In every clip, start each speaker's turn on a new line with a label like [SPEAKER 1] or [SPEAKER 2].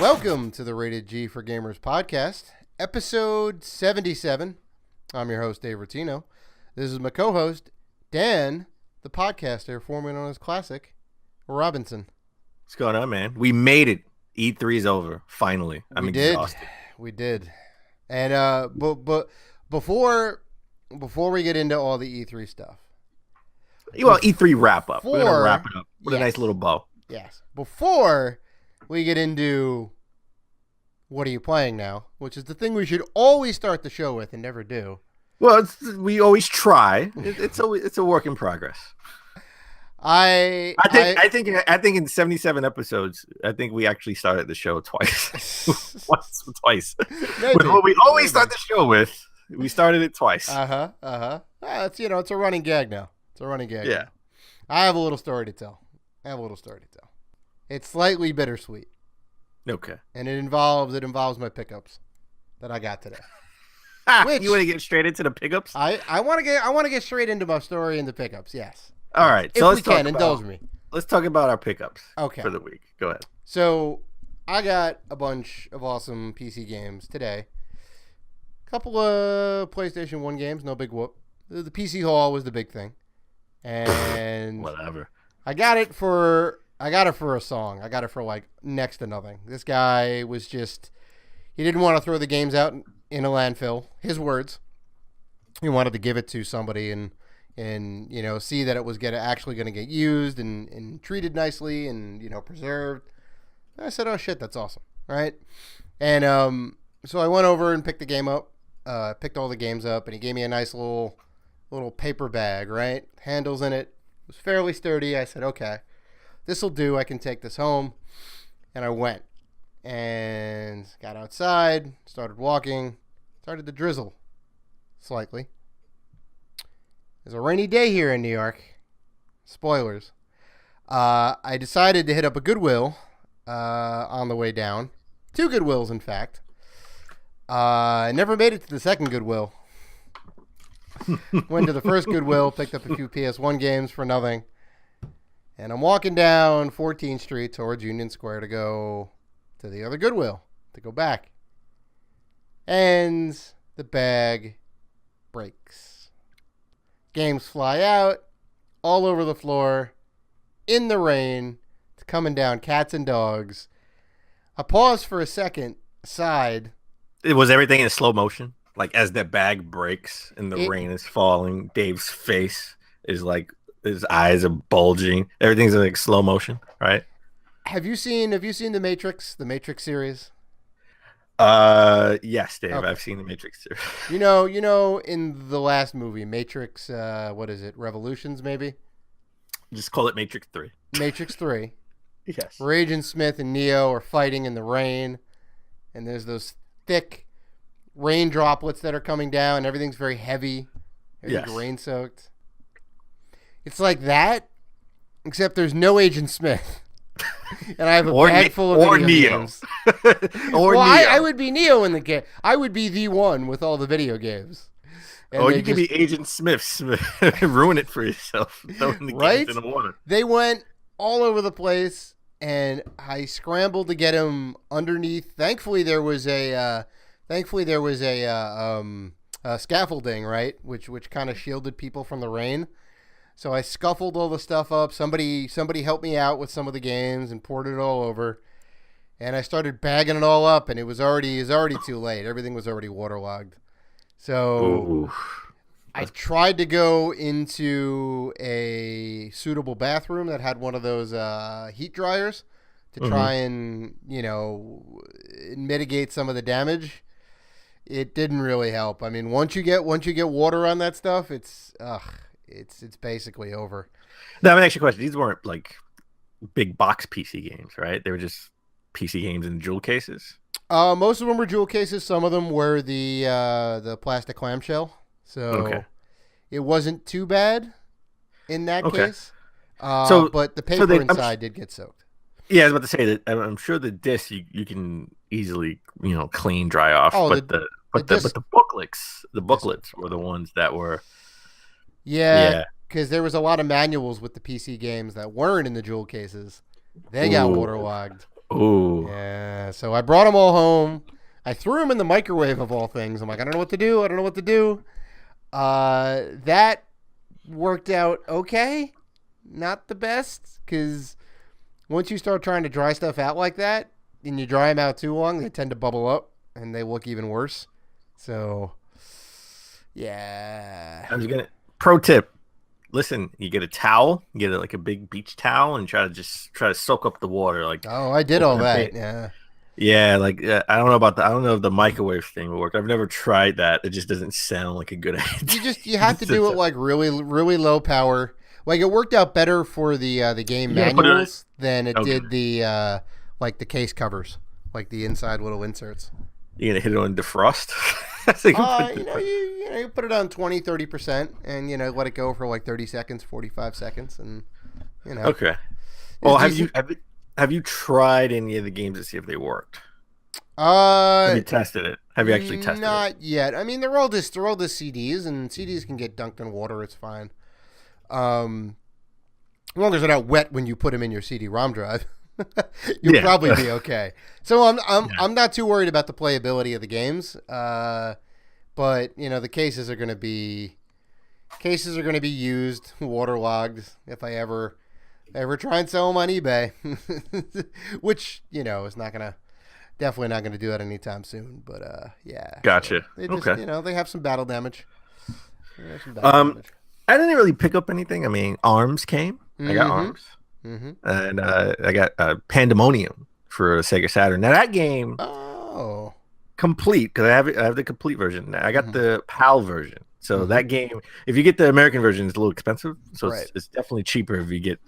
[SPEAKER 1] Welcome to the Rated G for Gamers podcast, episode 77. I'm your host, Dave Rotino. This is my co-host, Dan, the podcaster, formerly known as Classic Robinson.
[SPEAKER 2] What's going on, man? We made it. E3's over, finally. I'm exhausted.
[SPEAKER 1] We did. And but before we get into all the E3 stuff.
[SPEAKER 2] Well, E3 wrap up. We're going to wrap it up with a nice little bow.
[SPEAKER 1] Yes. Before we get into what are you playing now, which is the thing we should always start the show with and never do.
[SPEAKER 2] Well, we always try. It's a work in progress. I think in 77 episodes, I think we actually started the show twice. Once or twice.
[SPEAKER 1] Maybe.
[SPEAKER 2] With what we always start the show with, we started it twice.
[SPEAKER 1] It's it's a running gag now. It's a running gag.
[SPEAKER 2] Yeah.
[SPEAKER 1] Now. I have a little story to tell. It's slightly bittersweet.
[SPEAKER 2] Okay.
[SPEAKER 1] And it involves my pickups that I got today.
[SPEAKER 2] You want to get straight into the pickups?
[SPEAKER 1] I want to get straight into my story and the pickups. Yes.
[SPEAKER 2] All right.
[SPEAKER 1] So if we can, indulge me.
[SPEAKER 2] Let's talk about our pickups.
[SPEAKER 1] Okay.
[SPEAKER 2] For the week. Go ahead.
[SPEAKER 1] So I got a bunch of awesome PC games today. A couple of PlayStation 1 games, no big whoop. The PC Hall was the big thing. And
[SPEAKER 2] whatever.
[SPEAKER 1] I got it for a song. I got it for like next to nothing. This guy was he didn't want to throw the games out in a landfill. His words. He wanted to give it to somebody and see that it was actually going to get used and treated nicely and preserved. And I said, oh shit, that's awesome, right? And so I went over and picked the game up, picked all the games up, and he gave me a nice little paper bag, right? Handles in it. It was fairly sturdy. I said, okay, this will do. I can take this home. And I went and got outside, started walking, started to drizzle slightly. It's a rainy day here in New York. Spoilers. I decided to hit up a Goodwill on the way down. 2 Goodwills, in fact. I never made it to the second Goodwill. Went to the first Goodwill, picked up a few PS1 games for nothing. And I'm walking down 14th Street towards Union Square to go to the other Goodwill, to go back. And the bag breaks. Games fly out all over the floor, in the rain. It's coming down, cats and dogs. I paused for a second, sighed.
[SPEAKER 2] Was everything in slow motion? Like as the bag breaks and the rain is falling, Dave's face is like his eyes are bulging. Everything's in like slow motion, right?
[SPEAKER 1] Have you seen the Matrix series?
[SPEAKER 2] Yes, Dave. Okay. I've seen the Matrix series.
[SPEAKER 1] You know, in the last movie, Matrix, what is it? Revolutions, maybe?
[SPEAKER 2] Just call it Matrix 3.
[SPEAKER 1] Matrix 3.
[SPEAKER 2] Yes.
[SPEAKER 1] Where Agent Smith and Neo are fighting in the rain, and there's those thick rain droplets that are coming down. Everything's very heavy. Everything's rain soaked. It's like that, except there's no Agent Smith. And I have a bag full of video games.
[SPEAKER 2] Neo.
[SPEAKER 1] I would be Neo in the game. I would be the one with all the video games.
[SPEAKER 2] And you could be Agent Smith. Ruin it for yourself. Throwing the
[SPEAKER 1] right?
[SPEAKER 2] games in the water.
[SPEAKER 1] They went all over the place, and I scrambled to get him underneath. Thankfully, there was a scaffolding, right, which kind of shielded people from the rain. So I scuffled all the stuff up. Somebody helped me out with some of the games and poured it all over. And I started bagging it all up, and it was already too late. Everything was already waterlogged. So I tried to go into a suitable bathroom that had one of those heat dryers to try and, mitigate some of the damage. It didn't really help. I mean, once you get water on that stuff, it's basically over.
[SPEAKER 2] Now, let me ask you a question. These weren't like big box PC games, right? They were just PC games in jewel cases.
[SPEAKER 1] Most of them were jewel cases. Some of them were the plastic clamshell. So it wasn't too bad in that case. But the paper inside did get soaked.
[SPEAKER 2] Yeah, I was about to say that I'm sure the disc you can easily clean, dry off. But the booklets were the ones that were.
[SPEAKER 1] Yeah, because there was a lot of manuals with the PC games that weren't in the jewel cases. They got waterlogged.
[SPEAKER 2] Ooh.
[SPEAKER 1] Yeah, So I brought them all home. I threw them in the microwave of all things. I'm like, I don't know what to do. That worked out okay. Not the best, because once you start trying to dry stuff out like that, and you dry them out too long, they tend to bubble up, and they look even worse. So, yeah.
[SPEAKER 2] Pro tip. Listen, you get a towel, you get like a big beach towel, and try to soak up the water. Like,
[SPEAKER 1] oh, I did all that. Yeah.
[SPEAKER 2] Yeah, like I don't know if the microwave thing will work. I've never tried that. It just doesn't sound like a good idea.
[SPEAKER 1] You have to do it like really, really low power. Like, it worked out better for the game manuals than it did the like the case covers, like the inside little inserts.
[SPEAKER 2] You gonna hit it on defrost?
[SPEAKER 1] You put it on 20-30% and let it go for like 30 seconds, 45 seconds, and
[SPEAKER 2] Okay. Well, have you tried any of the games to see if they worked? Have you tested it? Have you actually tested it?
[SPEAKER 1] Not yet. I mean, they're all just CDs, and CDs can get dunked in water. It's fine. As long as they're not wet when you put them in your CD-ROM drive, you'll probably be okay. So I'm not too worried about the playability of the games. But the cases are going to be used, waterlogged. If I ever try and sell them on eBay, which is definitely not gonna do that anytime soon. But yeah,
[SPEAKER 2] gotcha.
[SPEAKER 1] So they just,
[SPEAKER 2] okay.
[SPEAKER 1] They have some battle damage.
[SPEAKER 2] I didn't really pick up anything. I mean, Arms came. Mm-hmm. I got Arms, and I got Pandemonium for Sega Saturn. Now that game, complete, because I have the complete version. I got the PAL version. So that game, if you get the American version, it's a little expensive. So it's definitely cheaper if you get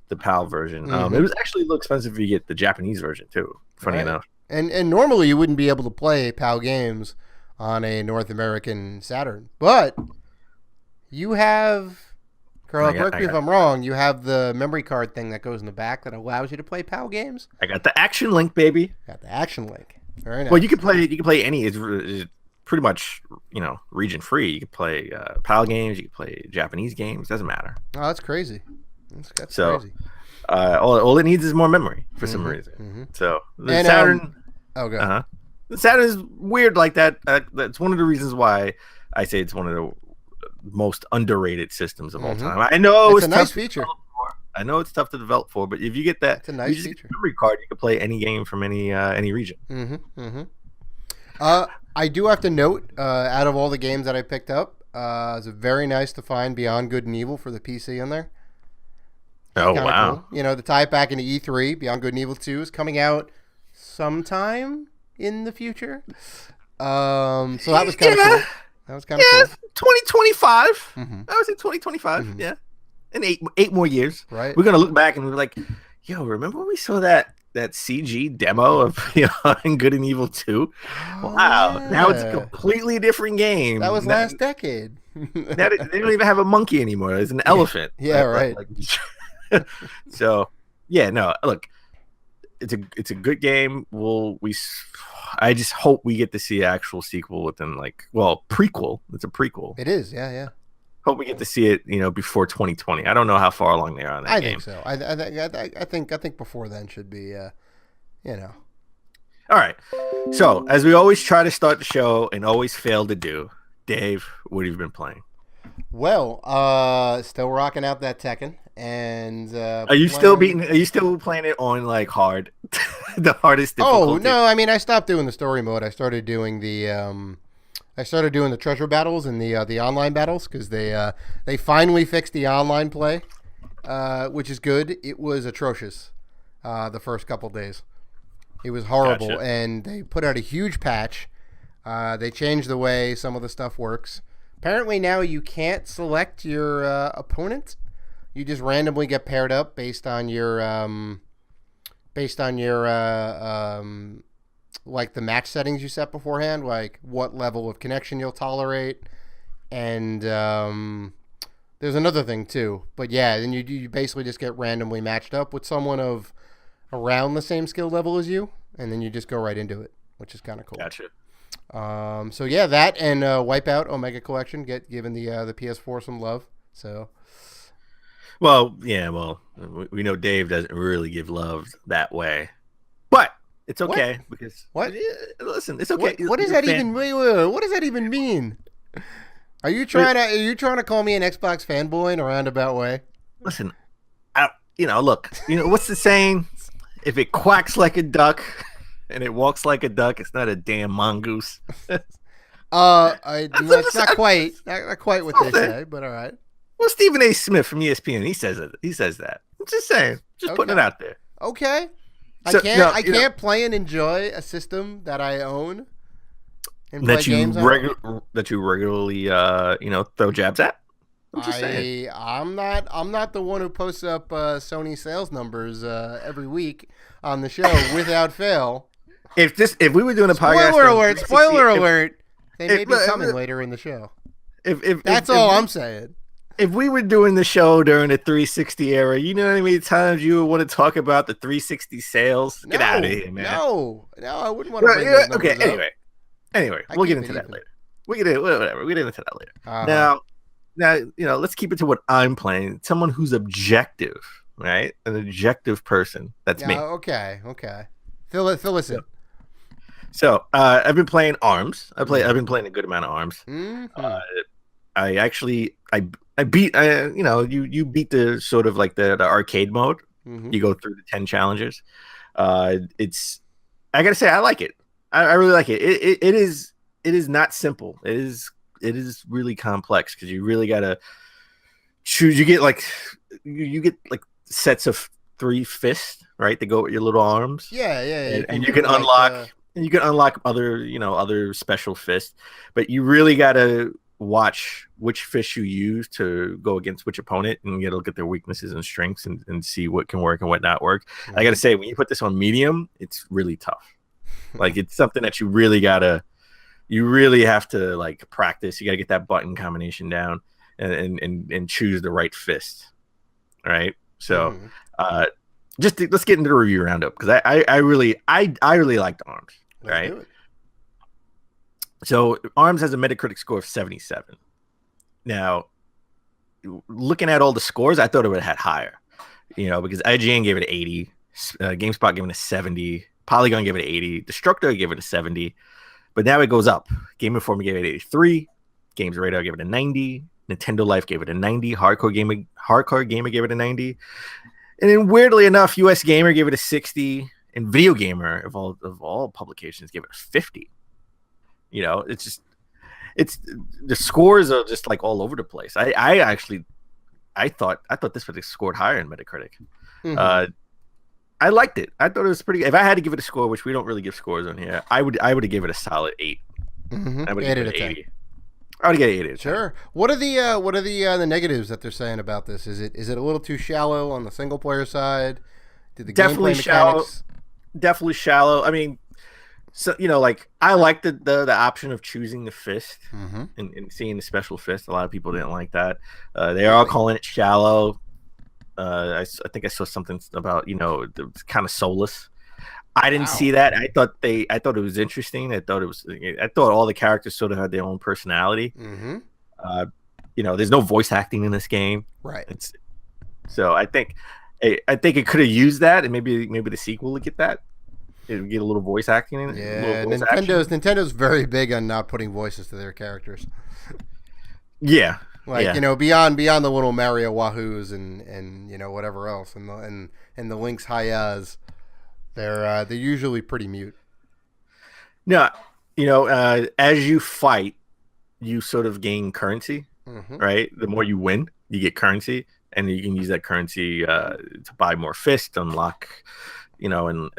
[SPEAKER 2] the PAL version. It was actually a little expensive if you get the Japanese version too. Funny enough.
[SPEAKER 1] And normally you wouldn't be able to play PAL games on a North American Saturn, but you have, Carl, correct me if I'm wrong, you have the memory card thing that goes in the back that allows you to play PAL games.
[SPEAKER 2] I got the Action Link, baby.
[SPEAKER 1] Got the Action Link. Very nice.
[SPEAKER 2] Well, you can play any. It's pretty much region free. You can play PAL games. You can play Japanese games. Doesn't matter.
[SPEAKER 1] Oh, that's crazy. That's crazy.
[SPEAKER 2] All it needs is more memory for some reason. So the Saturn. The Saturn is weird like that. That's one of the reasons why I say it's one of the most underrated systems of all time. I know
[SPEAKER 1] it's a nice feature.
[SPEAKER 2] I know it's tough to develop for, but if you get that,
[SPEAKER 1] it's a nice feature.
[SPEAKER 2] Memory card, you can play any game from any region.
[SPEAKER 1] I do have to note, out of all the games that I picked up, it's very nice to find Beyond Good and Evil for the PC in there.
[SPEAKER 2] Oh, wow.
[SPEAKER 1] Cool. To tie it back into E3, Beyond Good and Evil 2 is coming out sometime in the future. So that was kind of cool. That was kind of cool.
[SPEAKER 2] 2025. I was in 2025. Yeah. In eight more years.
[SPEAKER 1] Right.
[SPEAKER 2] We're going to look back and we're like, yo, remember when we saw that CG demo of Beyond Good and Evil 2? Wow. Yeah. Now it's a completely different game.
[SPEAKER 1] That was last decade.
[SPEAKER 2] They don't even have a monkey anymore. It's an elephant.
[SPEAKER 1] Yeah, right.
[SPEAKER 2] So, yeah, no, look, it's a good game. I just hope we get to see an actual sequel within prequel. It's a prequel.
[SPEAKER 1] It is, yeah.
[SPEAKER 2] Hope we get to see it, before 2020. I don't know how far along they are on that game.
[SPEAKER 1] I think so. I think before then should be,
[SPEAKER 2] All right. So, as we always try to start the show and always fail to do, Dave, what have you been playing?
[SPEAKER 1] Well, still rocking out that Tekken, and
[SPEAKER 2] are you still playing it on hard, the hardest difficulty?
[SPEAKER 1] Oh no, I mean I stopped doing the story mode. I started doing the treasure battles and the online battles because they finally fixed the online play, which is good. It was atrocious the first couple days. It was horrible, gotcha. And they put out a huge patch. They changed the way some of the stuff works. Apparently now you can't select your opponent. You just randomly get paired up based on your like the match settings you set beforehand, like what level of connection you'll tolerate, and there's another thing too. But yeah, then you basically just get randomly matched up with someone of around the same skill level as you, and then you just go right into it, which is kind of cool.
[SPEAKER 2] Gotcha.
[SPEAKER 1] So yeah, that and Wipeout Omega Collection given the PS4 some love. So,
[SPEAKER 2] we know Dave doesn't really give love that way, but It's okay because
[SPEAKER 1] what?
[SPEAKER 2] Listen, it's okay.
[SPEAKER 1] What does that even mean? What does that even mean? Are you trying to call me an Xbox fanboy in a roundabout way?
[SPEAKER 2] Listen, look, what's the saying? If it quacks like a duck and it walks like a duck, it's not a damn mongoose.
[SPEAKER 1] It's not quite what they say, but all right.
[SPEAKER 2] Well, Stephen A. Smith from ESPN, he says it. He says that. I'm just saying, putting it out there.
[SPEAKER 1] Okay. I can't play and enjoy a system that I own and play games on.
[SPEAKER 2] That you regularly throw jabs at. I'm just saying.
[SPEAKER 1] I'm not the one who posts up Sony sales numbers every week on the show without fail.
[SPEAKER 2] If we were doing a podcast,
[SPEAKER 1] spoiler alert, they may be coming later in the show. That's all I'm saying.
[SPEAKER 2] If we were doing the show during the 360 era, you know how many times you would want to talk about the 360 sales? Get out of here, man.
[SPEAKER 1] No, I wouldn't want to bring those numbers up.
[SPEAKER 2] Anyway, we'll get into that later. We'll get into that later. Uh-huh. Now, let's keep it to what I'm playing. Someone who's objective, right? An objective person. That's me.
[SPEAKER 1] Okay. Fill us in.
[SPEAKER 2] So, I've been playing ARMS. I've been playing a good amount of ARMS.
[SPEAKER 1] Mm-hmm.
[SPEAKER 2] I beat you beat the sort of like the arcade mode.
[SPEAKER 1] Mm-hmm.
[SPEAKER 2] You go through the 10 challenges. I gotta say I like it. I really like it. It is not simple. It is really complex because you really gotta choose. You get like sets of 3 fists, right? To go with your little arms.
[SPEAKER 1] Yeah.
[SPEAKER 2] And you can unlock and you can unlock other special fists, but you really gotta watch which fist you use to go against which opponent, and you look at their weaknesses and strengths and see what can work and what not work. Mm-hmm. I gotta say, when you put this on medium, it's really tough. Like, it's something that you really have to like practice. You gotta get that button combination down and choose the right fist. All right. So let's get into the review roundup, because I really liked ARMS. Right. So ARMS has a Metacritic score of 77. Now, looking at all the scores, I thought it would have had higher, because IGN gave it an 80, GameSpot gave it a 70, Polygon gave it an 80, Destructo gave it a 70, but now it goes up. Game Informer gave it an 83, Games Radar gave it a 90, Nintendo Life gave it a 90, Hardcore Gamer gave it a 90, and then weirdly enough, US Gamer gave it a 60, and Video Gamer of all publications gave it a 50. It's the scores are just like all over the place. I thought this would have scored higher in Metacritic. Mm-hmm. I liked it. I thought it was pretty good. If I had to give it a score, which we don't really give scores on here, I would have given it a solid 8.
[SPEAKER 1] Mm-hmm.
[SPEAKER 2] I would give it an 80. I would get 80.
[SPEAKER 1] Sure. What are the negatives that they're saying about this? Is it a little too shallow on the single player side? Did the
[SPEAKER 2] definitely
[SPEAKER 1] gameplay
[SPEAKER 2] mechanics... Definitely shallow. I mean, so I like the option of choosing the fist and seeing the special fist. A lot of people didn't like that. They are calling it shallow. I think I saw something about kind of soulless. I didn't see that. I thought it was interesting. I thought all the characters sort of had their own personality.
[SPEAKER 1] Mm-hmm.
[SPEAKER 2] There's no voice acting in this game.
[SPEAKER 1] Right.
[SPEAKER 2] So I think it could have used that, and maybe the sequel would get that. It would get a little voice acting in it.
[SPEAKER 1] Yeah, Nintendo's very big on not putting voices to their characters.
[SPEAKER 2] Yeah.
[SPEAKER 1] Beyond the little Mario Wahoos and whatever else and the Link's Hayas, they're usually pretty mute.
[SPEAKER 2] No, as you fight, you sort of gain currency, right? The more you win, you get currency, and you can use that currency to buy more fists, unlock, and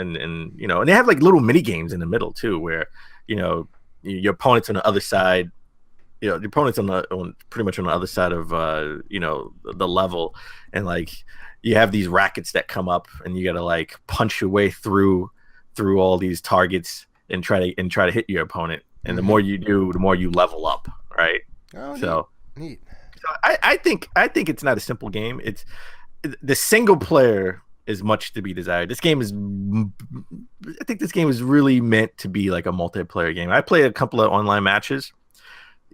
[SPEAKER 2] they have like little mini games in the middle too, where your opponent's on the other side. Your opponent's pretty much on the other side of the level, and like you have these rackets that come up, and you gotta like punch your way through all these targets and try to hit your opponent. And the more you do, the more you level up, right?
[SPEAKER 1] Oh, neat.
[SPEAKER 2] So I think it's not a simple game. It's the single player is much to be desired. I think this game is really meant to be like a multiplayer game. I played a couple of online matches.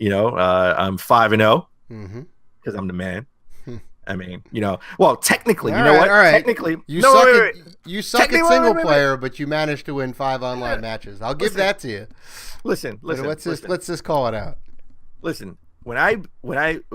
[SPEAKER 2] I'm 5-0 because I'm the man. I mean, well, technically,
[SPEAKER 1] all right.
[SPEAKER 2] Technically,
[SPEAKER 1] you suck at single player, but you managed to win 5 online matches. I'll give that to you.
[SPEAKER 2] Listen.
[SPEAKER 1] Let's just call it out.
[SPEAKER 2] Listen, when I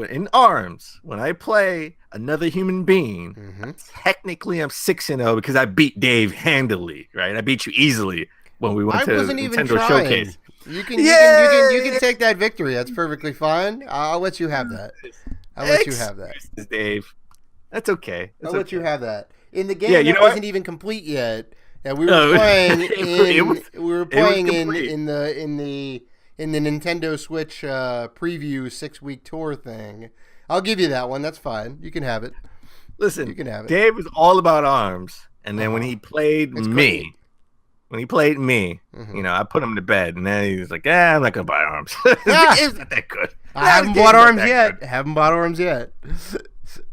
[SPEAKER 2] in ARMS, when I play another human being, technically I'm 6-0 because I beat Dave handily, right? I beat you easily when we went to the Nintendo Showcase.
[SPEAKER 1] You can take that victory. That's perfectly fine. I'll let you have that.
[SPEAKER 2] Dave. That's okay.
[SPEAKER 1] I'll let you have that. In the game that wasn't even complete yet, that we were playing in the Nintendo Switch preview 6-week tour thing. I'll give you that one. That's fine. You can have it.
[SPEAKER 2] Listen, you can have it. Dave was all about ARMS, and then when he played me, I put him to bed, and then he was like, I'm not gonna buy ARMS. It's not that good.
[SPEAKER 1] I haven't bought ARMS yet.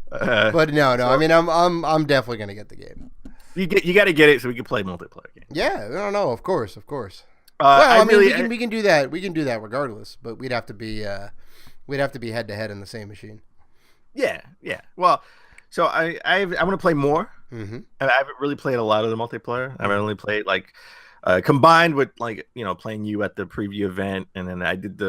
[SPEAKER 1] But no. I mean, I'm definitely gonna get the game.
[SPEAKER 2] You got to get it so we can play multiplayer games.
[SPEAKER 1] Yeah, no, of course. We can do that. We can do that regardless, but we'd have to be head to head in the same machine.
[SPEAKER 2] Yeah. Well, so I want to play more.
[SPEAKER 1] Mm-hmm.
[SPEAKER 2] I haven't really played a lot of the multiplayer. I've only played combined with playing you at the preview event, and then I did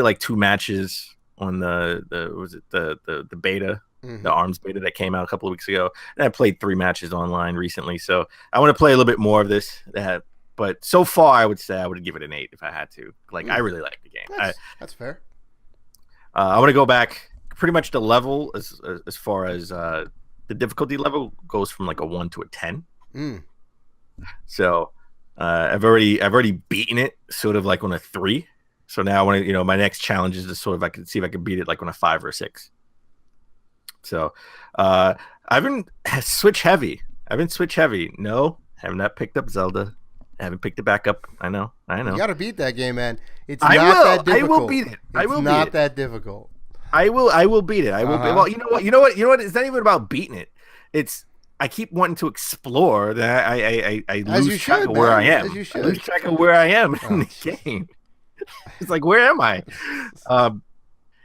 [SPEAKER 2] like 2 matches on the beta.
[SPEAKER 1] Mm-hmm.
[SPEAKER 2] The ARMS beta that came out a couple of weeks ago, and I played 3 matches online recently. So I want to play a little bit more of this. But so far, I would say I would give it an 8 if I had to. I really like the game.
[SPEAKER 1] That's fair.
[SPEAKER 2] I want to go back pretty much the level as far as the difficulty level goes from like a 1 to a 10. So I've already beaten it sort of like on a 3. So now I want to, my next challenge is to sort of I can see if I can beat it like on a 5 or a 6. So I've been Switch heavy. No, have not picked up Zelda. I haven't picked it back up. I know. You
[SPEAKER 1] got to beat that game, man. It's
[SPEAKER 2] not
[SPEAKER 1] that difficult.
[SPEAKER 2] I will beat it.
[SPEAKER 1] It's not that difficult.
[SPEAKER 2] I will beat it. I will. Well, you know what? It's not even about beating it. It's I keep wanting to explore. That I lose track of where I am. I lose track of where I am in the game. It's like, where am I?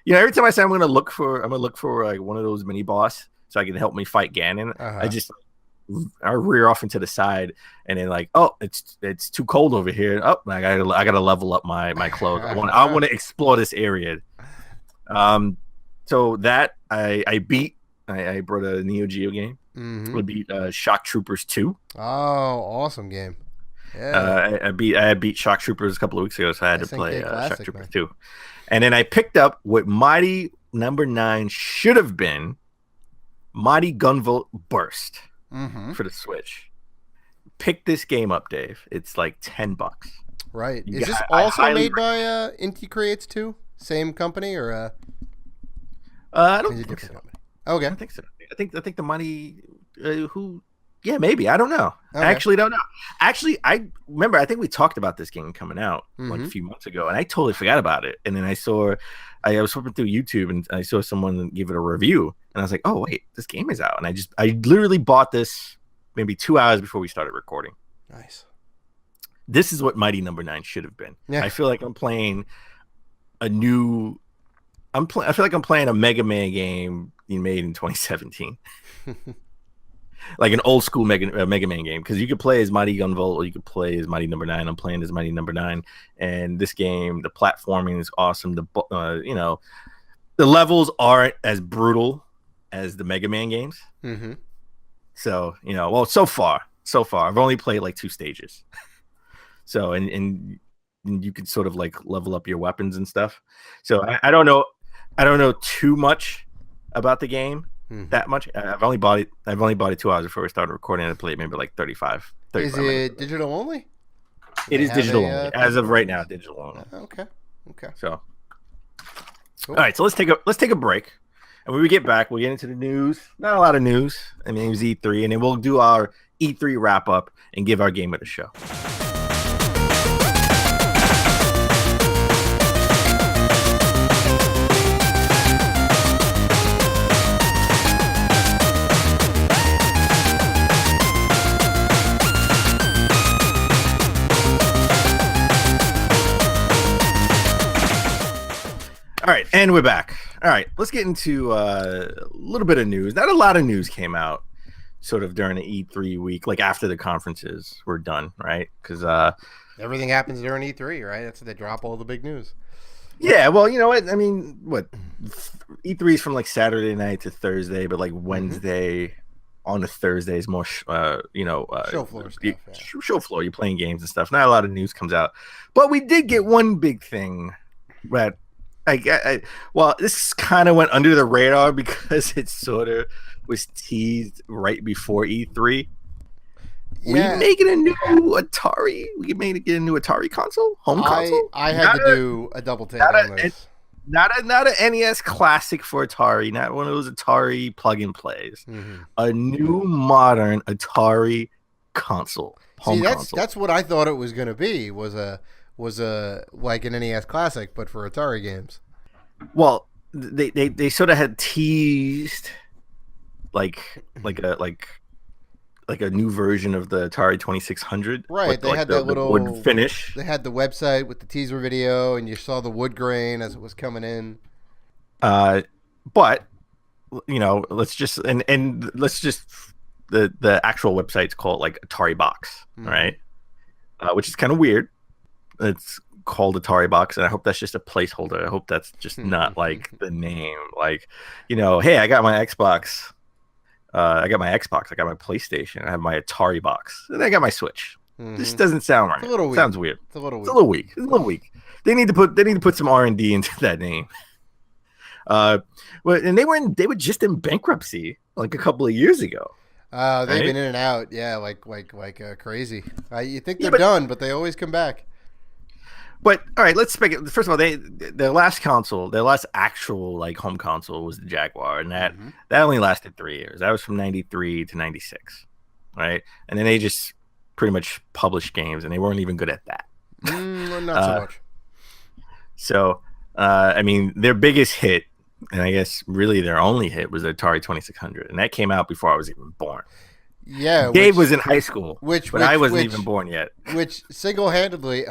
[SPEAKER 2] Every time I say I'm gonna look for like one of those mini boss so I can help me fight Ganon, I rear off into the side, and then like, oh, it's too cold over here. Oh, I gotta level up my clothes. I want to explore this area. So that I beat. I brought a Neo Geo game.
[SPEAKER 1] Mm-hmm.
[SPEAKER 2] We beat Shock Troopers 2.
[SPEAKER 1] Oh, awesome game. Yeah.
[SPEAKER 2] I beat Shock Troopers a couple of weeks ago, so I had to play Shock Troopers 2. And then I picked up what Mighty number 9 should have been, Mighty Gunvolt Burst for the Switch. Pick this game up, Dave. It's like $10.
[SPEAKER 1] Right. Is this also made by Inti Creates 2? Same company or?
[SPEAKER 2] I don't think so.
[SPEAKER 1] Company? Okay.
[SPEAKER 2] I don't think so. I think the Mighty yeah, maybe. I don't know.
[SPEAKER 1] Okay.
[SPEAKER 2] I actually don't know. Actually, I remember, I think we talked about this game coming out like a few months ago, and I totally forgot about it. And then I was flipping through YouTube, and I saw someone give it a review, and I was like, oh, wait, this game is out. And I literally bought this maybe 2 hours before we started recording.
[SPEAKER 1] Nice.
[SPEAKER 2] This is what Mighty number 9 should have been.
[SPEAKER 1] Yeah.
[SPEAKER 2] I feel like I'm playing I feel like I'm playing a Mega Man game made in 2017. Like an old school Mega Man game, because you could play as Mighty Gunvolt or you could play as Mighty number 9. I'm playing as Mighty number 9, and this game, the platforming is awesome. The levels aren't as brutal as the Mega Man games.
[SPEAKER 1] Mm-hmm.
[SPEAKER 2] So so far I've only played like 2 stages. So and you could sort of like level up your weapons and stuff. So I don't know too much about the game. That much. I've only bought it 2 hours before we started recording. I played maybe like 35
[SPEAKER 1] Is
[SPEAKER 2] minutes.
[SPEAKER 1] it digital only?
[SPEAKER 2] It is digital only. As of right now, digital only.
[SPEAKER 1] Okay.
[SPEAKER 2] So,
[SPEAKER 1] cool.
[SPEAKER 2] All right. So let's take a break, and when we get back, we'll get into the news. Not a lot of news. I mean, it was E3, and then we'll do our E3 wrap up and give our game of the show. All right, and we're back. All right, let's get into a little bit of news. Not a lot of news came out sort of during the E3 week, like after the conferences were done, right? Because
[SPEAKER 1] everything happens during E3, right? That's they drop all the big news.
[SPEAKER 2] Yeah, well, you know what? I mean, what E3 is from like Saturday night to Thursday, but like Wednesday on a Thursday is more,
[SPEAKER 1] show floor stuff. Yeah.
[SPEAKER 2] Show floor. You're playing games and stuff. Not a lot of news comes out, but we did get one big thing that this kind of went under the radar because it sort of was teased right before E3. Yeah. We making a new Atari. We made get a new Atari console, home console.
[SPEAKER 1] I had to do a double take on this.
[SPEAKER 2] Not an NES classic for Atari. Not one of those Atari plug and plays. Mm-hmm. A new modern Atari console.
[SPEAKER 1] That's what I thought it was going to be. Was a like an NES classic, but for Atari games.
[SPEAKER 2] Well, they sort of had teased like a new version of the Atari 2600.
[SPEAKER 1] Right, they had that little
[SPEAKER 2] wood finish.
[SPEAKER 1] They had the website with the teaser video, and you saw the wood grain as it was coming in.
[SPEAKER 2] But let's just the actual website's called like Atari Box, right? Which is kind of weird. It's called Atari Box, and I hope that's just a placeholder. I hope that's just not like the name. Like, hey, I got my Xbox. I got my Xbox. I got my PlayStation. I have my Atari box. And I got my Switch. This doesn't sound right. It's a little weird. Sounds weird.
[SPEAKER 1] It's a little
[SPEAKER 2] weak. They need to put some R&D into that name. And they were just in bankruptcy like a couple of years ago.
[SPEAKER 1] They've been in and out. Yeah, like crazy. You think they're done, but they always come back.
[SPEAKER 2] But all right, let's speak. First of all, their last actual like home console was the Jaguar, and that only lasted 3 years. That was from 93 to 96, right? And then they just pretty much published games, and they weren't even good at that.
[SPEAKER 1] Not so much.
[SPEAKER 2] So, I mean, their biggest hit, and I guess really their only hit, was the Atari 2600, and that came out before I was even born.
[SPEAKER 1] Yeah,
[SPEAKER 2] Dave was in high school, but I wasn't even born yet.
[SPEAKER 1] Which single-handedly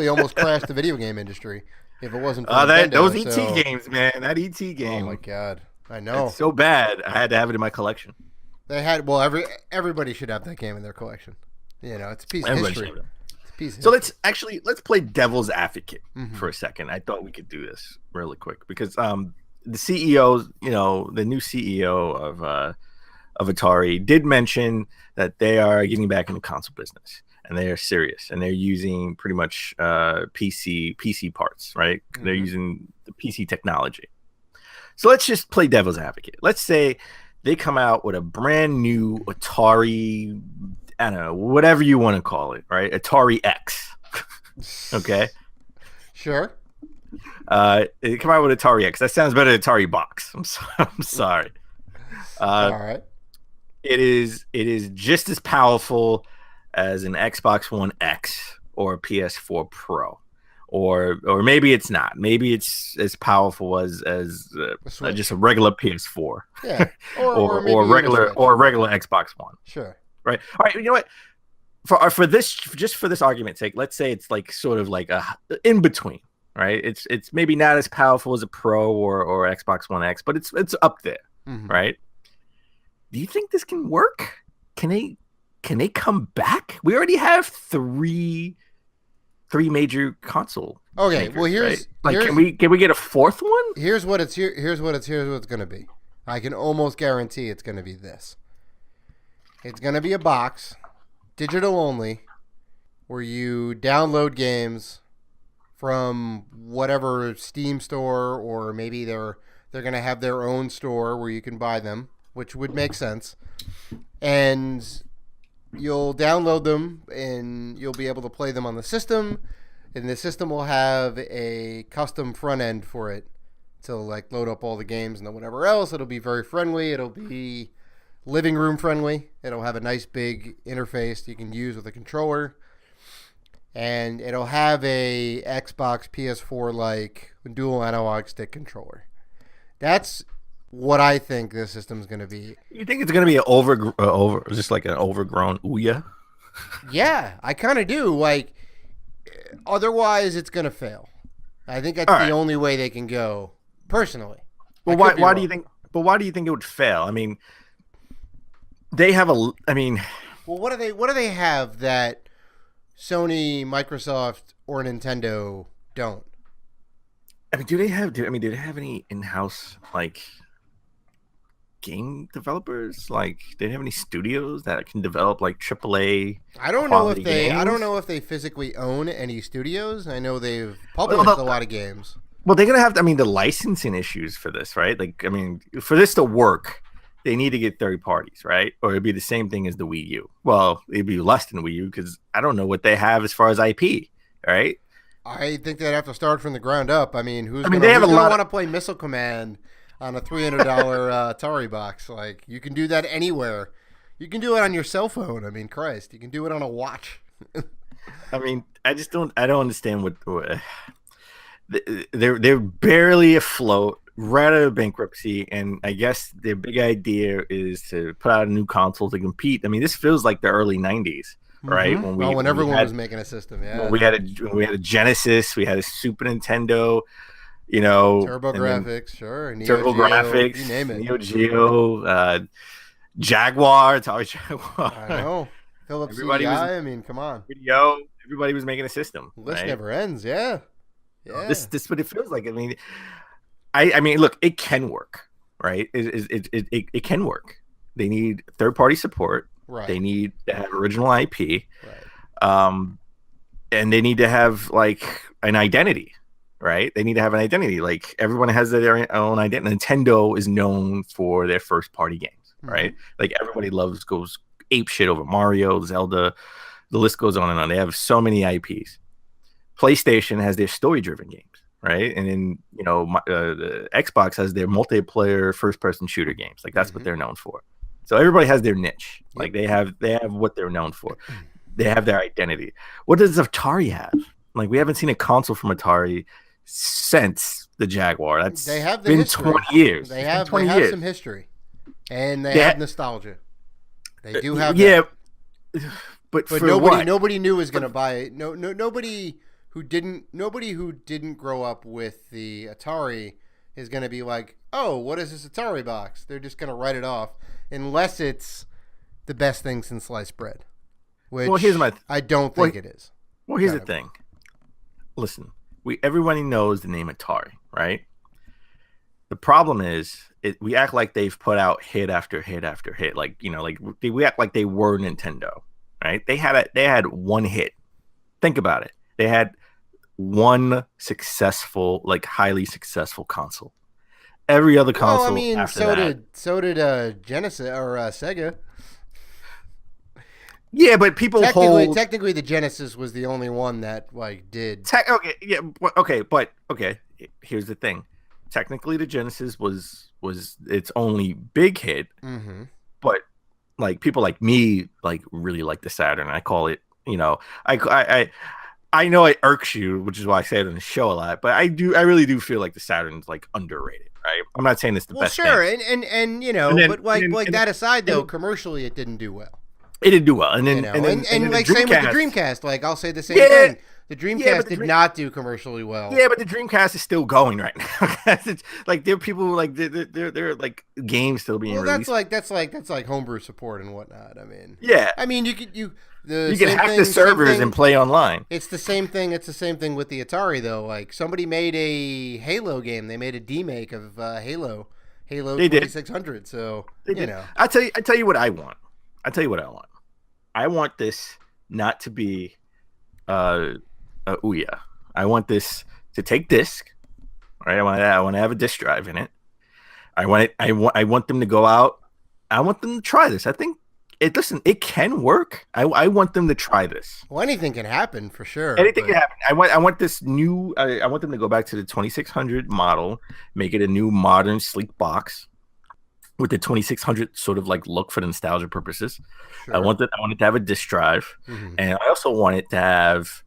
[SPEAKER 1] almost crashed the video game industry if it wasn't for Nintendo.
[SPEAKER 2] Those ET games, man. That ET game.
[SPEAKER 1] Oh my god, I know.
[SPEAKER 2] It's so bad. I had to have it in my collection.
[SPEAKER 1] Everybody should have that game in their collection. It's a piece of history.
[SPEAKER 2] So let's play devil's advocate for a second. I thought we could do this really quick because the CEO, the new CEO of Atari did mention that they are getting back in the console business. And they are serious, and they're using pretty much PC parts, right? They're using the PC technology. So let's just play devil's advocate. Let's say they come out with a brand new Atari, I don't know, whatever you want to call it, right? Atari X. Okay?
[SPEAKER 1] Sure.
[SPEAKER 2] They come out with Atari X. That sounds better than Atari Box. I'm sorry.
[SPEAKER 1] All right.
[SPEAKER 2] It is just as powerful as an Xbox One X or a PS4 Pro, or maybe it's not. Maybe it's as powerful as just a regular PS4,
[SPEAKER 1] yeah,
[SPEAKER 2] or regular Xbox One.
[SPEAKER 1] Sure,
[SPEAKER 2] right. All right, you know what? For this argument's sake, let's say it's like sort of like a in between, right? It's maybe not as powerful as a Pro or Xbox One X, but it's up there, right? Do you think this can work? Can they come back? We already have three major console.
[SPEAKER 1] Okay,
[SPEAKER 2] makers,
[SPEAKER 1] well here's
[SPEAKER 2] right? Can we get a fourth one?
[SPEAKER 1] Here's what it's going to be. I can almost guarantee it's going to be this. It's going to be a box, digital only, where you download games from whatever Steam store, or maybe they're going to have their own store where you can buy them, which would make sense. And you'll download them, and you'll be able to play them on the system, and the system will have a custom front end for it to like load up all the games and whatever else. It'll be very friendly. It'll be living room friendly. It'll have a nice big interface you can use with a controller, and it'll have a Xbox PS4 like dual analog stick controller. That's what I think this system's going to be.
[SPEAKER 2] You think it's going to be an just like an overgrown Ouya?
[SPEAKER 1] Yeah, I kind of do. Like, otherwise, it's going to fail. I think that's the only way they can go personally.
[SPEAKER 2] Well, why do you think? But why do you think it would fail? I mean, they have a. I mean,
[SPEAKER 1] well, what do they have that Sony, Microsoft, or Nintendo don't?
[SPEAKER 2] I mean, do they have any in-house like game developers? Like, do they have any studios that can develop like AAA?
[SPEAKER 1] I don't know if they physically own any studios. I know they've published a lot of games.
[SPEAKER 2] Well, they're gonna have to. I mean, the licensing issues for this, right? Like, I mean, for this to work, they need to get third parties, right? Or it'd be the same thing as the Wii U. Well, it'd be less than Wii U because I don't know what they have as far as IP, right?
[SPEAKER 1] I think they'd have to start from the ground up. I mean, who's going to want to play Missile Command on a $300 Atari box? Like, you can do that anywhere. You can do it on your cell phone. I mean, Christ, you can do it on a watch.
[SPEAKER 2] I mean, I don't understand what they're barely afloat, right out of bankruptcy, and I guess their big idea is to put out a new console to compete. I mean, this feels like the early '90s. Right
[SPEAKER 1] when everyone was making a system, yeah.
[SPEAKER 2] We had a Genesis, we had a Super Nintendo, you know,
[SPEAKER 1] TurboGrafx, sure,
[SPEAKER 2] TurboGrafx,
[SPEAKER 1] you name it,
[SPEAKER 2] Neo Geo, Jaguar, Atari Jaguar.
[SPEAKER 1] I know, Philips CDI. I mean, come on,
[SPEAKER 2] video. Everybody was making a system.
[SPEAKER 1] The list never ends. Yeah.
[SPEAKER 2] This what it feels like. I mean, look, it can work, right? It can work. They need third party support.
[SPEAKER 1] Right.
[SPEAKER 2] They need to have original IP,
[SPEAKER 1] right.
[SPEAKER 2] And they need to have like an identity, right? They need to have an identity. Like everyone has their own identity. Nintendo is known for their first party games, right? Like everybody goes ape shit over Mario, Zelda. The list goes on and on. They have so many IPs. PlayStation has their story driven games, right? And then the Xbox has their multiplayer first person shooter games. Like that's what they're known for. So everybody has their niche. Like they have what they're known for. They have their identity. What does Atari have? Like we haven't seen a console from Atari since the Jaguar.
[SPEAKER 1] They have
[SPEAKER 2] been history. 20 years.
[SPEAKER 1] They have some history, and they have nostalgia. They do have
[SPEAKER 2] but
[SPEAKER 1] nobody knew was going to buy it. Nobody who didn't grow up with the Atari is going to be like, oh, what is this Atari box? They're just going to write it off. Unless it's the best thing since sliced bread, which I don't think it is.
[SPEAKER 2] Well, here's the thing. Listen, everybody knows the name Atari, right? The problem is we act like they've put out hit after hit after hit. Like we act like they were Nintendo, right? They had one hit. Think about it. They had one successful, like highly successful console. Every other console.
[SPEAKER 1] Well, I mean, so did Genesis or Sega.
[SPEAKER 2] Yeah, but
[SPEAKER 1] technically the Genesis was the only one that like did.
[SPEAKER 2] Okay. Here's the thing. Technically, the Genesis was its only big hit.
[SPEAKER 1] Mm-hmm.
[SPEAKER 2] But like people like me like really like the Saturn. I call it. I know it irks you, which is why I say it on the show a lot. But I really do feel like the Saturn's like underrated. Right? I'm not saying it's the best.
[SPEAKER 1] Well, sure, but that aside, though, commercially it didn't do well.
[SPEAKER 2] It didn't do well, and then
[SPEAKER 1] like same with the Dreamcast. Like I'll say the same thing. The Dreamcast did not do commercially well.
[SPEAKER 2] Yeah, but the Dreamcast is still going right now. It's like there are people like they're like games still being released.
[SPEAKER 1] That's like homebrew support and whatnot. I mean, you
[SPEAKER 2] can hack the servers and play online.
[SPEAKER 1] It's the same thing. It's the same thing with the Atari though. Like somebody made a Halo game. They made a demake of Halo 2600. So
[SPEAKER 2] I tell you what I want. I want this not to be Ouya. I want this to take disc. Right? I want to have a disc drive in it. I want them to go out. I want them to try this. I think it can work. I want them to try this.
[SPEAKER 1] Well, anything can happen for sure.
[SPEAKER 2] Anything can happen. I want this new. I want them to go back to the 2600 model, make it a new modern sleek box with the 2600 sort of like look for the nostalgia purposes. Sure. I want it to have a disc drive, and I also want it to have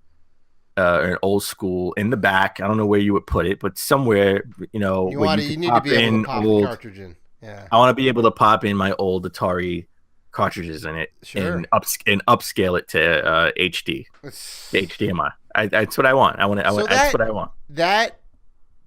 [SPEAKER 2] an old school in the back. I don't know where you would put it, but somewhere you need to be able to pop a cartridge in. Yeah, I want to be able to pop in my old Atari cartridges in it and upscale it to HD, HDMI. That's what I want. That's what I want.
[SPEAKER 1] That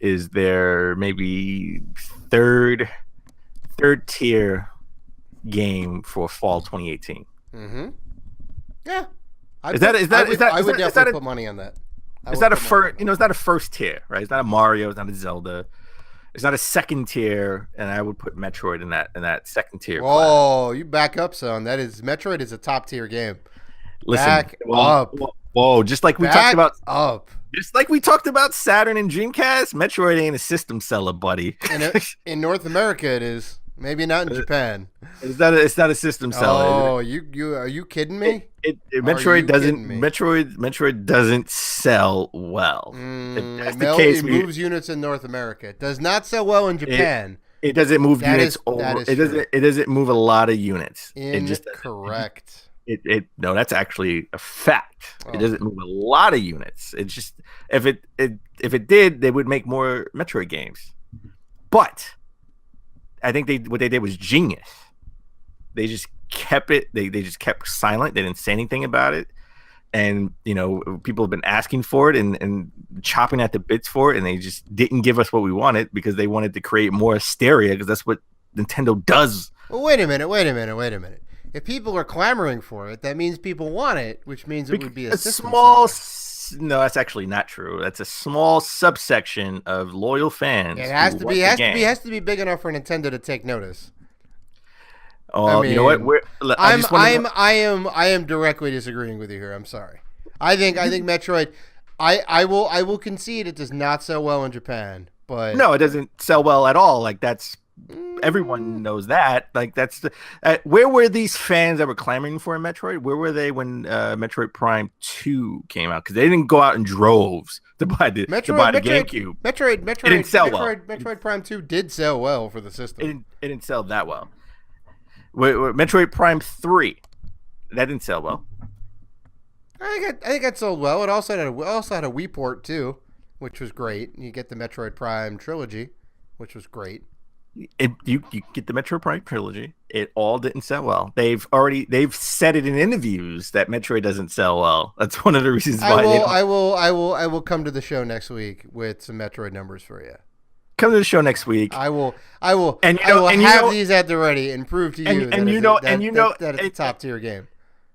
[SPEAKER 2] is their maybe third tier game for fall 2018.
[SPEAKER 1] Mm-hmm. Yeah.
[SPEAKER 2] I would definitely
[SPEAKER 1] put money on that.
[SPEAKER 2] Is that a first? It's not a first tier, right? It's not a Mario. It's not a Zelda. It's not a second tier, and I would put Metroid in that second tier.
[SPEAKER 1] Oh, you back up, son. Metroid is a top tier game.
[SPEAKER 2] Listen,
[SPEAKER 1] back up.
[SPEAKER 2] Whoa, just like we talked about
[SPEAKER 1] up.
[SPEAKER 2] Just like we talked about Saturn and Dreamcast, Metroid ain't a system seller, buddy.
[SPEAKER 1] In North America, it is. Maybe not in Japan.
[SPEAKER 2] It's not a system seller.
[SPEAKER 1] Oh, are you kidding me?
[SPEAKER 2] Metroid doesn't sell well. If that's the case,
[SPEAKER 1] it moves units in North America. It does not sell well in Japan.
[SPEAKER 2] It doesn't move units over. It doesn't move a lot of units.
[SPEAKER 1] Incorrect.
[SPEAKER 2] No, that's actually a fact. Oh. It doesn't move a lot of units. It's just if it did, they would make more Metroid games. But I think what they did was genius. They just kept it. They just kept silent. They didn't say anything about it. And people have been asking for it and chopping at the bits for it, and they just didn't give us what we wanted because they wanted to create more hysteria because that's what Nintendo does.
[SPEAKER 1] Well, wait a minute. If people are clamoring for it, that means people want it, which means it would be a small.
[SPEAKER 2] No, that's actually not true. That's a small subsection of loyal fans.
[SPEAKER 1] It has to be big enough for Nintendo to take notice.
[SPEAKER 2] Oh, you know what?
[SPEAKER 1] I am directly disagreeing with you here. I'm sorry. I think Metroid. I will concede it does not sell well in Japan, but
[SPEAKER 2] no, it doesn't sell well at all. Like that's. Everyone knows that. Like that's where were these fans that were clamoring for a Metroid? Where were they when Metroid Prime 2 came out? Because they didn't go out in droves to buy the GameCube.
[SPEAKER 1] Metroid
[SPEAKER 2] it didn't sell well.
[SPEAKER 1] Metroid Prime 2 did sell well for the system.
[SPEAKER 2] It didn't sell that well. Metroid Prime 3, that didn't sell well.
[SPEAKER 1] I think it sold well. It also had a Wii port too, which was great. You get the Metroid Prime trilogy, which was great.
[SPEAKER 2] You get the Metroid Prime trilogy. It all didn't sell well. They've said it in interviews that Metroid doesn't sell well. That's one of the reasons why.
[SPEAKER 1] I will come to the show next week with some Metroid numbers for you.
[SPEAKER 2] Come to the show next week.
[SPEAKER 1] I will have these at the ready and prove to you that it's a top tier game.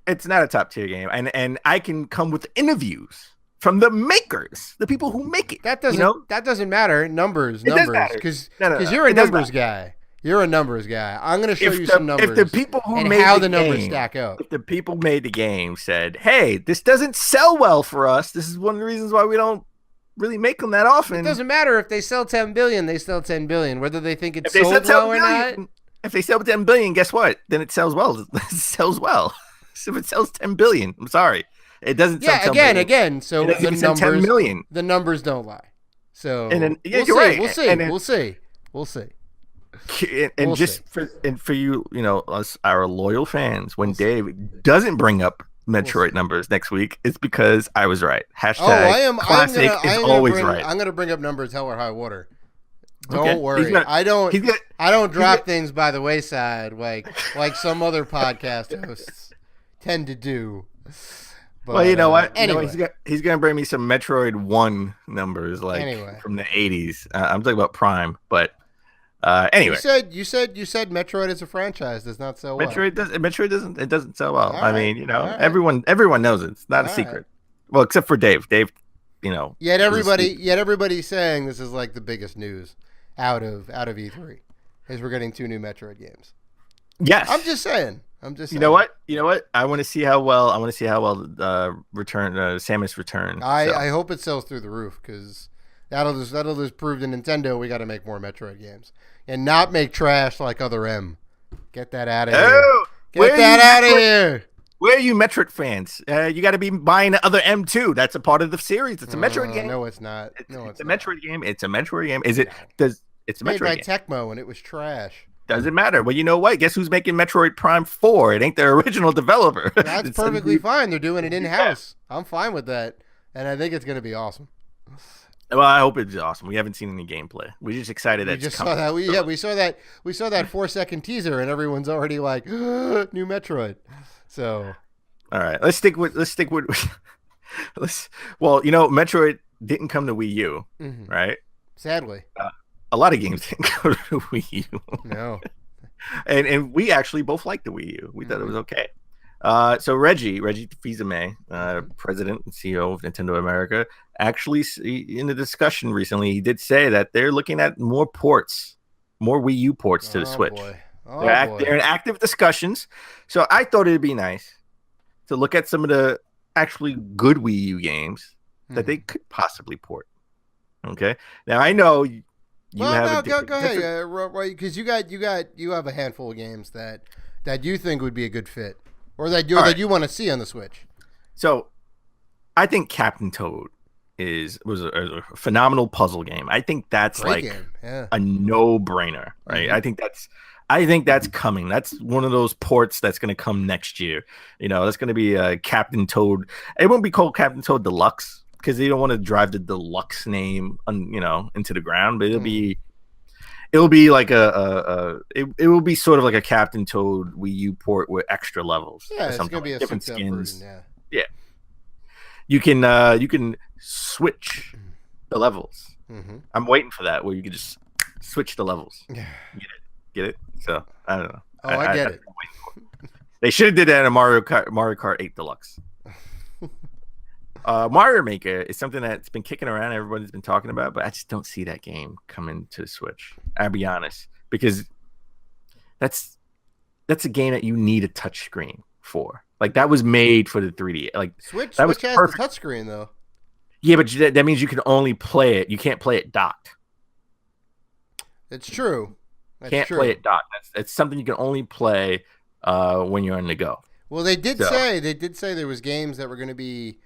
[SPEAKER 2] It's not a top tier game, and I can come with interviews from the makers, the people who make it.
[SPEAKER 1] That doesn't matter. Numbers, because you're a numbers guy. You're a numbers guy. I'm going to show you some numbers.
[SPEAKER 2] If the people who made
[SPEAKER 1] how the numbers stack up.
[SPEAKER 2] If the people made the game said, "Hey, this doesn't sell well for us. This is one of the reasons why we don't really make them that often."
[SPEAKER 1] It doesn't matter if they sell 10 billion. They sell 10 billion, whether they think it's sold well or not.
[SPEAKER 2] If they sell 10 billion, guess what? Then it sells well. It sells well. So if it sells 10 billion, I'm sorry. It doesn't sell 10 billion.
[SPEAKER 1] Again. So the numbers,
[SPEAKER 2] 10 million.
[SPEAKER 1] The numbers don't lie. So
[SPEAKER 2] you're right.
[SPEAKER 1] We'll see.
[SPEAKER 2] And for you, us, our loyal fans, when Dave doesn't bring up Metroid numbers next week, it's because I was right. Classic is always right.
[SPEAKER 1] I'm going to bring up numbers hell or high water. Don't worry. I don't drop things by the wayside like some other podcast hosts tend to do.
[SPEAKER 2] But, well, you know what? Anyway. He's gonna bring me some Metroid 1 numbers, from the 80s. I'm talking about Prime, but anyway.
[SPEAKER 1] You said Metroid as a franchise does not sell well.
[SPEAKER 2] Metroid doesn't sell well.
[SPEAKER 1] Right.
[SPEAKER 2] I mean, everyone knows it. It's not a secret. Right. Well, except for Dave. Dave,
[SPEAKER 1] Yet everybody's saying this is like the biggest news out of E3 is we're getting 2 new Metroid games.
[SPEAKER 2] Yes.
[SPEAKER 1] I'm just saying.
[SPEAKER 2] You know what? I want to see how well. Samus Return.
[SPEAKER 1] I hope it sells through the roof because that'll just prove to Nintendo we got to make more Metroid games and not make trash like other M. Get that out of here. Get that out of here.
[SPEAKER 2] Where are you Metroid fans? You got to be buying the other M2. That's a part of the series. It's a Metroid game.
[SPEAKER 1] No, it's not.
[SPEAKER 2] It's a Metroid game. It's a Metroid game. Is it? It's a Metroid game.
[SPEAKER 1] Made by Tecmo and it was trash.
[SPEAKER 2] Doesn't matter. Well, you know what? Guess who's making Metroid Prime 4? It ain't their original developer.
[SPEAKER 1] That's perfectly fine. They're doing it in-house. Yeah. I'm fine with that. And I think it's going to be awesome.
[SPEAKER 2] Well, I hope it's awesome. We haven't seen any gameplay. We're just excited that it's coming.
[SPEAKER 1] We saw that 4-second teaser and everyone's already like, new Metroid. So,
[SPEAKER 2] all right. Let's stick with Metroid didn't come to Wii U, right?
[SPEAKER 1] Sadly.
[SPEAKER 2] A lot of games didn't go to Wii U.
[SPEAKER 1] No.
[SPEAKER 2] And we actually both liked the Wii U. We thought it was okay. So Reggie Fils-Aimé, president and CEO of Nintendo America, actually in the discussion recently, he did say that they're looking at more Wii U ports to the Switch.
[SPEAKER 1] Boy.
[SPEAKER 2] They're in active discussions. So I thought it'd be nice to look at some of the actually good Wii U games that they could possibly port. Okay. Now I know you have
[SPEAKER 1] go ahead, because you have a handful of games that you think would be a good fit, or that you want to see on the Switch.
[SPEAKER 2] So, I think Captain Toad was a phenomenal puzzle game. I think that's a no-brainer, right? Mm-hmm. I think that's coming. That's one of those ports that's going to come next year. That's going to be Captain Toad. It won't be called Captain Toad Deluxe, because they don't want to drive the deluxe name, into the ground. But it'll be like it will be sort of like a Captain Toad Wii U port with extra levels.
[SPEAKER 1] Yeah, it's gonna be a different skins. Version,
[SPEAKER 2] yeah. You can switch the levels. Mm-hmm. I'm waiting for that where you can just switch the levels.
[SPEAKER 1] Yeah.
[SPEAKER 2] Get it? So I don't know.
[SPEAKER 1] I get it.
[SPEAKER 2] They should have did that in Mario Kart 8 Deluxe. Mario Maker is something that's been kicking around. Everybody's been talking about, but I just don't see that game coming to the Switch. I'll be honest, because that's a game that you need a touch screen for. Like, that was made for the 3D. Like,
[SPEAKER 1] Switch
[SPEAKER 2] has
[SPEAKER 1] the touch screen though.
[SPEAKER 2] Yeah, but that means you can only play it. You can't play it docked.
[SPEAKER 1] It's true.
[SPEAKER 2] Play it docked. It's something you can only play when you're on the go.
[SPEAKER 1] Well, they did say there was games that were going to be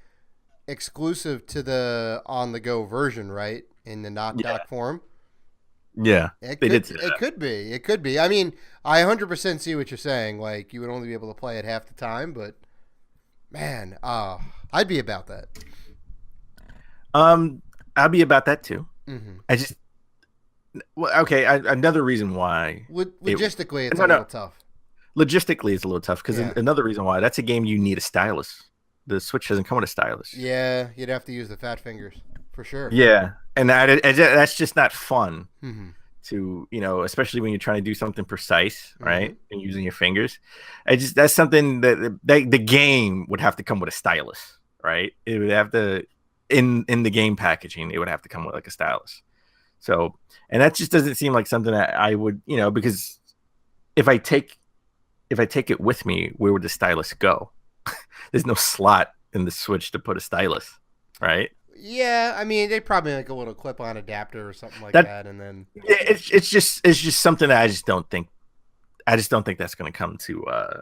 [SPEAKER 1] exclusive to the on the go version, right? In the not dock form.
[SPEAKER 2] Yeah,
[SPEAKER 1] it could be. I mean, I 100% see what you're saying. Like, you would only be able to play it half the time, but man, I'd be about that.
[SPEAKER 2] I'll be about that too.
[SPEAKER 1] Mm-hmm.
[SPEAKER 2] Another reason why.
[SPEAKER 1] Logistically, it's a little tough.
[SPEAKER 2] Logistically, it's a little tough because another reason why, that's a game you need a stylus. The Switch doesn't come with a stylus.
[SPEAKER 1] Yeah, you'd have to use the fat fingers for sure.
[SPEAKER 2] Yeah, and that's just not fun
[SPEAKER 1] mm-hmm.
[SPEAKER 2] to, especially when you're trying to do something precise, right? Mm-hmm. And using your fingers. That's something that the game would have to come with a stylus, right? It would have to, in the game packaging, it would have to come with like a stylus. So, and that just doesn't seem like something that I would, because if I take it with me, where would the stylus go? There's no slot in the Switch to put a stylus, right?
[SPEAKER 1] Yeah, I mean, they probably like a little clip-on adapter or something like that, and then
[SPEAKER 2] it's just something that I just don't think that's going to come to. I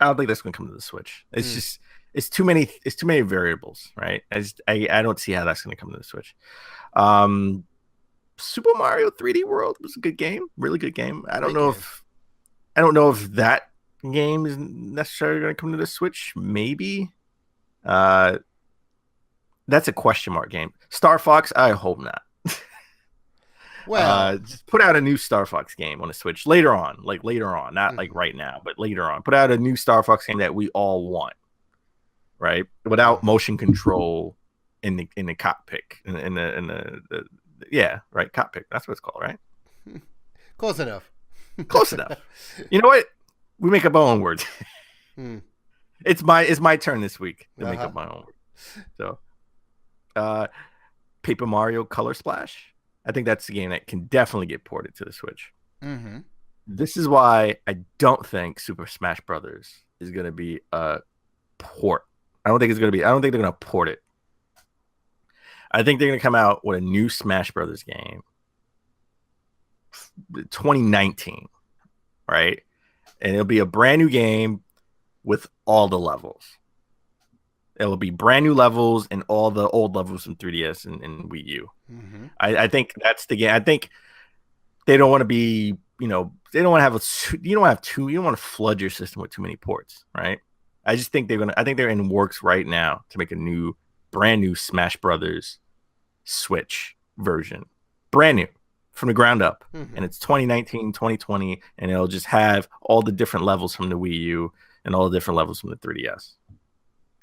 [SPEAKER 2] don't think that's going to come to the Switch. It's just it's too many variables, right? I don't see how that's going to come to the Switch. Super Mario 3D World was a good game, really good game. I don't know if that game is necessarily going to come to the Switch. Maybe. That's a question mark game. Star Fox, I hope not.
[SPEAKER 1] Well,
[SPEAKER 2] just put out a new Star Fox game on the Switch later on, not like right now, but later on. Put out a new Star Fox game that we all want, right? Without motion control in the cockpit, in the right, cockpit. That's what it's called, right?
[SPEAKER 1] Close enough.
[SPEAKER 2] Close enough. You know what? We make up our own words. It's my turn this week to make up my own words. So, Paper Mario Color Splash. I think that's the game that can definitely get ported to the Switch.
[SPEAKER 1] Mm-hmm.
[SPEAKER 2] This is why I don't think Super Smash Brothers is going to be a port. I don't think they're going to port it. I think they're going to come out with a new Smash Brothers game, 2019, right? And it'll be a brand new game with all the levels. It'll be brand new levels and all the old levels from 3DS and Wii U.
[SPEAKER 1] Mm-hmm.
[SPEAKER 2] I think that's the game. I think they don't want to be, they don't want to flood your system with too many ports, right? I just think I think they're in works right now to make a brand new Smash Brothers Switch version. Brand new. From the ground up.
[SPEAKER 1] Mm-hmm.
[SPEAKER 2] And it's 2019, 2020, and it'll just have all the different levels from the Wii U and all the different levels from the 3DS.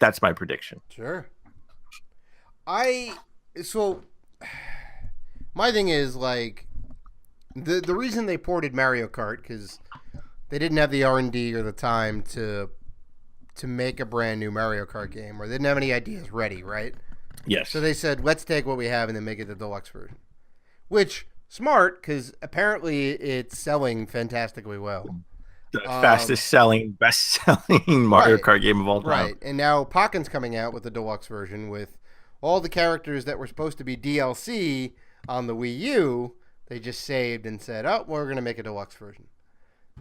[SPEAKER 2] That's my prediction.
[SPEAKER 1] Sure. My thing is like the reason they ported Mario Kart because they didn't have the R&D or the time to make a brand new Mario Kart game, or they didn't have any ideas ready, right?
[SPEAKER 2] Yes.
[SPEAKER 1] So they said, let's take what we have and then make it the deluxe version. Which, smart, because apparently it's selling fantastically well.
[SPEAKER 2] The fastest selling, best selling Mario Kart game of all time.
[SPEAKER 1] Right. And now Pokken's coming out with the deluxe version with all the characters that were supposed to be DLC on the Wii U. They just saved and said, oh, we're going to make a deluxe version.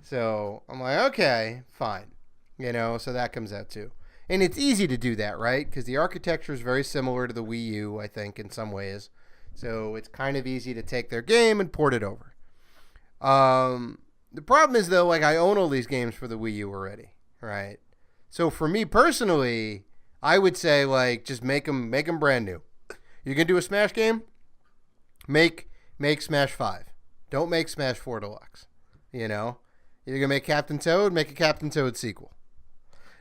[SPEAKER 1] So I'm like, okay, fine. So that comes out too. And it's easy to do that, right? Because the architecture is very similar to the Wii U, I think, in some ways. So it's kind of easy to take their game and port it over. The problem is, though, like I own all these games for the Wii U already, right? So for me personally, I would say, like, just make them brand new. You can do a Smash game? Make Smash 5. Don't make Smash 4 Deluxe. You're going to make Captain Toad, make a Captain Toad sequel.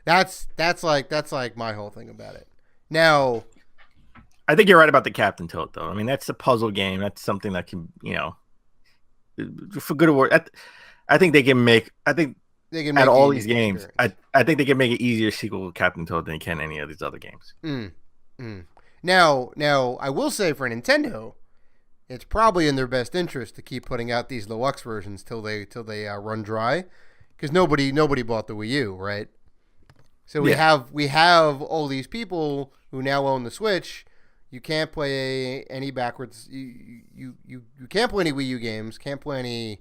[SPEAKER 1] That's like my whole thing about it. Now,
[SPEAKER 2] I think you're right about the Captain Toad, though. I mean, that's a puzzle game. That's something that can, for good or worse. I think they can make. I think they can make all these games. I think they can make an easier sequel to Captain Toad than they can any of these other games.
[SPEAKER 1] Now, I will say for Nintendo, it's probably in their best interest to keep putting out these deluxe versions till they run dry, because nobody bought the Wii U, right? So we have all these people who now own the Switch. You can't play any backwards. You can't play any Wii U games. Can't play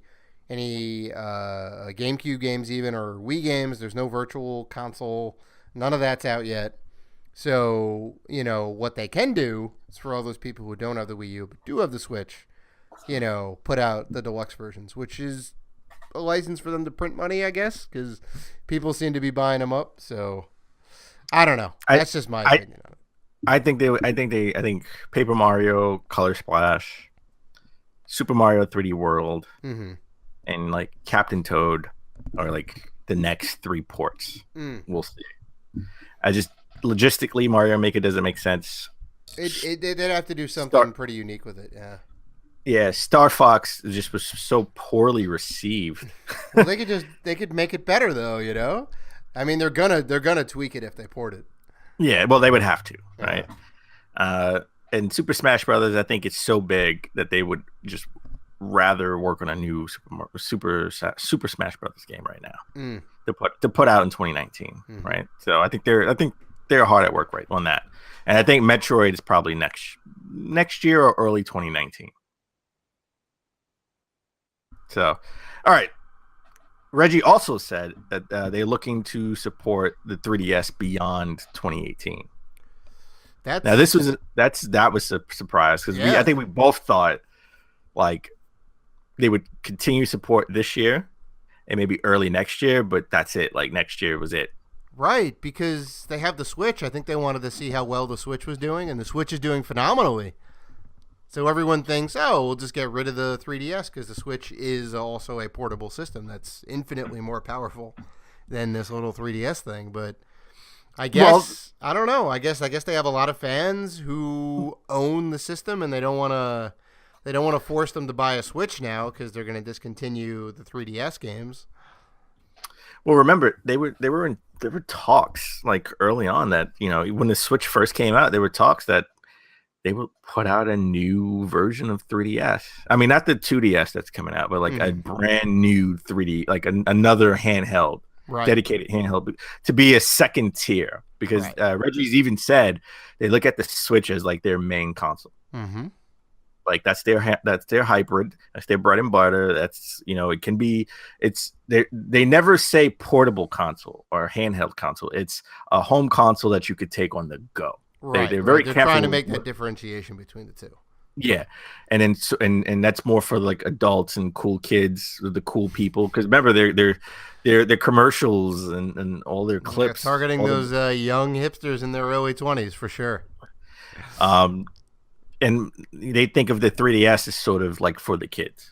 [SPEAKER 1] any GameCube games even, or Wii games. There's no virtual console. None of that's out yet. So what they can do is for all those people who don't have the Wii U but do have the Switch, put out the deluxe versions, which is a license for them to print money, I guess, because people seem to be buying them up. So I don't know. That's just my opinion on it.
[SPEAKER 2] I think Paper Mario, Color Splash, Super Mario 3D World, and like Captain Toad are like the next 3 ports. We'll see. I just logistically Mario Maker doesn't make sense.
[SPEAKER 1] They'd have to do something pretty unique with it. Yeah.
[SPEAKER 2] Yeah, Star Fox just was so poorly received.
[SPEAKER 1] Well, they could make it better though, I mean, they're gonna tweak it if they port it.
[SPEAKER 2] Yeah, well, they would have to, right? And Super Smash Brothers, I think it's so big that they would just rather work on a new Super Smash Brothers game right now to put out in 2019, right? So I think they're hard at work right on that, and I think Metroid is probably next year or early 2019. So, all right. Reggie also said that they're looking to support the 3DS beyond 2018. That was a surprise because I think we both thought like they would continue support this year and maybe early next year, but that's it. Like next year was it.
[SPEAKER 1] Right, because they have the Switch. I think they wanted to see how well the Switch was doing, and the Switch is doing phenomenally. So everyone thinks, oh, we'll just get rid of the 3DS because the Switch is also a portable system that's infinitely more powerful than this little 3DS thing. But I guess I don't know. I guess they have a lot of fans who own the system and they don't want to force them to buy a Switch now because they're going to discontinue the 3DS games.
[SPEAKER 2] Well, remember there were talks like early on that when the Switch first came out, there were talks that they will put out a new version of 3DS. I mean, not the 2DS that's coming out, but like a brand new 3D, like another handheld, dedicated handheld to be a second tier. Because Reggie's even said they look at the Switch as like their main console. Like that's their hybrid. That's their bread and butter. That's it can be. They never say portable console or handheld console. It's a home console that you could take on the go.
[SPEAKER 1] Right, they're very careful. Trying to make that differentiation between the two.
[SPEAKER 2] Yeah, and then and that's more for like adults and cool kids, the cool people. Because remember, their commercials and all their clips
[SPEAKER 1] targeting those young hipsters in their early 20s for sure.
[SPEAKER 2] And they think of the 3DS as sort of like for the kids.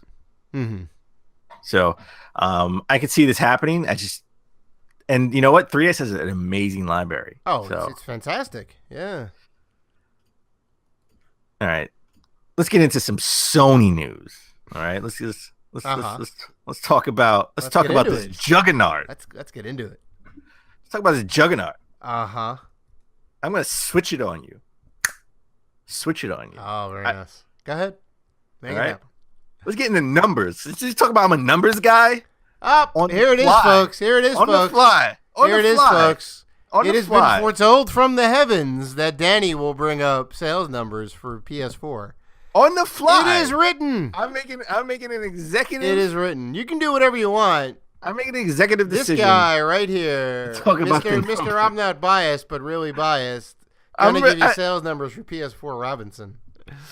[SPEAKER 2] So I could see this happening. And you know what? 3DS has an amazing library.
[SPEAKER 1] Oh, so. It's fantastic. Yeah.
[SPEAKER 2] All right. let's get into some Sony news. All right, let's talk about this juggernaut.
[SPEAKER 1] Let's get into it.
[SPEAKER 2] Let's talk about this juggernaut.
[SPEAKER 1] Uh-huh.
[SPEAKER 2] I'm gonna switch it on you.
[SPEAKER 1] Oh, very nice. Go ahead. Make it happen.
[SPEAKER 2] Let's get into numbers. Let's just talk about I'm a numbers guy.
[SPEAKER 1] Here it is, folks. Here it is, folks.
[SPEAKER 2] On the fly.
[SPEAKER 1] Here it is, folks. It has been foretold from the heavens that Danny will bring up sales numbers for PS4.
[SPEAKER 2] On the fly.
[SPEAKER 1] It is written.
[SPEAKER 2] I'm making an executive.
[SPEAKER 1] It is written. You can do whatever you want.
[SPEAKER 2] I'm making an executive decision.
[SPEAKER 1] This guy right here, Mr. I'm not biased, but really biased. I'm gonna give you sales numbers for PS4 Robinson.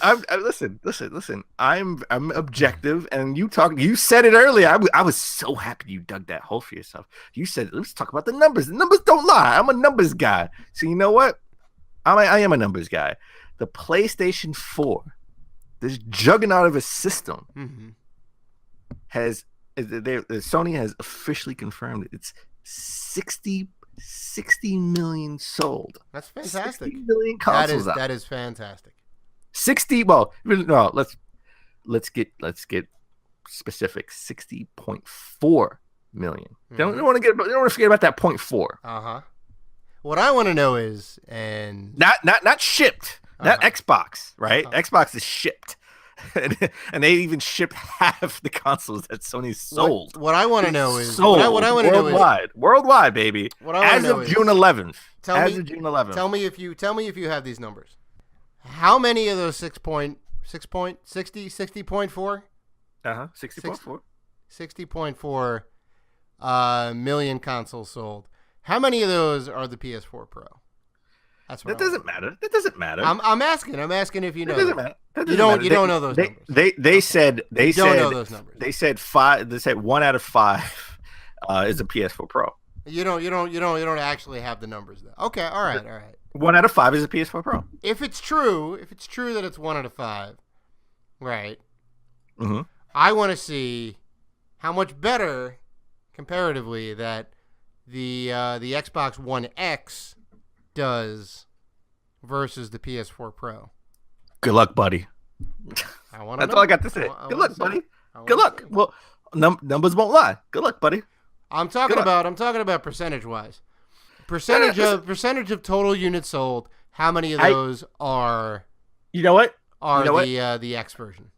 [SPEAKER 2] Listen. I'm objective, and you said it earlier. I was so happy you dug that hole for yourself. You said let's talk about the numbers. The numbers don't lie. I'm a numbers guy. So you know what? I am a numbers guy. The PlayStation 4, this juggernaut of a system, Sony has officially confirmed it's 60 million sold.
[SPEAKER 1] That's fantastic.
[SPEAKER 2] 60 million consoles
[SPEAKER 1] that is fantastic.
[SPEAKER 2] 60. Well, no. Let's get specific. 60.4 million. Don't want to forget about that 0.4.
[SPEAKER 1] What I want to know is, and
[SPEAKER 2] not shipped. Not Xbox, right? Xbox is shipped. and they even shipped half the consoles that Sony sold.
[SPEAKER 1] What I want to know is
[SPEAKER 2] worldwide, baby. As of June 11th.
[SPEAKER 1] Tell me if you have these numbers. How many of those 60.4?
[SPEAKER 2] 60.4.
[SPEAKER 1] 60.4 million consoles sold. How many of those are the PS4 Pro?
[SPEAKER 2] That doesn't matter.
[SPEAKER 1] I'm asking if you know.
[SPEAKER 2] It doesn't matter.
[SPEAKER 1] You don't know those numbers.
[SPEAKER 2] They said
[SPEAKER 1] don't know those numbers.
[SPEAKER 2] They said 1 out of 5 is a PS4 Pro.
[SPEAKER 1] You don't actually have the numbers though. Okay, all right.
[SPEAKER 2] 1 out of 5 is a PS4 Pro.
[SPEAKER 1] If it's true that it's 1 out of 5, right?
[SPEAKER 2] Mm-hmm.
[SPEAKER 1] I want to see how much better comparatively that the Xbox One X does versus the PS4 Pro.
[SPEAKER 2] Good luck, buddy. That's all I got to say. Good luck, buddy. Good luck. Well, numbers won't lie. Good luck, buddy.
[SPEAKER 1] I'm talking about percentage-wise. Percentage of total units sold. How many of those are?
[SPEAKER 2] You know what?
[SPEAKER 1] The X version?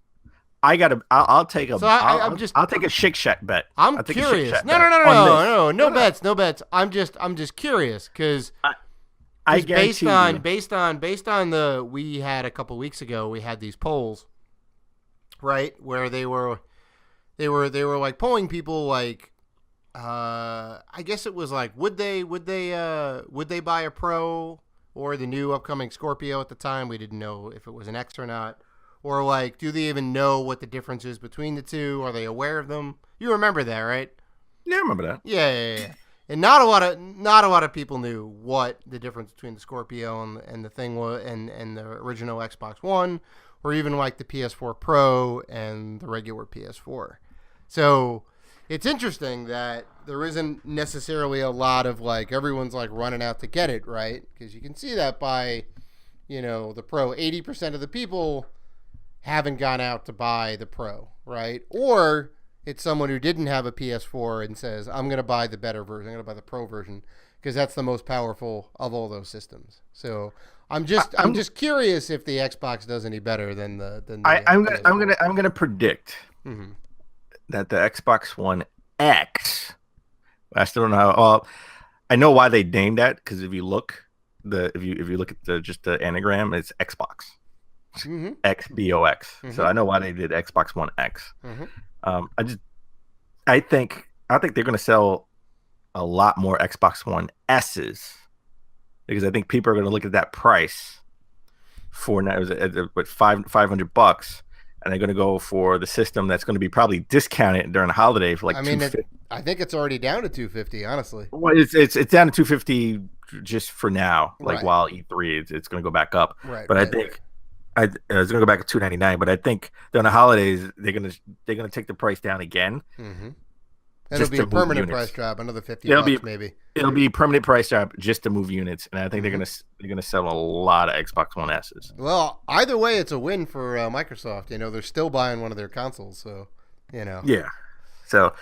[SPEAKER 2] I'll take a Shake Shack bet.
[SPEAKER 1] I'm curious. No bets. I'm just curious because based on we had a couple weeks ago, we had these polls, right, where they were like polling people like. I guess it was like, would they buy a Pro or the new upcoming Scorpio at the time? We didn't know if it was an X or not, or like, do they even know what the difference is between the two? Are they aware of them? You remember that, right?
[SPEAKER 2] Yeah, I remember that.
[SPEAKER 1] Yeah. And not a lot of people knew what the difference between the Scorpio and the thing was, and the original Xbox One, or even like the PS4 Pro and the regular PS4. So. It's interesting that there isn't necessarily a lot of like everyone's like running out to get it, right? Because you can see that by, the Pro. 80% of the people haven't gone out to buy the Pro, right? Or it's someone who didn't have a PS4 and says, I'm going to buy the better version. I'm going to buy the Pro version because that's the most powerful of all those systems. So I'm just curious if the Xbox does any better than the.
[SPEAKER 2] I'm gonna predict. Mm-hmm. That the Xbox One X, I still don't know how. Well, I know why they named that because if you look at the anagram, it's Xbox, XBOX. Mm-hmm. So I know why they did Xbox One X. Mm-hmm. I think they're going to sell a lot more Xbox One S's because I think people are going to look at that price for now with $500. And they're going to go for the system that's going to be probably discounted during the holiday for like $250.
[SPEAKER 1] I think it's already down to $250, honestly.
[SPEAKER 2] Well, it's down to $250 just for now. Like while E3, it's going to go back up.
[SPEAKER 1] Right.
[SPEAKER 2] But I think it's going to go back to $299. But I think during the holidays they're going to take the price down again.
[SPEAKER 1] Mm-hmm. It'll be a permanent price drop, another $50 maybe.
[SPEAKER 2] It'll be permanent price drop just to move units, and I think they're gonna sell a lot of Xbox One S's.
[SPEAKER 1] Well, either way, it's a win for Microsoft. They're still buying one of their consoles, so
[SPEAKER 2] Yeah. So,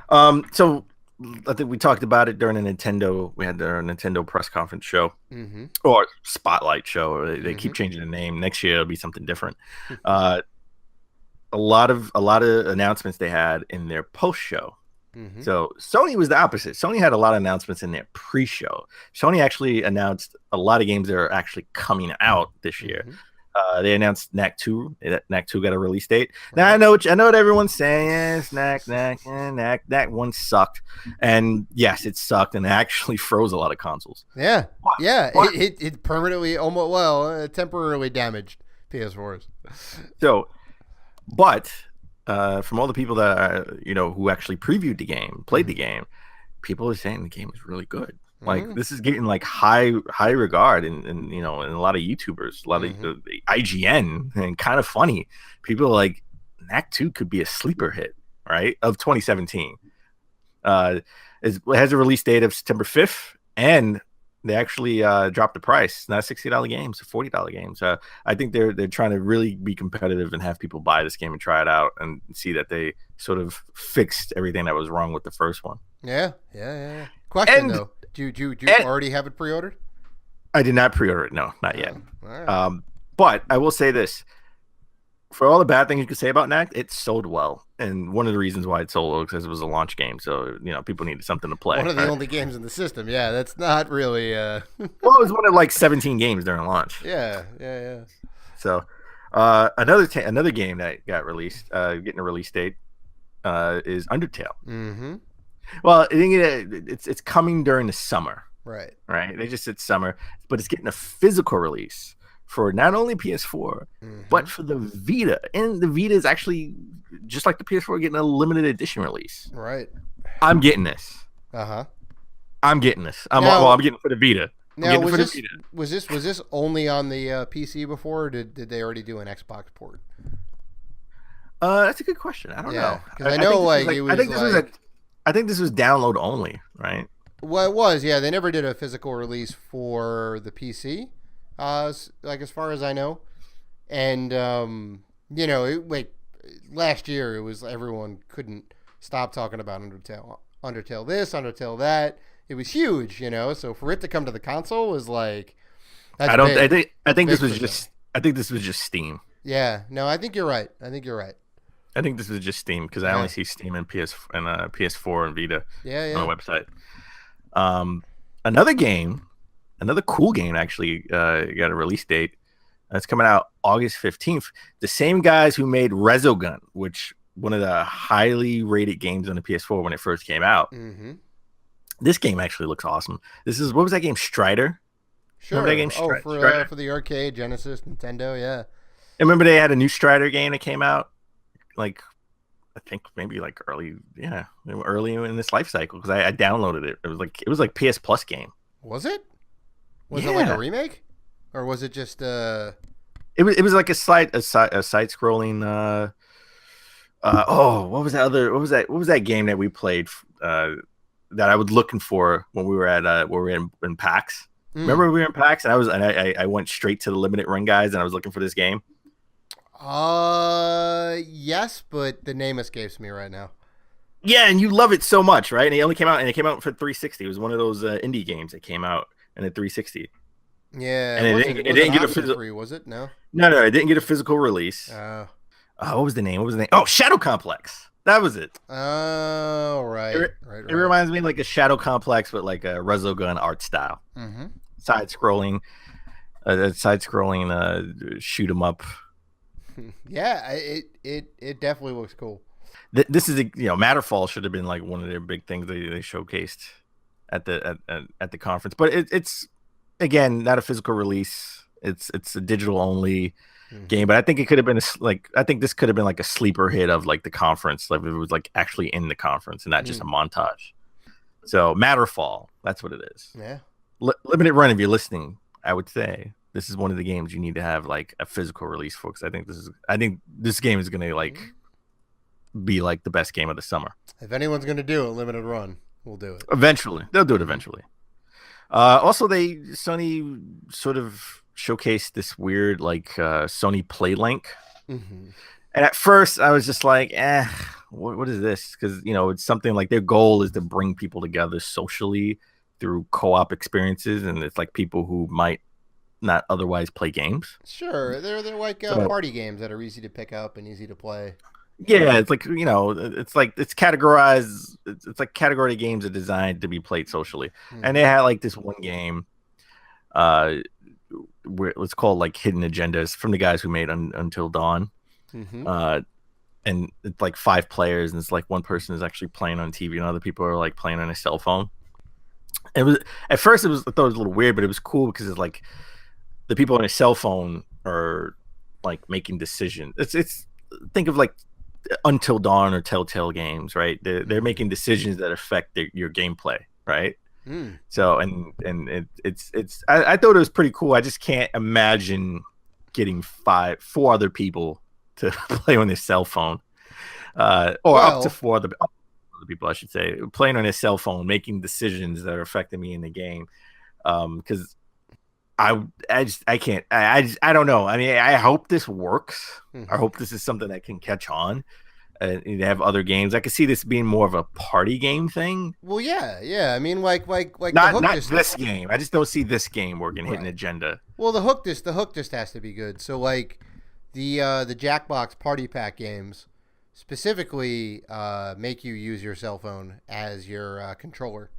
[SPEAKER 2] I think we talked about it during the Nintendo. We had their Nintendo press conference show or spotlight show. They keep changing the name. Next year it'll be something different. A lot of announcements they had in their post show. So Sony was the opposite. Sony had a lot of announcements in their pre-show. Sony actually announced a lot of games that are actually coming out this year. They announced Knack 2. Knack 2 got a release date. Now I know what everyone's saying. Yes, Knack 1 sucked, and yes, it sucked, and it actually froze a lot of consoles.
[SPEAKER 1] Yeah, it permanently, temporarily damaged PS4s.
[SPEAKER 2] So, but from all the people that who actually previewed the game, played the game, people are saying the game is really good. Like this is getting like high regard in a lot of YouTubers, a lot of the IGN, and kind of funny. People are like, Knack 2 could be a sleeper hit, right? Of 2017. It has a release date of September 5th, and they actually dropped the price. Not a $60 game, it's a $40 game. So I think they're trying to really be competitive and have people buy this game and try it out and see that they sort of fixed everything that was wrong with the first one.
[SPEAKER 1] Yeah. Question though. Do you already have it pre-ordered?
[SPEAKER 2] I did not pre-order it. No, not yet.
[SPEAKER 1] All right.
[SPEAKER 2] But I will say this: for all the bad things you could say about Knack, it sold well, and one of the reasons why it sold well is because it was a launch game, so people needed something to play.
[SPEAKER 1] One of the only games in the system. Yeah, that's not really.
[SPEAKER 2] Well, it was one of like 17 games during launch.
[SPEAKER 1] Yeah.
[SPEAKER 2] So, another game that got released, getting a release date, is Undertale. Well, it's coming during the summer.
[SPEAKER 1] Right.
[SPEAKER 2] They just said summer, but it's getting a physical release for not only PS4, but for the Vita. And the Vita is actually, just like the PS4, getting a limited edition release.
[SPEAKER 1] Right.
[SPEAKER 2] I'm getting this. I'm getting this. I'm getting it for the Vita.
[SPEAKER 1] Now, was this only on the PC before, or did they already do an Xbox port?
[SPEAKER 2] That's a good question. I don't know. I think this was download only, right?
[SPEAKER 1] Well, it was. Yeah, they never did a physical release for the PC, as far as I know. And last year it was everyone couldn't stop talking about Undertale. Undertale this, Undertale that. It was huge, So for it to come to the console was like.
[SPEAKER 2] I think this was just Steam.
[SPEAKER 1] Yeah. No, I think you're right. I think this was just Steam because I only see Steam and PS4 and Vita on the website. Another cool game actually got a release date. It's coming out August 15th. The same guys who made Resogun, which one of the highly rated games on the PS4 when it first came out. This game actually looks awesome. What was that game? Strider? Sure. Remember that game? Strider? For the arcade, Genesis, Nintendo, yeah.
[SPEAKER 2] I remember they had a new Strider game that came out. Like, I think maybe like early in this life cycle because I downloaded it. It was like PS Plus game.
[SPEAKER 1] Was it? Was it like a remake, or was it just? It
[SPEAKER 2] was like a side scrolling. What was that game that we played? That I was looking for when we were in PAX. Remember we were in PAX and I went straight to the limited run guys and I was looking for this game.
[SPEAKER 1] Yes, but the name escapes me right now.
[SPEAKER 2] Yeah, and you love it so much, right? And it came out for 360. It was one of those indie games that came out in the 360.
[SPEAKER 1] Yeah,
[SPEAKER 2] and it didn't get a physical.
[SPEAKER 1] Was it? No,
[SPEAKER 2] it didn't get a physical release. What was the name? Oh, Shadow Complex. That was it.
[SPEAKER 1] Oh, right.
[SPEAKER 2] It reminds me of like a Shadow Complex, but like a Resogun art style. Side scrolling, shoot 'em up.
[SPEAKER 1] Yeah, it definitely looks cool.
[SPEAKER 2] This is Matterfall should have been like one of their big things they showcased at the conference, but it's again not a physical release. It's a digital only game, but I think it could have been this could have been like a sleeper hit of like the conference, like if it was like actually in the conference and not just a montage. So Matterfall, that's what it is.
[SPEAKER 1] Yeah,
[SPEAKER 2] limited run. If you're listening, I would say this is one of the games you need to have like a physical release for, because I think this game is gonna like be like the best game of the summer.
[SPEAKER 1] If anyone's going to do a limited run, we'll do it.
[SPEAKER 2] Eventually. They'll do it eventually. Also, Sony sort of showcased this weird like Sony PlayLink. Mm-hmm. And at first I was just like, what is this? Because, it's something like their goal is to bring people together socially through co-op experiences. And it's like people who might not otherwise play games.
[SPEAKER 1] Sure. They're like party games that are easy to pick up and easy to play.
[SPEAKER 2] Yeah, it's like, it's categorized. It's like category games are designed to be played socially. Mm-hmm. And they had like this one game, where it's called like Hidden Agendas from the guys who made Until Dawn. Mm-hmm. And it's like 5 players, and it's like one person is actually playing on TV, and other people are like playing on a cell phone. It was at first I thought it was a little weird, but it was cool because it's like the people on a cell phone are like making decisions. It's think of like Until Dawn or Telltale games, right? They're making decisions that affect your gameplay, right? Mm. So and it's I thought it was pretty cool. I just can't imagine getting 4 other people to play on their cell phone, up to 4 other people, I should say, playing on his cell phone, making decisions that are affecting me in the game. Because I don't know. I mean, I hope this works. Mm-hmm. I hope this is something that can catch on. And have other games. I could see this being more of a party game thing.
[SPEAKER 1] Well, yeah. I mean, like
[SPEAKER 2] not this game. I just don't see this game working. Right. Hidden Agenda.
[SPEAKER 1] Well, the hook just has to be good. So like the Jackbox Party Pack games specifically make you use your cell phone as your controller.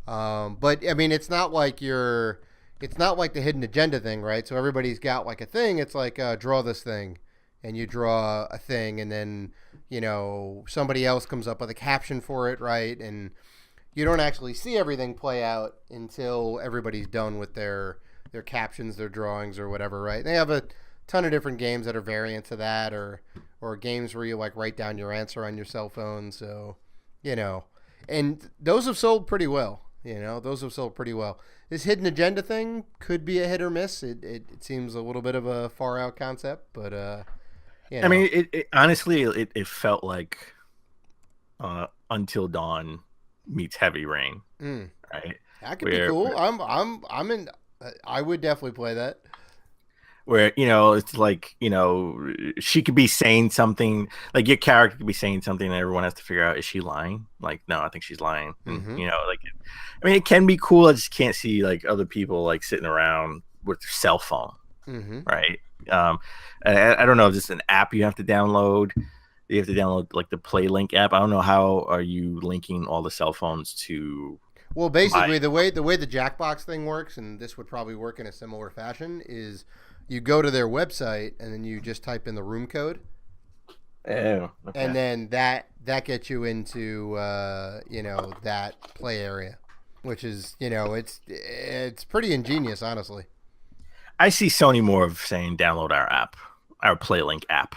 [SPEAKER 1] But I mean, it's not like the Hidden Agenda thing, right? So everybody's got like a thing. It's like draw this thing, and you draw a thing, and then somebody else comes up with a caption for it, right? And you don't actually see everything play out until everybody's done with their captions, their drawings, or whatever, right? They have a ton of different games that are variants of that, or games where you like write down your answer on your cell phone. So, and those have sold pretty well. This Hidden Agenda thing could be a hit or miss. It seems a little bit of a far out concept, but
[SPEAKER 2] I mean, it honestly, it felt like Until Dawn meets Heavy Rain, right?
[SPEAKER 1] That could be cool. I'm in. I would definitely play that.
[SPEAKER 2] Where it's like she could be saying something, like your character could be saying something, and everyone has to figure out, is she lying? Like, no, I think she's lying. Mm-hmm. Like, I mean, it can be cool. I just can't see like other people like sitting around with their cell phone, right? I don't know, just an app you have to download. You have to download like the PlayLink app. I don't know, how are you linking all the cell phones to?
[SPEAKER 1] Well, basically the way the Jackbox thing works, and this would probably work in a similar fashion, is you go to their website and then you just type in the room code.
[SPEAKER 2] Oh, okay.
[SPEAKER 1] And then that gets you into that play area, which is it's pretty ingenious, honestly.
[SPEAKER 2] I see Sony more of saying download our app, our PlayLink app.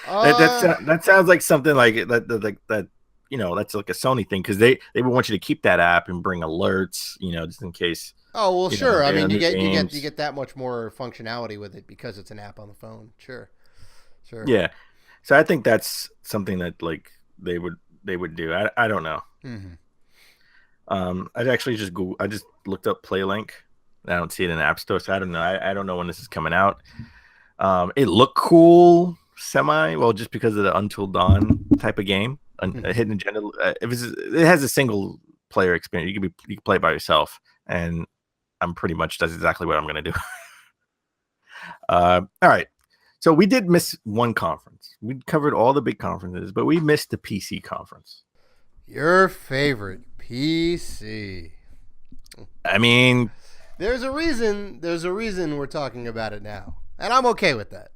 [SPEAKER 2] That sounds like something like that. That's like a Sony thing, because they would want you to keep that app and bring alerts, just in case.
[SPEAKER 1] Oh well, sure. I mean, you get that much more functionality with it because it's an app on the phone. Sure.
[SPEAKER 2] Yeah, so I think that's something that like they would do. I don't know. Mm-hmm. I just looked up PlayLink. I don't see it in the App Store, so I don't know. I don't know when this is coming out. It looked cool, just because of the Until Dawn type of game, a Hidden Agenda. It has a single player experience. You can play by yourself, and I'm pretty much that's exactly what I'm going to do. All right, so we did miss one conference. We covered all the big conferences, but we missed the PC conference.
[SPEAKER 1] Your favorite PC.
[SPEAKER 2] I mean,
[SPEAKER 1] There's a reason we're talking about it now, and I'm okay with that.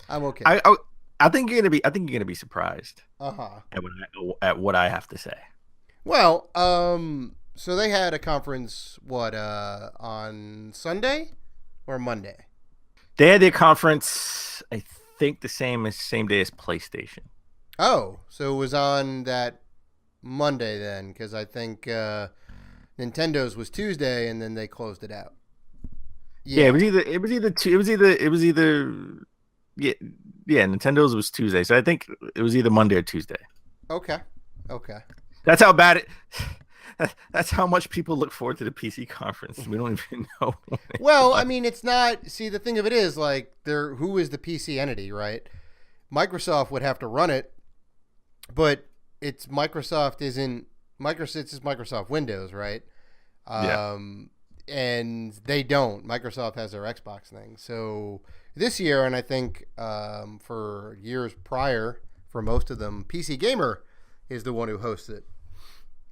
[SPEAKER 1] I'm okay.
[SPEAKER 2] I think you're gonna be surprised. At what I have to say.
[SPEAKER 1] Well, so they had a conference on Sunday or Monday?
[SPEAKER 2] They had their conference, I think, the same day as PlayStation.
[SPEAKER 1] Oh, so it was on that Monday then, because I think Nintendo's was Tuesday, and then they closed it out.
[SPEAKER 2] Yeah, it was either Yeah, yeah. Nintendo's was Tuesday, so I think it was either Monday or Tuesday.
[SPEAKER 1] Okay. Okay.
[SPEAKER 2] That's how bad it. That's how much people look forward to the PC conference. We don't even know.
[SPEAKER 1] Well, I mean, it's not. See, the thing of it is, like, who is the PC entity, right? Microsoft would have to run it, but it's Microsoft isn't Microsoft. It's Microsoft Windows, right?
[SPEAKER 2] Yeah.
[SPEAKER 1] And they don't. Microsoft has their Xbox thing. So this year, and I think for years prior, for most of them, PC Gamer is the one who hosts it.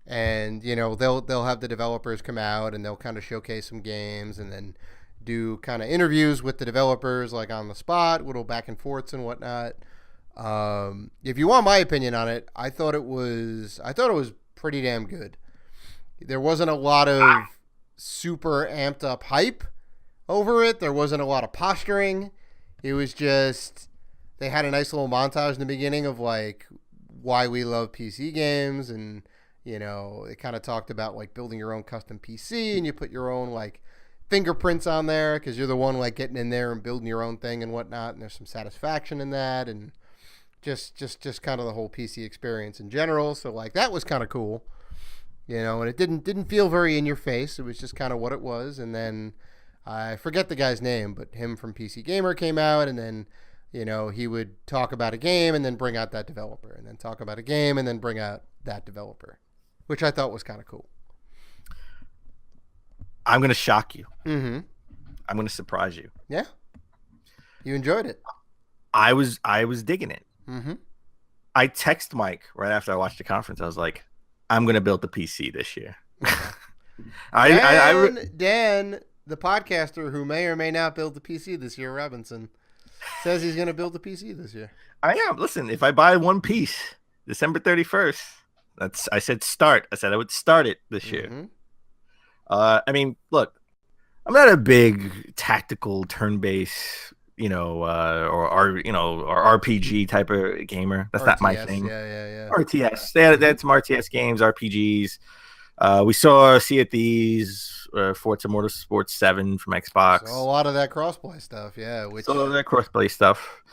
[SPEAKER 1] And they'll have the developers come out and they'll kind of showcase some games and then do kind of interviews with the developers, like on the spot, little back and forths and whatnot. If you want my opinion on it, I thought it was pretty damn good. There wasn't a lot of super amped up hype over it. There wasn't a lot of posturing. It was just they had a nice little montage in the beginning of like why we love PC games, and it kind of talked about like building your own custom PC, and you put your own like fingerprints on there because you're the one like getting in there and building your own thing and whatnot, and there's some satisfaction in that, and just kind of the whole PC experience in general. So like that was kind of cool. And it didn't feel very in your face. It was just kind of what it was. And then I forget the guy's name, but him from PC Gamer came out, and then he would talk about a game and then bring out that developer, and then talk about a game and then bring out that developer, which I thought was kind of cool.
[SPEAKER 2] I'm gonna shock you.
[SPEAKER 1] Mm-hmm.
[SPEAKER 2] I'm gonna surprise you.
[SPEAKER 1] Yeah, you enjoyed it.
[SPEAKER 2] I was digging it.
[SPEAKER 1] Mm-hmm.
[SPEAKER 2] I text Mike right after I watched the conference. I was like, I'm going to build the PC this year.
[SPEAKER 1] Dan, the podcaster who may or may not build the PC this year, Robinson, says he's going to build the PC this year.
[SPEAKER 2] I am. Listen, if I buy one piece, December 31st, I said start. I said I would start it this year.
[SPEAKER 1] Mm-hmm.
[SPEAKER 2] I mean, look, I'm not a big tactical turn-based, or RPG type of gamer. That's RTS, not my thing.
[SPEAKER 1] Yeah.
[SPEAKER 2] RTS. They had some RTS games, RPGs. We saw Sea of Thieves, Forza Motorsport 7 from Xbox.
[SPEAKER 1] So a lot of that crossplay stuff, yeah.
[SPEAKER 2] So that crossplay stuff.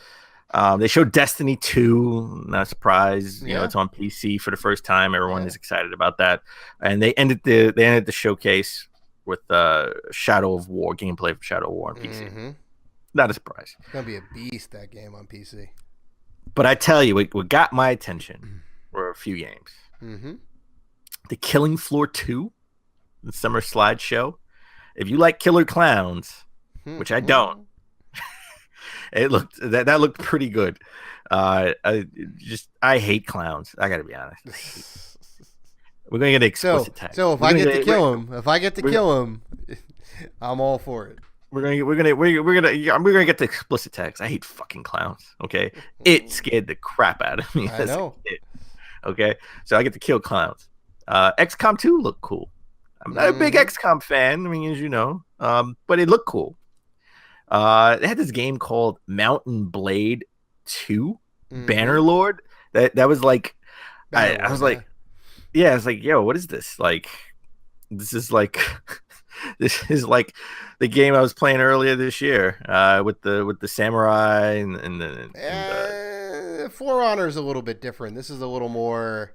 [SPEAKER 2] They showed Destiny 2. Not a surprise. It's on PC for the first time. Everyone is excited about that. And they ended the showcase with Shadow of War gameplay for Shadow of War on PC.
[SPEAKER 1] Mm-hmm.
[SPEAKER 2] Not a surprise.
[SPEAKER 1] It's gonna be a beast, that game on PC.
[SPEAKER 2] But I tell you, what got my attention were a few games.
[SPEAKER 1] Mm-hmm.
[SPEAKER 2] The Killing Floor 2, the summer slideshow. If you like killer clowns, which I don't, that looked pretty good. I hate clowns. I gotta be honest. We're gonna get an explicit tag.
[SPEAKER 1] So if I get to kill him, I'm all for it.
[SPEAKER 2] We're gonna get the explicit tags. I hate fucking clowns. Okay, it scared the crap out of me.
[SPEAKER 1] I know.
[SPEAKER 2] Okay, so I get to kill clowns. XCOM 2 looked cool. I'm not a big XCOM fan. I mean, as you know, but it looked cool. They had this game called Mountain Blade 2, Bannerlord. That was like, I was like, yeah, I was like, yo, what is this? Like, this is like. This is like the game I was playing earlier this year with the samurai and
[SPEAKER 1] For Honor is a little bit different. This is a little more.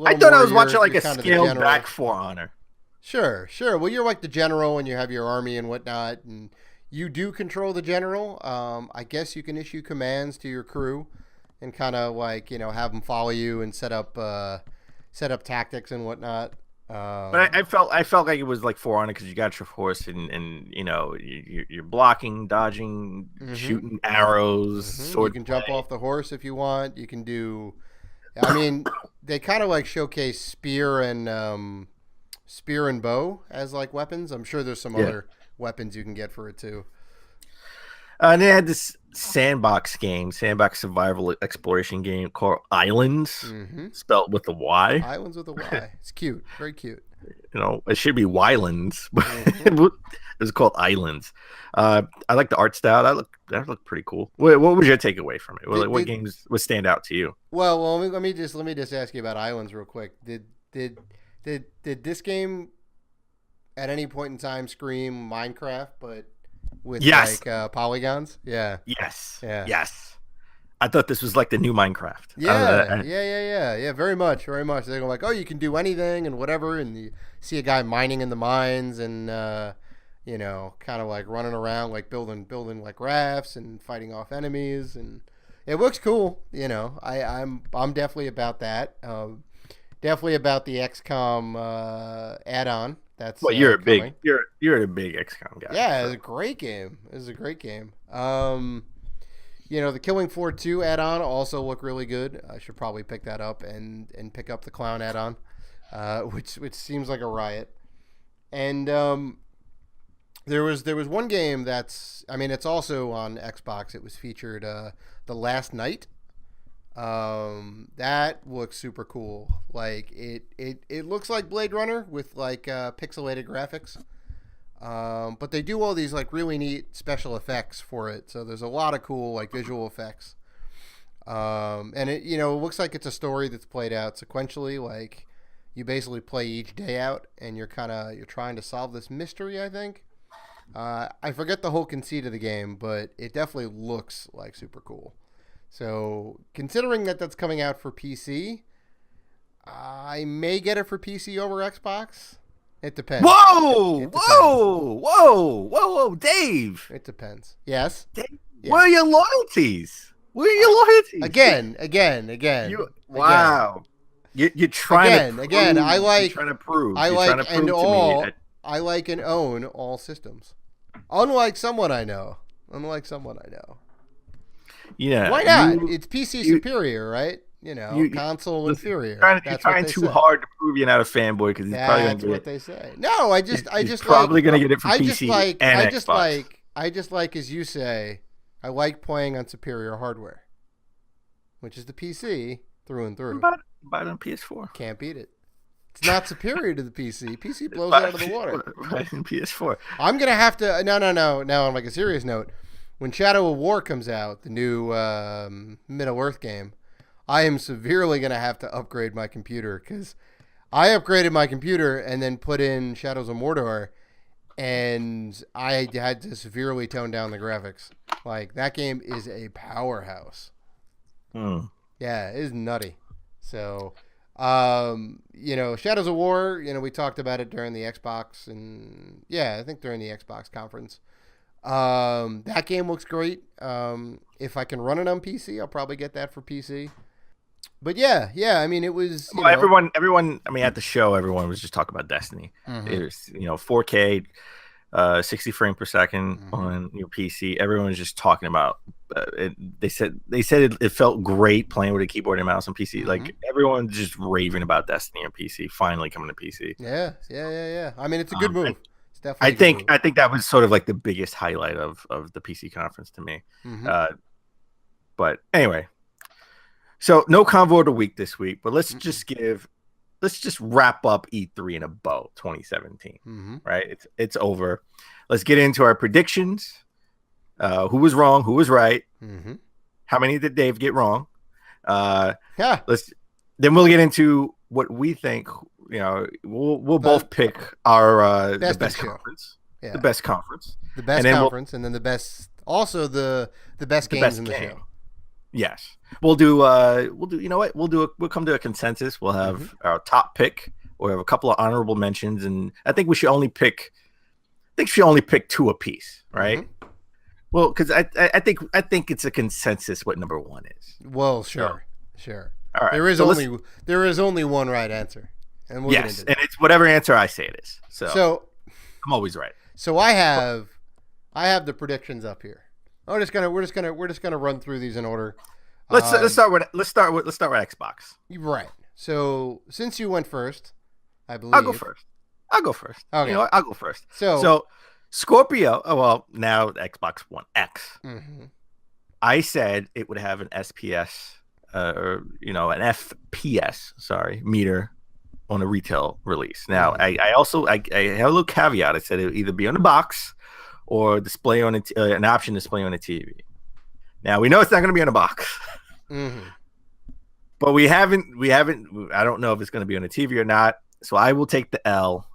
[SPEAKER 2] I thought I was watching like a scaled back For Honor.
[SPEAKER 1] Sure. Well, you're like the general, and you have your army and whatnot, and you do control the general. I guess you can issue commands to your crew, and kind of like have them follow you and set up tactics and whatnot.
[SPEAKER 2] But I felt like it was like For Honor because you got your horse and you're blocking, dodging, shooting arrows.
[SPEAKER 1] Sword you can jump off the horse if you want. You can do. I mean, they kind of like showcase spear and bow as like weapons. I'm sure there's some other weapons you can get for it too.
[SPEAKER 2] And they had this sandbox survival exploration game called Islands, spelled with a Y.
[SPEAKER 1] Islands with a Y. It's cute, very cute.
[SPEAKER 2] It should be Wylands, but it was called Islands. I like the art style. That looked pretty cool. What was your takeaway from it? What games would stand out to you?
[SPEAKER 1] Well, let me just ask you about Islands real quick. Did this game at any point in time scream Minecraft, but with
[SPEAKER 2] yes,
[SPEAKER 1] like polygons. Yeah.
[SPEAKER 2] yes,
[SPEAKER 1] Yeah.
[SPEAKER 2] yes. I thought this was like the new Minecraft.
[SPEAKER 1] Yeah. Very much. They're going like, oh, you can do anything and whatever, and you see a guy mining in the mines and kind of like running around like building like rafts and fighting off enemies, and it looks cool. I'm definitely about that. Definitely about the XCOM add-on. That's
[SPEAKER 2] you're a big XCOM guy.
[SPEAKER 1] Yeah, so. It's a great game. The Killing Floor 2 add-on also look really good. I should probably pick that up and pick up the Clown add-on, which seems like a riot. And there was one game it's also on Xbox. It was featured The Last Night. That looks super cool. Like it looks like Blade Runner with like pixelated graphics. But they do all these like really neat special effects for it. So there's a lot of cool like visual effects. And it looks like it's a story that's played out sequentially. Like you basically play each day out and you're trying to solve this mystery, I think. I forget the whole conceit of the game, but it definitely looks like super cool. So considering that that's coming out for PC, I may get it for PC over Xbox. It depends.
[SPEAKER 2] Whoa, Dave.
[SPEAKER 1] It depends. Yes.
[SPEAKER 2] Dave, yeah. Where are your loyalties?
[SPEAKER 1] Again.
[SPEAKER 2] Wow. You're trying to prove.
[SPEAKER 1] I like.
[SPEAKER 2] You're trying to prove.
[SPEAKER 1] I like and all. I like and own all systems. Unlike someone I know.
[SPEAKER 2] Yeah.
[SPEAKER 1] Why not? It's PC superior, right? Console inferior.
[SPEAKER 2] You're trying too hard to prove you're not a fanboy because he's probably going to get it.
[SPEAKER 1] That's what they say. No, I just
[SPEAKER 2] probably going to get it for PC and Xbox.
[SPEAKER 1] I just like, as you say, I like playing on superior hardware, which is the PC through and through.
[SPEAKER 2] Buy it on PS4.
[SPEAKER 1] Can't beat it. It's not superior to the PC. PC blows out of the water.
[SPEAKER 2] Right in PS4.
[SPEAKER 1] I'm going to have to... No. Now, on like a serious note, when Shadow of War comes out, the new Middle-earth game, I am severely going to have to upgrade my computer because I upgraded my computer and then put in Shadows of Mordor, and I had to severely tone down the graphics. Like, that game is a powerhouse. Yeah, it is nutty. So... Shadows of War, we talked about it during the Xbox and I think during the Xbox conference. That game looks great. If I can run it on PC, I'll probably get that for PC. But I mean, it was,
[SPEAKER 2] everyone, I mean, at the show, everyone was just talking about Destiny. Mm-hmm. It was, 4K, 60 frames per second on your PC. Everyone was just talking about it. They said it felt great playing with a keyboard and mouse on PC. Mm-hmm. Like everyone's just raving about Destiny on PC finally coming to PC.
[SPEAKER 1] Yeah. I mean, it's a good move. It's definitely.
[SPEAKER 2] I think that was sort of like the biggest highlight of the PC conference to me. Mm-hmm. But anyway, so no Convo of the Week this week, but let's just wrap up E3 in a bow 2017, right? It's over. Let's get into our predictions. Who was wrong? Who was right? Mm-hmm. How many did Dave get wrong? Then we'll get into what we think. We'll both pick our the best conference. Yeah. The best conference.
[SPEAKER 1] The best conference, and then the best. Also the best games in the show.
[SPEAKER 2] Yes, we'll do. You know what? We'll come to a consensus. We'll have our top pick. We'll have a couple of honorable mentions, and I think we should only pick. Two apiece, right? Mm-hmm. Well, because I think it's a consensus what number one is.
[SPEAKER 1] Well, sure. All right. There is only one right answer, and we'll get into that.
[SPEAKER 2] And it's whatever answer I say it is. So I'm always right.
[SPEAKER 1] So I have the predictions up here. We're just gonna run through these in order.
[SPEAKER 2] Let's start with Xbox.
[SPEAKER 1] Right. So since you went first, I believe
[SPEAKER 2] I'll go first. Okay. You know what? I'll go first. So Scorpio. Oh well, now the Xbox One X. Mm-hmm. I said it would have an SPS, an FPS, meter on a retail release. Now I also have a little caveat. I said it would either be on the box or display on an option display on a TV. Now we know it's not going to be on a box, but we haven't. I don't know if it's going to be on a TV or not. So I will take the L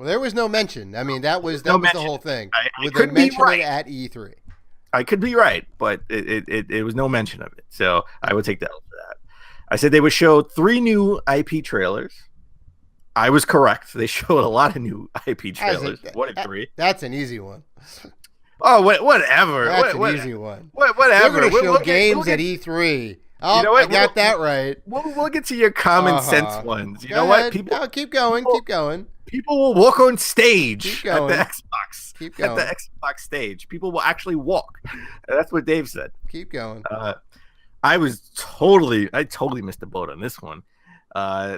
[SPEAKER 1] Well, there was no mention. I mean, that was the whole thing.
[SPEAKER 2] Would they mention it
[SPEAKER 1] at E3?
[SPEAKER 2] I could be right, but it was no mention of it. So I would take the L for that. I said they would show 3 new IP trailers. I was correct. They showed a lot of new IP trailers. 1 and 3.
[SPEAKER 1] That's an easy one.
[SPEAKER 2] Oh, whatever.
[SPEAKER 1] That's an easy one.
[SPEAKER 2] Whatever.
[SPEAKER 1] We're going to show games at E3. Oh, you know what? I got that right.
[SPEAKER 2] We'll get to your common sense ones. You know what?
[SPEAKER 1] People, keep going. Keep going.
[SPEAKER 2] People will walk on stage at the Xbox.
[SPEAKER 1] Keep going.
[SPEAKER 2] At the Xbox stage. People will actually walk. That's what Dave said.
[SPEAKER 1] Keep going.
[SPEAKER 2] I totally missed the boat on this one.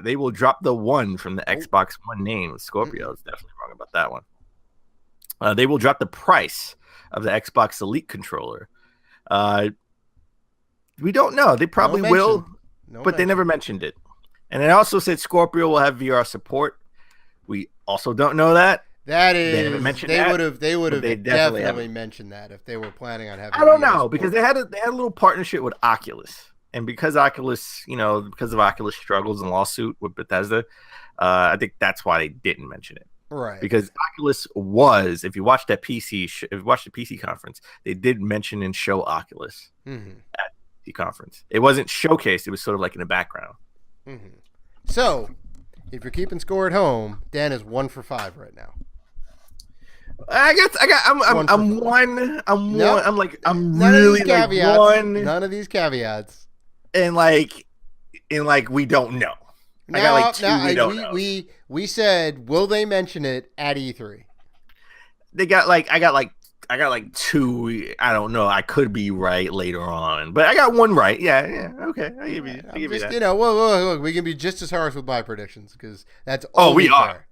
[SPEAKER 2] They will drop the 1 from the Xbox One name. Scorpio is definitely wrong about that one. They will drop the price of the Xbox Elite controller. We don't know. They probably will, but they never mentioned it. And it also said Scorpio will have VR support. We also don't know that.
[SPEAKER 1] That is, they would have definitely mentioned that if they were planning on having.
[SPEAKER 2] I don't know because they had a little partnership with Oculus, and because Oculus, because of Oculus struggles and lawsuit with Bethesda, I think that's why they didn't mention it.
[SPEAKER 1] Right.
[SPEAKER 2] Because Oculus was, if you watched the PC conference, they did mention and show Oculus at the conference. It wasn't showcased; it was sort of like in the background.
[SPEAKER 1] Mm-hmm. So, if you're keeping score at home, Dan is 1 for 5 right now.
[SPEAKER 2] I'm really like 1.
[SPEAKER 1] None of these caveats.
[SPEAKER 2] And we don't know. I got like 2 we don't know.
[SPEAKER 1] We said, will they mention it at E3?
[SPEAKER 2] I got like 2. I don't know. I could be right later on, but I got 1 right. Yeah. Okay, I give you that.
[SPEAKER 1] Look, we can be just as harsh with my predictions because that's
[SPEAKER 2] we
[SPEAKER 1] fair.
[SPEAKER 2] are.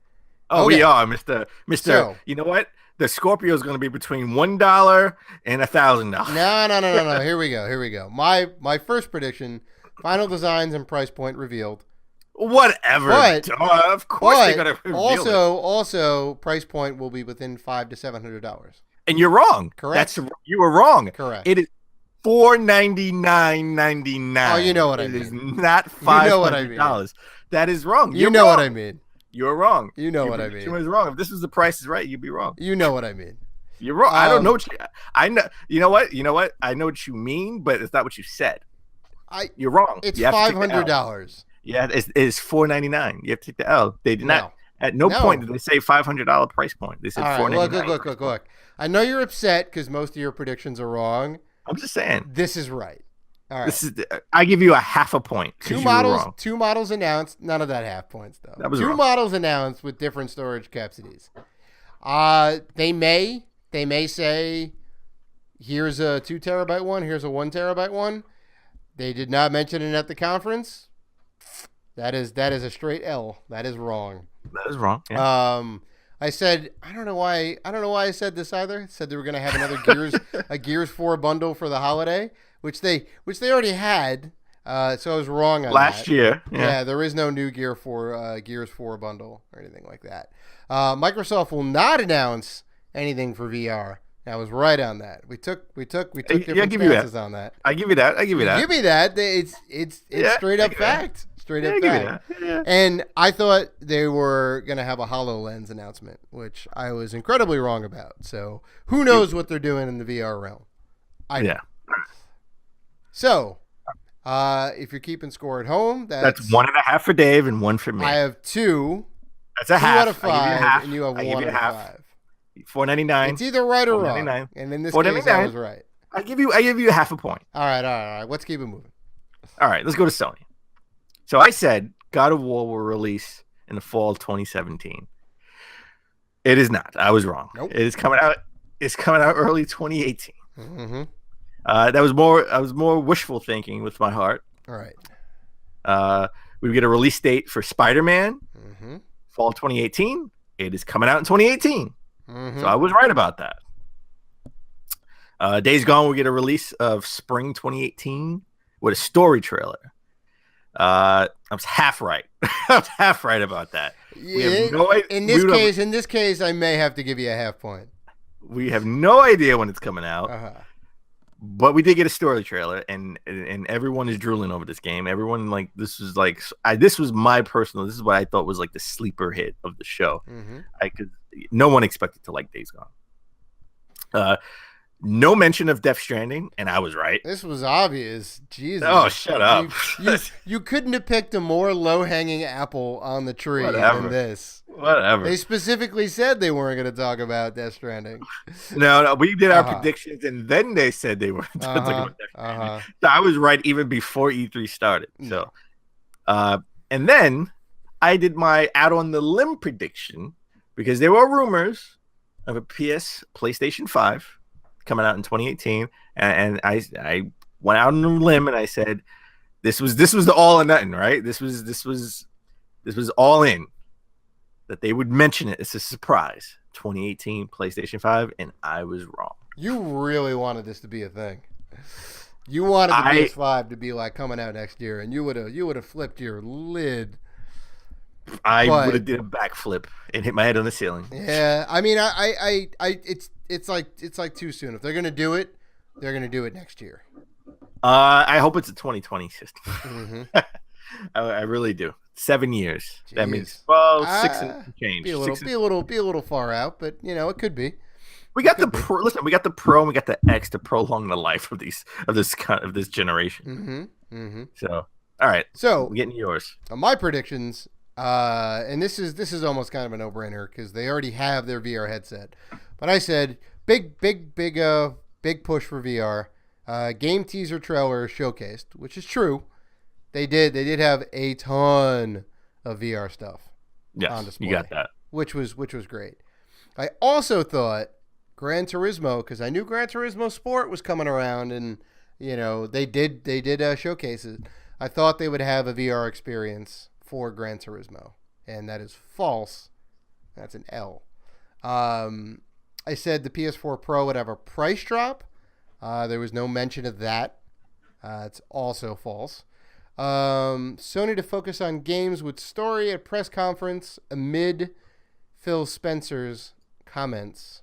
[SPEAKER 2] Oh, okay. We are, Mister. So, you know what? The Scorpio is going to be between $1 and $1,000.
[SPEAKER 1] No. Here we go. My first prediction: final designs and price point revealed.
[SPEAKER 2] Whatever.
[SPEAKER 1] But,
[SPEAKER 2] of course they're going to reveal it.
[SPEAKER 1] Also, price point will be within $500 to $700.
[SPEAKER 2] And you're wrong.
[SPEAKER 1] Correct.
[SPEAKER 2] You were wrong.
[SPEAKER 1] Correct.
[SPEAKER 2] It is $499.99.
[SPEAKER 1] Oh, you know what I mean.
[SPEAKER 2] It is not $500.
[SPEAKER 1] You know what I mean.
[SPEAKER 2] That is wrong.
[SPEAKER 1] You know what I mean.
[SPEAKER 2] You're wrong.
[SPEAKER 1] You know what I mean.
[SPEAKER 2] You was wrong. If this was the price is right, you'd be wrong.
[SPEAKER 1] You know what I mean.
[SPEAKER 2] You're wrong. I don't know what I know. You know what? I know what you mean, but it's not what you said. You're wrong.
[SPEAKER 1] It's $500.
[SPEAKER 2] Yeah, it's $499. You have to take the L. They did not. At no point did they say $500 price point. They said $499.
[SPEAKER 1] Look. I know you're upset because most of your predictions are wrong.
[SPEAKER 2] I'm just saying.
[SPEAKER 1] This is right. All right.
[SPEAKER 2] I give you a half a point.
[SPEAKER 1] Two models announced. None of that half points though.
[SPEAKER 2] That was
[SPEAKER 1] two
[SPEAKER 2] wrong.
[SPEAKER 1] models announced with different storage capacities. They may say, here's a 2 terabyte one. Here's a 1 terabyte one. They did not mention it at the conference. That is a straight L. That is wrong.
[SPEAKER 2] That is wrong. Yeah.
[SPEAKER 1] I said I don't know why I said this either. I said they were going to have another Gears 4 bundle for the holiday, which they already had. So I was wrong on
[SPEAKER 2] last year.
[SPEAKER 1] Yeah, there is no new Gears 4 bundle or anything like that. Microsoft will not announce anything for VR. I was right on that. We took different stances on that.
[SPEAKER 2] I give you that.
[SPEAKER 1] Give me that. It's straight up fact. Straight up fact.
[SPEAKER 2] Yeah.
[SPEAKER 1] And I thought they were going to have a HoloLens announcement, which I was incredibly wrong about. So who knows what they're doing in the VR realm? So, if you're keeping score at home, that's
[SPEAKER 2] 1.5 for Dave and 1 for me.
[SPEAKER 1] I have 2.
[SPEAKER 2] That's a half.
[SPEAKER 1] 2 out of 5, and you have 1 out of 5.
[SPEAKER 2] $4.99.
[SPEAKER 1] It's either right or wrong. And in this case, I was right.
[SPEAKER 2] I give you half a point.
[SPEAKER 1] All right. Let's keep it moving.
[SPEAKER 2] All right, let's go to Sony. So I said God of War will release in the fall of 2017. It is not. I was wrong.
[SPEAKER 1] Nope.
[SPEAKER 2] It is coming out. It's coming out early 2018.
[SPEAKER 1] Mm-hmm.
[SPEAKER 2] I was more wishful thinking with my heart.
[SPEAKER 1] All right.
[SPEAKER 2] We get a release date for Spider-Man,
[SPEAKER 1] mm-hmm.
[SPEAKER 2] fall 2018. It is coming out in 2018.
[SPEAKER 1] Mm-hmm.
[SPEAKER 2] So I was right about that. Days Gone will get a release of spring 2018 with a story trailer. I was half right. I was half right about that.
[SPEAKER 1] In this case, I may have to give you a half point.
[SPEAKER 2] We have no idea when it's coming out.
[SPEAKER 1] Uh-huh.
[SPEAKER 2] But we did get a story trailer, and everyone is drooling over this game. Everyone this was this was my personal. This is what I thought was like the sleeper hit of the show. No one expected to like Days Gone. No mention of Death Stranding, and I was right.
[SPEAKER 1] This was obvious. Jesus.
[SPEAKER 2] Oh, shut up.
[SPEAKER 1] You couldn't have picked a more low-hanging apple on the tree than this.
[SPEAKER 2] Whatever.
[SPEAKER 1] They specifically said they weren't going to talk about Death Stranding.
[SPEAKER 2] No, we did our predictions, and then they said they weren't going to talk about Death Stranding. So I was right even before E3 started. So, and then I did my out on the limb prediction because there were rumors of a PlayStation 5 coming out in 2018, and I went out on a limb and I said this was the all or nothing, right? This was all in that they would mention it. It's a surprise. 2018 PlayStation 5, and I was wrong.
[SPEAKER 1] You really wanted this to be a thing. You wanted the PS5 to be like coming out next year, and you would have flipped your lid.
[SPEAKER 2] I would have did a backflip and hit my head on the ceiling.
[SPEAKER 1] Yeah, I mean, it's like too soon. If they're gonna do it, they're gonna do it next year.
[SPEAKER 2] I hope it's a 2020 system. Mm-hmm. I really do. 7 years. Jeez. That means 6 and change.
[SPEAKER 1] Be a little far out, but it could be.
[SPEAKER 2] We got Pro. Listen, we got the Pro and we got the X to prolong the life of this generation.
[SPEAKER 1] Mm-hmm. Mm-hmm.
[SPEAKER 2] So, all right.
[SPEAKER 1] So
[SPEAKER 2] we're getting yours.
[SPEAKER 1] My predictions. And this is almost kind of a no-brainer because they already have their VR headset. But I said big push for VR. Game teaser trailer showcased, which is true. They did have a ton of VR stuff on display.
[SPEAKER 2] You got that,
[SPEAKER 1] which was great. I also thought Gran Turismo, because I knew Gran Turismo Sport was coming around, and they did showcases. I thought they would have a VR experience for Gran Turismo, and that is false. That's an L. I said the PS4 Pro would have a price drop. There was no mention of that. It's also false. Sony to focus on games with story at press conference amid Phil Spencer's comments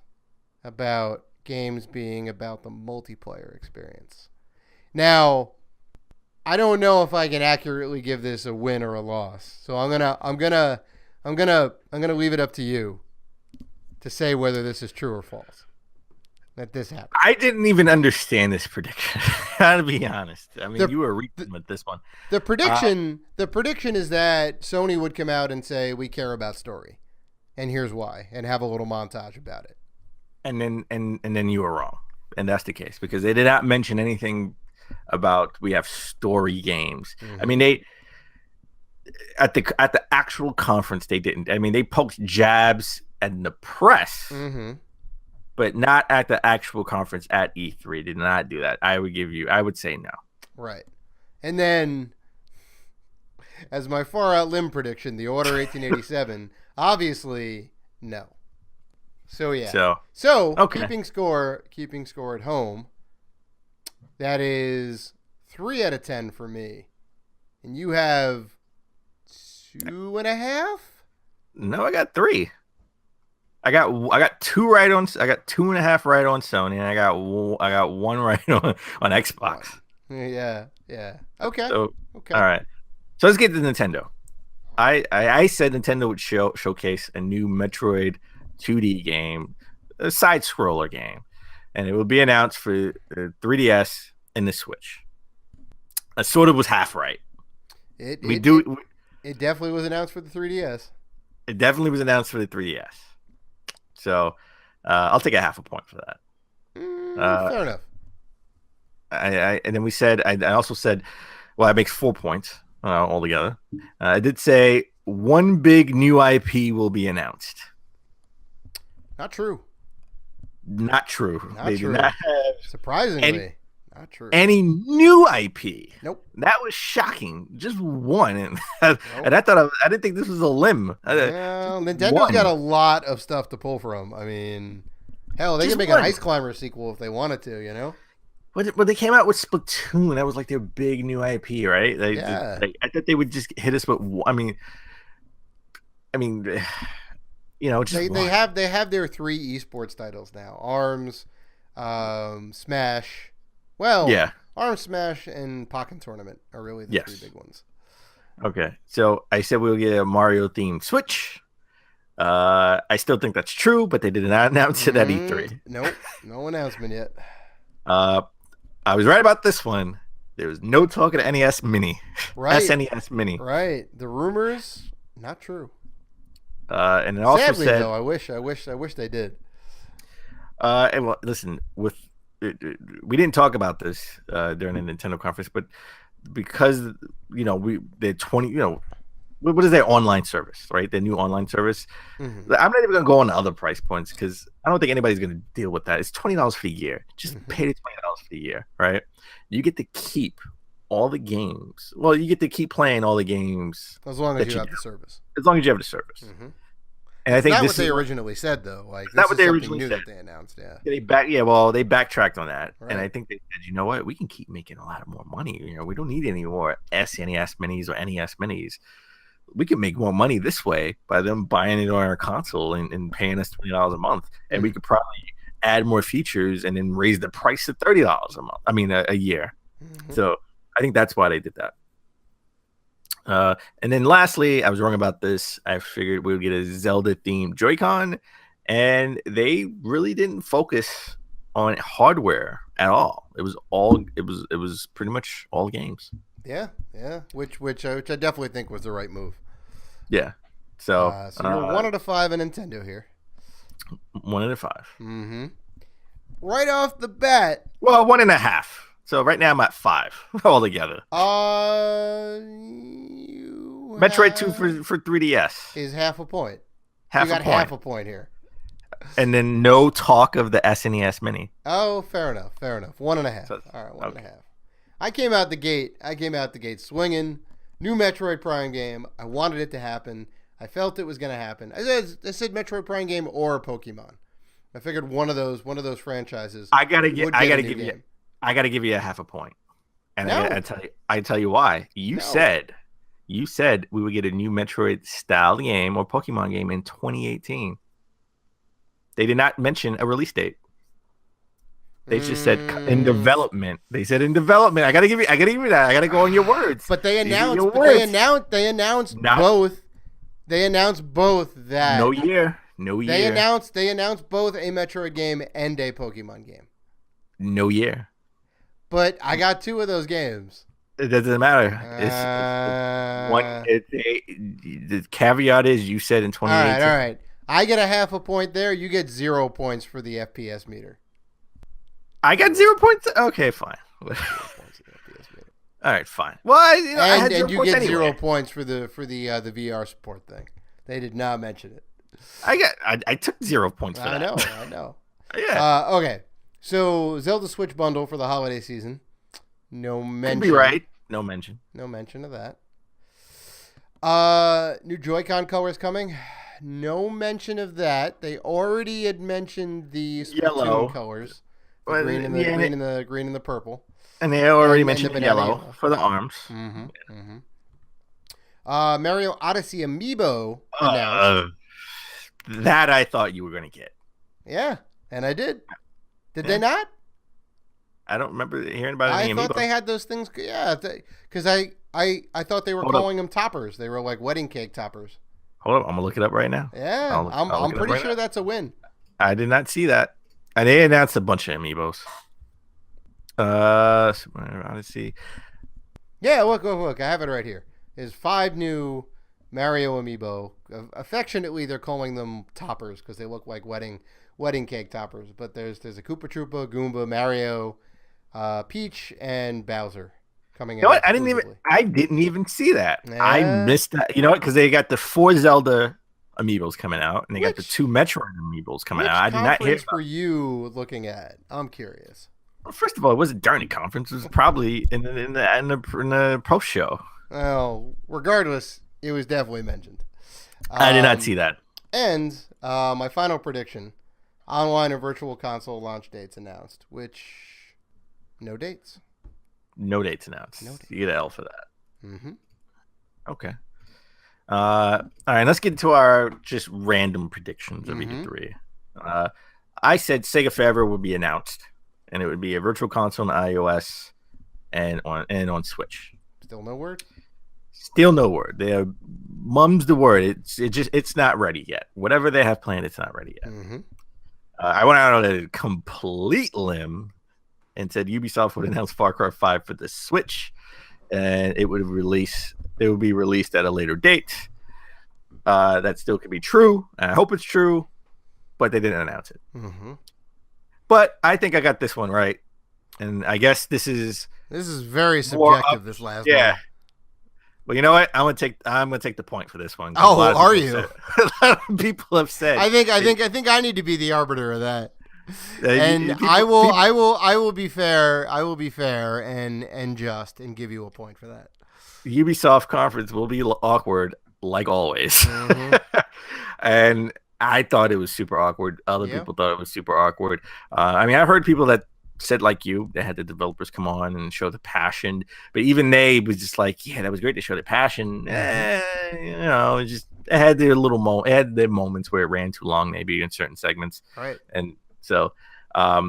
[SPEAKER 1] about games being about the multiplayer experience. Now, I don't know if I can accurately give this a win or a loss. So I'm gonna leave it up to you to say whether this is true or false. That this happened.
[SPEAKER 2] I didn't even understand this prediction. Gotta be honest. I mean, you were reading with this one.
[SPEAKER 1] The prediction is that Sony would come out and say we care about story, and here's why, and have a little montage about it.
[SPEAKER 2] And then you were wrong, and that's the case because they did not mention anything about we have story games. Mm-hmm. I mean, they at the actual conference they didn't. I mean, they poked jabs at the press. Mm-hmm. But not at the actual conference at E3. Did not do that. I would say no.
[SPEAKER 1] Right. And then, as my far out limb prediction, the Order 1887, obviously, no. So, yeah. So okay. Keeping score at home, that is 3 out of 10 for me. And you have 2.5?
[SPEAKER 2] No, I got 3. I got 2 right on. I got 2.5 right on Sony, and I got 1 right on Xbox.
[SPEAKER 1] Yeah. Okay.
[SPEAKER 2] Okay. All right. So let's get to Nintendo. I said Nintendo would showcase a new Metroid 2D game, a side scroller game, and it will be announced for the 3DS and the Switch. I sort of was half right.
[SPEAKER 1] It definitely was announced for the 3DS.
[SPEAKER 2] It definitely was announced for the 3DS. So, I'll take a half a point for that.
[SPEAKER 1] Fair enough.
[SPEAKER 2] And then we said, I also said, well, that makes 4 points altogether. I did say one big new IP will be announced.
[SPEAKER 1] Not true.
[SPEAKER 2] Not true.
[SPEAKER 1] They did not have surprisingly. Not true.
[SPEAKER 2] Any new IP?
[SPEAKER 1] Nope.
[SPEAKER 2] That was shocking. Just one, and I didn't think this was a limb.
[SPEAKER 1] Nintendo's got a lot of stuff to pull from. I mean, hell, they can make an Ice Climber sequel if they wanted to.
[SPEAKER 2] But they came out with Splatoon. That was like their big new IP, right? I thought they would just hit us with. I mean, just
[SPEAKER 1] they have their 3 esports titles now: ARMS, Smash. Well,
[SPEAKER 2] yeah,
[SPEAKER 1] Arm Smash and Pokken Tournament are really the three big ones.
[SPEAKER 2] Okay, so I said we'll get a Mario themed Switch. I still think that's true, but they did not announce it at E3.
[SPEAKER 1] Nope, no announcement yet.
[SPEAKER 2] I was right about this one. There was no talk of the NES Mini.
[SPEAKER 1] Right.
[SPEAKER 2] SNES Mini.
[SPEAKER 1] Right. The rumors, not true.
[SPEAKER 2] And it also
[SPEAKER 1] Sadly,
[SPEAKER 2] said,
[SPEAKER 1] though, I wish they did.
[SPEAKER 2] And well, listen, we didn't talk about this during the Nintendo conference, but because they're 20, what is their online service, right? Their new online service. Mm-hmm. I'm not even gonna go on to other price points because I don't think anybody's gonna deal with that. It's $20 for the year. Just pay the $20 for the year, right? You get to keep all the games. Well, you get to keep playing all the games
[SPEAKER 1] as long as you have the service.
[SPEAKER 2] As long as you have the service. Mm-hmm. And I think
[SPEAKER 1] that's what they originally said, though. Like,
[SPEAKER 2] that's what they originally said.
[SPEAKER 1] That they announced, yeah.
[SPEAKER 2] They backtracked on that, right. And I think they said, you know what, we can keep making a lot more money. We don't need any more SNES Minis or NES Minis. We can make more money this way by them buying it on our console and paying us $20 a month, and we could probably add more features and then raise the price to $30 a month. I mean, a year. Mm-hmm. So I think that's why they did that. And then lastly, I was wrong about this. I figured we would get a Zelda themed Joy-Con, and they really didn't focus on hardware at all. It was pretty much all games.
[SPEAKER 1] Yeah, which I definitely think was the right move.
[SPEAKER 2] Yeah. So
[SPEAKER 1] you're 1 out of 5 in Nintendo here.
[SPEAKER 2] 1 out of 5.
[SPEAKER 1] Mm-hmm. Right off the bat.
[SPEAKER 2] Well, 1.5. So right now I'm at 5 altogether. Metroid 2 for 3DS
[SPEAKER 1] is half a point.
[SPEAKER 2] Half
[SPEAKER 1] a point here.
[SPEAKER 2] And then no talk of the SNES Mini.
[SPEAKER 1] Oh, fair enough. 1.5. So, all right, 1.5. I came out the gate swinging. New Metroid Prime game. I wanted it to happen. I felt it was going to happen. I said Metroid Prime game or Pokemon. I figured one of those franchises.
[SPEAKER 2] I gotta give you a half a point. And no. I tell you why. You said we would get a new Metroid style game or Pokemon game in 2018. They did not mention a release date. They just said in development. They said in development. I gotta give you that. I gotta go on your words.
[SPEAKER 1] But they announced both. They announced both that
[SPEAKER 2] no year.
[SPEAKER 1] They announced both a Metroid game and a Pokemon game.
[SPEAKER 2] No year.
[SPEAKER 1] But I got 2 of those games.
[SPEAKER 2] It doesn't matter. The caveat is you said in 2018.
[SPEAKER 1] All right. I get a half a point there. You get 0 points for the FPS meter.
[SPEAKER 2] I got 0 points. Okay, fine. All right, fine. Well, I had 0
[SPEAKER 1] and you
[SPEAKER 2] points
[SPEAKER 1] get
[SPEAKER 2] anyway.
[SPEAKER 1] 0 points for the VR support thing. They did not mention it.
[SPEAKER 2] I took 0 points for that.
[SPEAKER 1] I know.
[SPEAKER 2] Yeah.
[SPEAKER 1] Okay. So Zelda Switch bundle for the holiday season. No mention.
[SPEAKER 2] Could be right. No mention.
[SPEAKER 1] No mention of that. New Joy-Con colors coming. No mention of that. They already had mentioned the Splatoon colors. The green and the purple.
[SPEAKER 2] And they already mentioned the yellow for the arms.
[SPEAKER 1] Mm-hmm. Mm-hmm. Mario Odyssey Amiibo announced.
[SPEAKER 2] That I thought you were going to get.
[SPEAKER 1] Yeah, and I did. Did they not?
[SPEAKER 2] I don't remember hearing about any
[SPEAKER 1] Amiibo. I thought they had those things. Yeah, because I thought they were calling them toppers. They were like wedding cake toppers.
[SPEAKER 2] Hold up, I'm gonna look it up right now.
[SPEAKER 1] Yeah, I'm pretty sure that's a win.
[SPEAKER 2] I did not see that. And they announced a bunch of amiibos. Odyssey.
[SPEAKER 1] Yeah, look. I have it right here. There's 5 new Mario amiibo. Affectionately, they're calling them toppers because they look like wedding cake toppers. But there's a Koopa Troopa, Goomba, Mario, Peach, and Bowser coming out.
[SPEAKER 2] I didn't even see that. Yeah. I missed that. You know what? Because they got the 4 Zelda amiibos coming out, and they got the 2 Metroid amiibos coming out. I did not hear.
[SPEAKER 1] Which for you looking at? I'm curious.
[SPEAKER 2] Well, first of all, it wasn't during the conference. It was probably in the post show.
[SPEAKER 1] Well, regardless, it was definitely mentioned.
[SPEAKER 2] I did not see that. And
[SPEAKER 1] my final prediction: online and virtual console launch dates announced. Which no dates.
[SPEAKER 2] No dates announced. You get an L for that.
[SPEAKER 1] Mm-hmm.
[SPEAKER 2] Okay. All right, let's get to our just random predictions of E3. I said Sega Forever will be announced. and it would be a Virtual Console on iOS and on Switch.
[SPEAKER 1] Still no word.
[SPEAKER 2] Still no word. They mum's the word. It's not ready yet. Whatever they have planned, it's not ready yet.
[SPEAKER 1] Mm-hmm.
[SPEAKER 2] I went out on a complete limb and said Ubisoft would announce Far Cry 5 for the Switch, and it would be released at a later date. That still could be true. I hope it's true, but they didn't announce it.
[SPEAKER 1] Mm-hmm.
[SPEAKER 2] But I think I got this one right, and I guess this is
[SPEAKER 1] very subjective. This last one.
[SPEAKER 2] Yeah. Well, you know what? I'm gonna take the point for this one.
[SPEAKER 1] Oh, are you?
[SPEAKER 2] A lot of people have said.
[SPEAKER 1] I think I need to be the arbiter of that. And I will be fair. I will be fair and just and give you a point for that.
[SPEAKER 2] The Ubisoft conference will be awkward, like always.
[SPEAKER 1] Mm-hmm.
[SPEAKER 2] And I thought it was super awkward. Other people thought it was super awkward. I mean, I've heard people that said like you, they had the developers come on and show the passion, but even they was just like, yeah, that was great to show the passion. It just had their moments where it ran too long, maybe in certain segments.
[SPEAKER 1] Right.
[SPEAKER 2] And so, I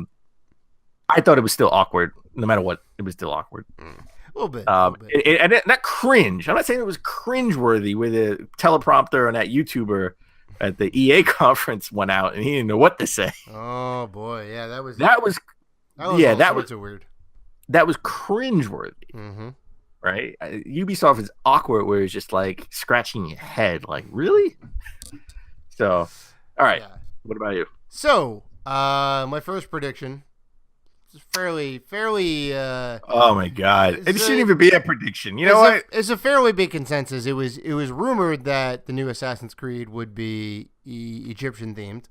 [SPEAKER 2] thought it was still awkward. No matter what, it was still awkward.
[SPEAKER 1] A little bit.
[SPEAKER 2] And not cringe. I'm not saying it was cringeworthy where the teleprompter and that YouTuber at the EA conference went out and he didn't know what to say.
[SPEAKER 1] Oh boy, yeah, that was weird.
[SPEAKER 2] That was cringeworthy, right? Ubisoft is awkward, where it's just like scratching your head, like really. So, all right, What about you?
[SPEAKER 1] So, my first prediction is fairly.
[SPEAKER 2] Oh my god, it shouldn't even be a prediction. You know what?
[SPEAKER 1] It's a fairly big consensus. It was rumored that the new Assassin's Creed would be Egyptian themed.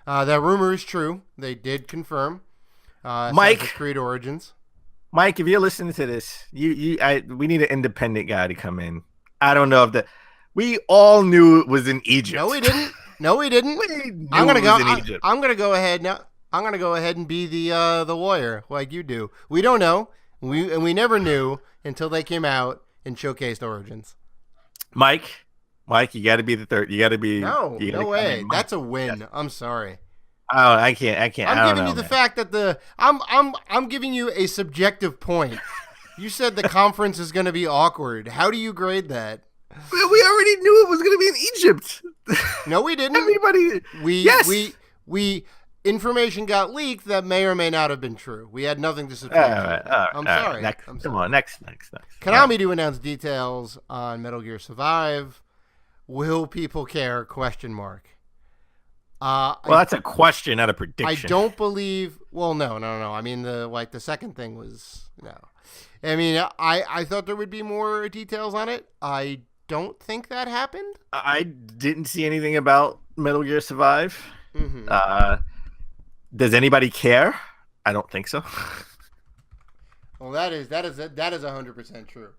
[SPEAKER 1] That rumor is true. They did confirm.
[SPEAKER 2] Mike,
[SPEAKER 1] Assassin's Creed Origins.
[SPEAKER 2] Mike, if you're listening to this, we need an independent guy to come in. I don't know if we all knew it was in Egypt.
[SPEAKER 1] No, we didn't. I'm gonna go ahead now. I'm gonna go ahead and be the lawyer like you do. We don't know. We never knew until they came out and showcased Origins.
[SPEAKER 2] Mike, you got to be the third. You got to be.
[SPEAKER 1] No way. That's a win. Yes. I'm sorry.
[SPEAKER 2] Oh, I can't.
[SPEAKER 1] I'm giving you the fact that I'm giving you a subjective point. You said the conference is going to be awkward. How do you grade that?
[SPEAKER 2] We already knew it was going to be in Egypt.
[SPEAKER 1] No, we didn't.
[SPEAKER 2] Everybody.
[SPEAKER 1] We information got leaked that may or may not have been true. We had nothing to substantiate. I'm sorry.
[SPEAKER 2] Come on, next.
[SPEAKER 1] Konami to announce details on Metal Gear Survive. Will people care? Question mark.
[SPEAKER 2] That's a question, not a prediction.
[SPEAKER 1] I don't believe. Well, no. I mean, the second thing was no. I mean, I thought there would be more details on it. I don't think that happened.
[SPEAKER 2] I didn't see anything about Metal Gear Survive.
[SPEAKER 1] Mm-hmm.
[SPEAKER 2] Does anybody care? I don't think so.
[SPEAKER 1] Well, that is 100% true.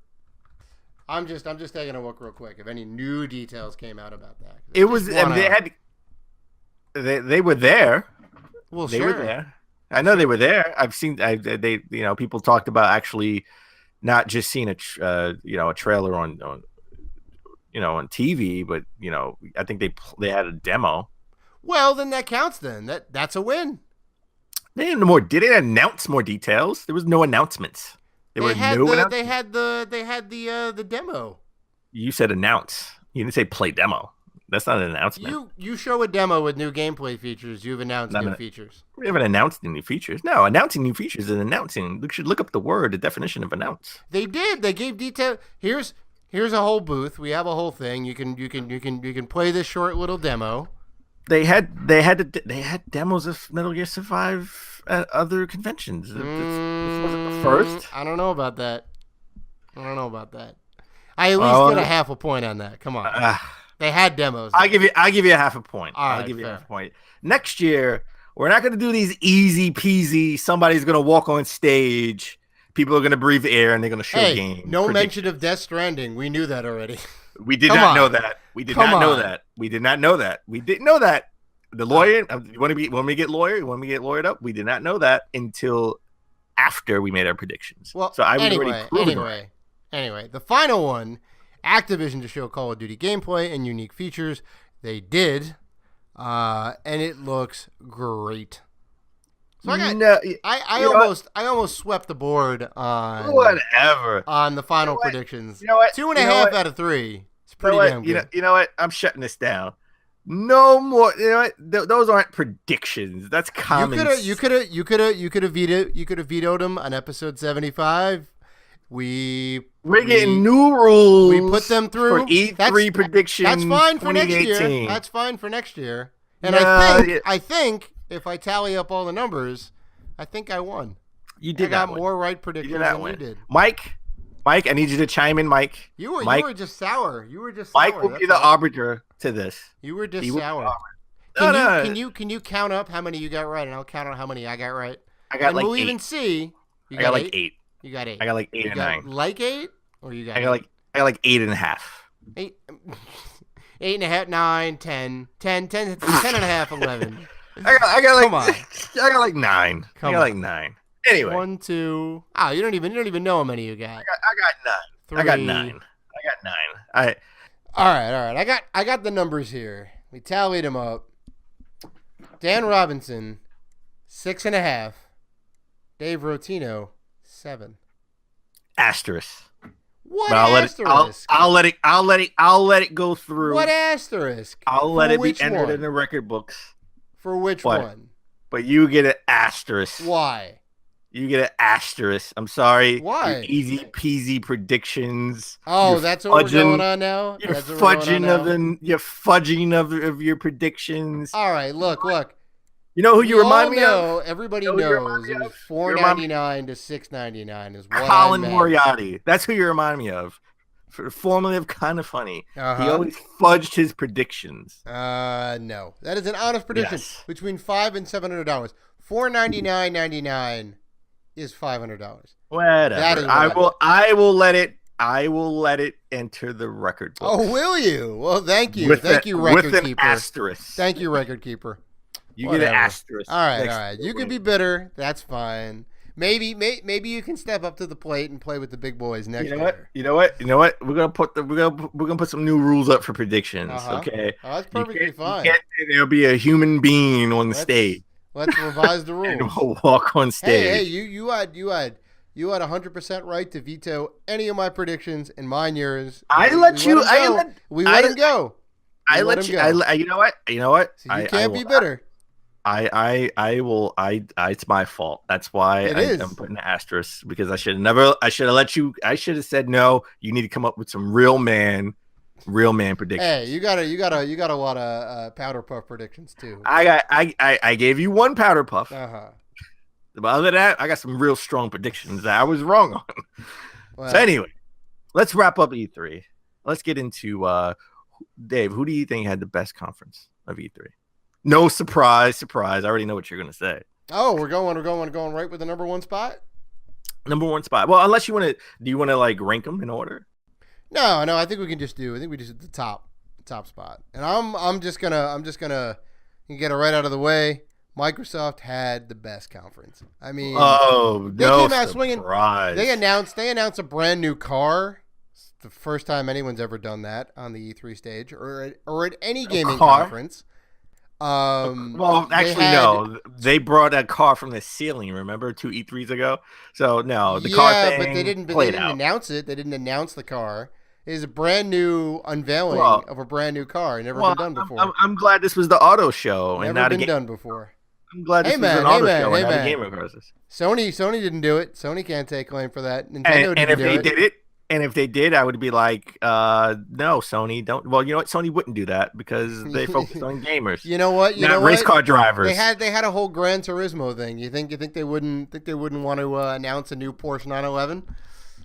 [SPEAKER 1] I'm just taking a look real quick if any new details came out about that.
[SPEAKER 2] It was they were there.
[SPEAKER 1] Well,
[SPEAKER 2] they
[SPEAKER 1] sure.
[SPEAKER 2] were there. I know they were there. I've seen people talked about actually not just seeing a trailer on TV, but I think they had a demo.
[SPEAKER 1] Well, then that counts. Then that's a win.
[SPEAKER 2] They didn't more. Did they announce more details? There was no announcements. They had the demo. You said announce. You didn't say play demo. That's not an announcement.
[SPEAKER 1] You show a demo with new gameplay features. You've announced new features.
[SPEAKER 2] We haven't announced any features. No, announcing new features is announcing. You should look up the definition of announce.
[SPEAKER 1] They did. They gave detail. Here's a whole booth. We have a whole thing. You can play this short little demo.
[SPEAKER 2] They had demos of Metal Gear Survive at other conventions. This wasn't the first.
[SPEAKER 1] I don't know about that. I at least get a half a point on that. Come on. They had demos.
[SPEAKER 2] I'll give you a half a point.
[SPEAKER 1] I'll
[SPEAKER 2] give you a half a point. Next year, we're not going to do these easy peasy. Somebody's going to walk on stage. People are going to breathe air and they're going to show games.
[SPEAKER 1] No mention of Death Stranding. We knew that already.
[SPEAKER 2] We did not know that. We did not know that. We did not know that. We didn't know that. The lawyer, when we get lawyered up, we did not know that until after we made our predictions.
[SPEAKER 1] Well, so I was already proven. Anyway, the final one, Activision to show Call of Duty gameplay and unique features. They did, and it looks great. So I almost swept the board on
[SPEAKER 2] whatever
[SPEAKER 1] on the final predictions.
[SPEAKER 2] You know what?
[SPEAKER 1] 2.5 out of 3. It's pretty damn good.
[SPEAKER 2] You know what? I'm shutting this down. No more. You know what? Those aren't predictions. That's common.
[SPEAKER 1] You could have vetoed them on episode 75. We're
[SPEAKER 2] getting new rules.
[SPEAKER 1] We put them through
[SPEAKER 2] for E3 predictions.
[SPEAKER 1] That's fine for next year. That's fine for next year. And I think if I tally up all the numbers, I think I won.
[SPEAKER 2] You did.
[SPEAKER 1] I got more right predictions than you did.
[SPEAKER 2] Mike, I need you to chime in, Mike.
[SPEAKER 1] You were just sour.
[SPEAKER 2] Mike will be the arbiter to this.
[SPEAKER 1] You were just sour. Can you count up how many you got right, and I'll count out how many I got right.
[SPEAKER 2] I got like
[SPEAKER 1] we'll
[SPEAKER 2] 8.
[SPEAKER 1] even see.
[SPEAKER 2] I got like 8.
[SPEAKER 1] You got 8.
[SPEAKER 2] I got like 8 or 9.
[SPEAKER 1] Like 8, or you got?
[SPEAKER 2] I got like 8.5.
[SPEAKER 1] 8. 8.5, 9, 10, 10.5, 11.
[SPEAKER 2] I got like
[SPEAKER 1] Come on.
[SPEAKER 2] I got like 9. I got like 9. Anyway,
[SPEAKER 1] 1, 2. Oh, you don't even know how many you got.
[SPEAKER 2] I got 9.
[SPEAKER 1] All right. I got the numbers here. We tallied them up. Dan Robinson, 6.5. Dave Rotino, 7.
[SPEAKER 2] Asterisk.
[SPEAKER 1] What asterisk?
[SPEAKER 2] I'll let it go through.
[SPEAKER 1] What asterisk?
[SPEAKER 2] I'll let it be entered in the record books.
[SPEAKER 1] For which one?
[SPEAKER 2] But you get an asterisk.
[SPEAKER 1] Why?
[SPEAKER 2] You get an asterisk. I'm sorry.
[SPEAKER 1] Why?
[SPEAKER 2] Your easy peasy predictions.
[SPEAKER 1] Oh, that's what we're going on now?
[SPEAKER 2] You're fudging of your predictions.
[SPEAKER 1] All right, look.
[SPEAKER 2] You know who you remind me of?
[SPEAKER 1] Everybody knows it was $4.99 to $6.99 is what
[SPEAKER 2] Colin
[SPEAKER 1] I meant.
[SPEAKER 2] Moriarty. That's who you remind me of. Formerly of Kind of Funny. He always fudged his predictions.
[SPEAKER 1] No. That is an honest prediction.
[SPEAKER 2] Yes.
[SPEAKER 1] Between $500 and $700. $499.99 is $500.
[SPEAKER 2] Whatever. I will let it enter the record books.
[SPEAKER 1] Oh, will you? Well, thank you. Thank you, record
[SPEAKER 2] with
[SPEAKER 1] keeper.
[SPEAKER 2] An asterisk.
[SPEAKER 1] Thank you, record keeper.
[SPEAKER 2] You get an asterisk.
[SPEAKER 1] All right. You can be bitter. That's fine. Maybe you can step up to the plate and play with the big boys next year.
[SPEAKER 2] You know what? We're gonna put some new rules up for predictions. Okay.
[SPEAKER 1] Oh, that's perfectly fine.
[SPEAKER 2] There'll be a human being on the stage.
[SPEAKER 1] Let's revise the rules.
[SPEAKER 2] And we'll walk on stage.
[SPEAKER 1] Hey, you had 100% right to veto any of my predictions and mine yours.
[SPEAKER 2] We let
[SPEAKER 1] him go.
[SPEAKER 2] You know what?
[SPEAKER 1] So you can't be bitter.
[SPEAKER 2] I will. It's my fault. That's why I'm putting an asterisk, because I should have said no. You need to come up with some real man predictions.
[SPEAKER 1] Hey, you got a lot of powder puff predictions too.
[SPEAKER 2] I gave you one powder puff.
[SPEAKER 1] But
[SPEAKER 2] other than that, I got some real strong predictions that I was wrong on.
[SPEAKER 1] Well,
[SPEAKER 2] so anyway, let's wrap up E3. Let's get into Dave. Who do you think had the best conference of E3? No surprise. I already know what you're going to say.
[SPEAKER 1] Oh, we're going right with the number one spot?
[SPEAKER 2] Number one spot. Well, unless do you want to like rank them in order?
[SPEAKER 1] No, I think we just did the top spot. And I'm just going to get it right out of the way. Microsoft had the best conference. I mean,
[SPEAKER 2] they came out swinging.
[SPEAKER 1] They announced a brand new car. It's the first time anyone's ever done that on the E3 stage or at any gaming conference.
[SPEAKER 2] Well, actually, no. They brought a car from the ceiling. Remember 2 E3s ago? So no, the car thing.
[SPEAKER 1] But they didn't announce it. They didn't announce the car. It is a brand new unveiling of a brand new car. Never been done before.
[SPEAKER 2] I'm glad this was the auto show and not
[SPEAKER 1] been done before.
[SPEAKER 2] I'm glad this was an auto show and not a game process.
[SPEAKER 1] Sony didn't do it. Sony can't take claim for that. Nintendo
[SPEAKER 2] and if they did it. And if they did, I would be like, no, Sony, don't. Well, you know what? Sony wouldn't do that because they focus on gamers.
[SPEAKER 1] You know what?
[SPEAKER 2] Not race car drivers.
[SPEAKER 1] They had a whole Gran Turismo thing. You think they wouldn't want to announce a new Porsche 911?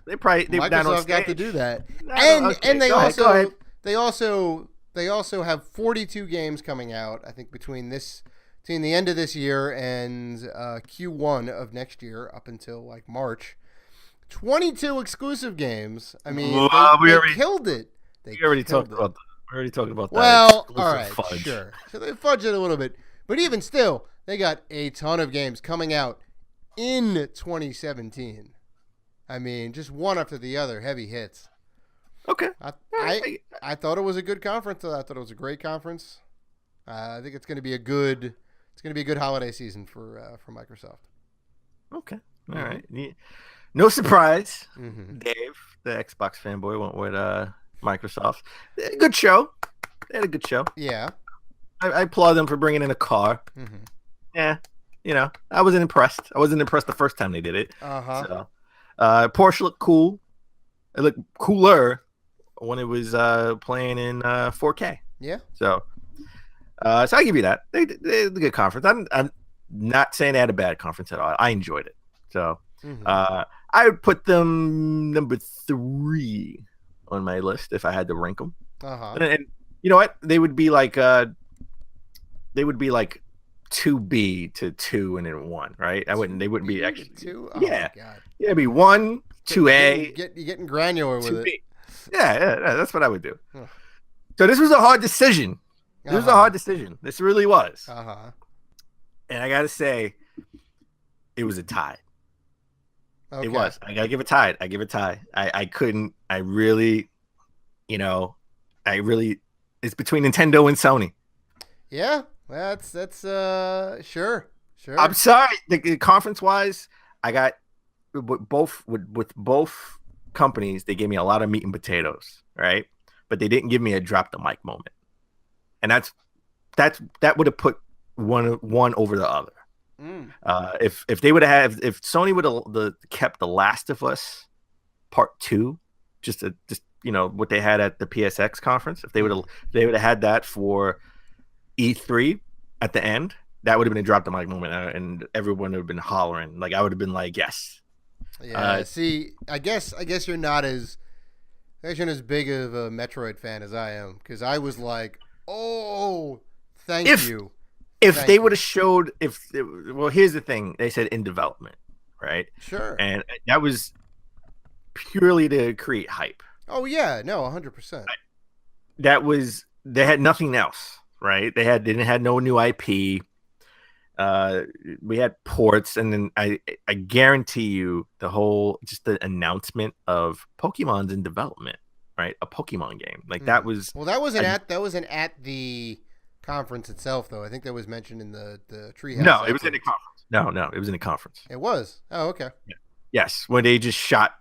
[SPEAKER 1] Microsoft got to do that. And they also have 42 games coming out. I think between the end of this year and Q1 of next year up until like March. 22 exclusive games. I mean, they killed it.
[SPEAKER 2] We already talked about that.
[SPEAKER 1] Well, all right, sure. So they fudged it a little bit. But even still, they got a ton of games coming out in 2017. I mean, just one after the other, heavy hits.
[SPEAKER 2] Okay.
[SPEAKER 1] I thought it was a good conference. I thought it was a great conference. I think it's going to be a good it's going to be a good holiday season for Microsoft.
[SPEAKER 2] Okay, all right. No surprise,
[SPEAKER 1] Mm-hmm.
[SPEAKER 2] Dave, the Xbox fanboy, went with Microsoft. Good show. They had a good show.
[SPEAKER 1] Yeah.
[SPEAKER 2] I applaud them for bringing in a car.
[SPEAKER 1] Mm-hmm.
[SPEAKER 2] Yeah, I wasn't impressed. I wasn't impressed the first time they did it.
[SPEAKER 1] Uh-huh.
[SPEAKER 2] So, Porsche looked cool. It looked cooler when it was playing in 4K.
[SPEAKER 1] Yeah.
[SPEAKER 2] So I give you that. They had a good conference. I'm not saying they had a bad conference at all. I enjoyed it. So I would put them number 3 on my list if I had to rank them. And you know what? They would be like 2B to 2 and then 1, right? They wouldn't be actually
[SPEAKER 1] 2. Oh,
[SPEAKER 2] yeah,
[SPEAKER 1] God.
[SPEAKER 2] Yeah, it'd be 1, 2A.
[SPEAKER 1] You're getting granular with
[SPEAKER 2] 2B.
[SPEAKER 1] it.
[SPEAKER 2] Yeah, that's what I would do. So this was a hard decision. This really was. And I gotta say, it was a tie.
[SPEAKER 1] Okay.
[SPEAKER 2] It was. I gotta give it tied. I give it tie. I couldn't. I really, it's between Nintendo and Sony.
[SPEAKER 1] Yeah, that's sure.
[SPEAKER 2] I'm sorry. The conference wise, I got with both companies. They gave me a lot of meat and potatoes, right? But they didn't give me a drop the mic moment, and that would have put one over the other. If they would have, if Sony would have kept The Last of Us Part 2, just what they had at the PSX conference, if they would have had that for E3 at the end, that would have been a drop the mic moment, and everyone would have been hollering. Like I would have been like, yes.
[SPEAKER 1] Yeah. See, I guess you're not as big of a Metroid fan as I am, because I was like, oh, thank you.
[SPEAKER 2] If they would have showed, here's the thing. They said in development, right?
[SPEAKER 1] Sure.
[SPEAKER 2] And that was purely to create hype.
[SPEAKER 1] Oh, yeah. No, 100%.
[SPEAKER 2] They had nothing else, right? They had no new IP. We had ports, and then I guarantee you the announcement of Pokemon's in development, right? A Pokemon game. Like that was.
[SPEAKER 1] Well, that wasn't at the conference itself, though. I think that was mentioned in the Treehouse.
[SPEAKER 2] No, it was in the conference. No, it was in the conference.
[SPEAKER 1] It was. Oh, okay.
[SPEAKER 2] Yeah. Yes, when they just shot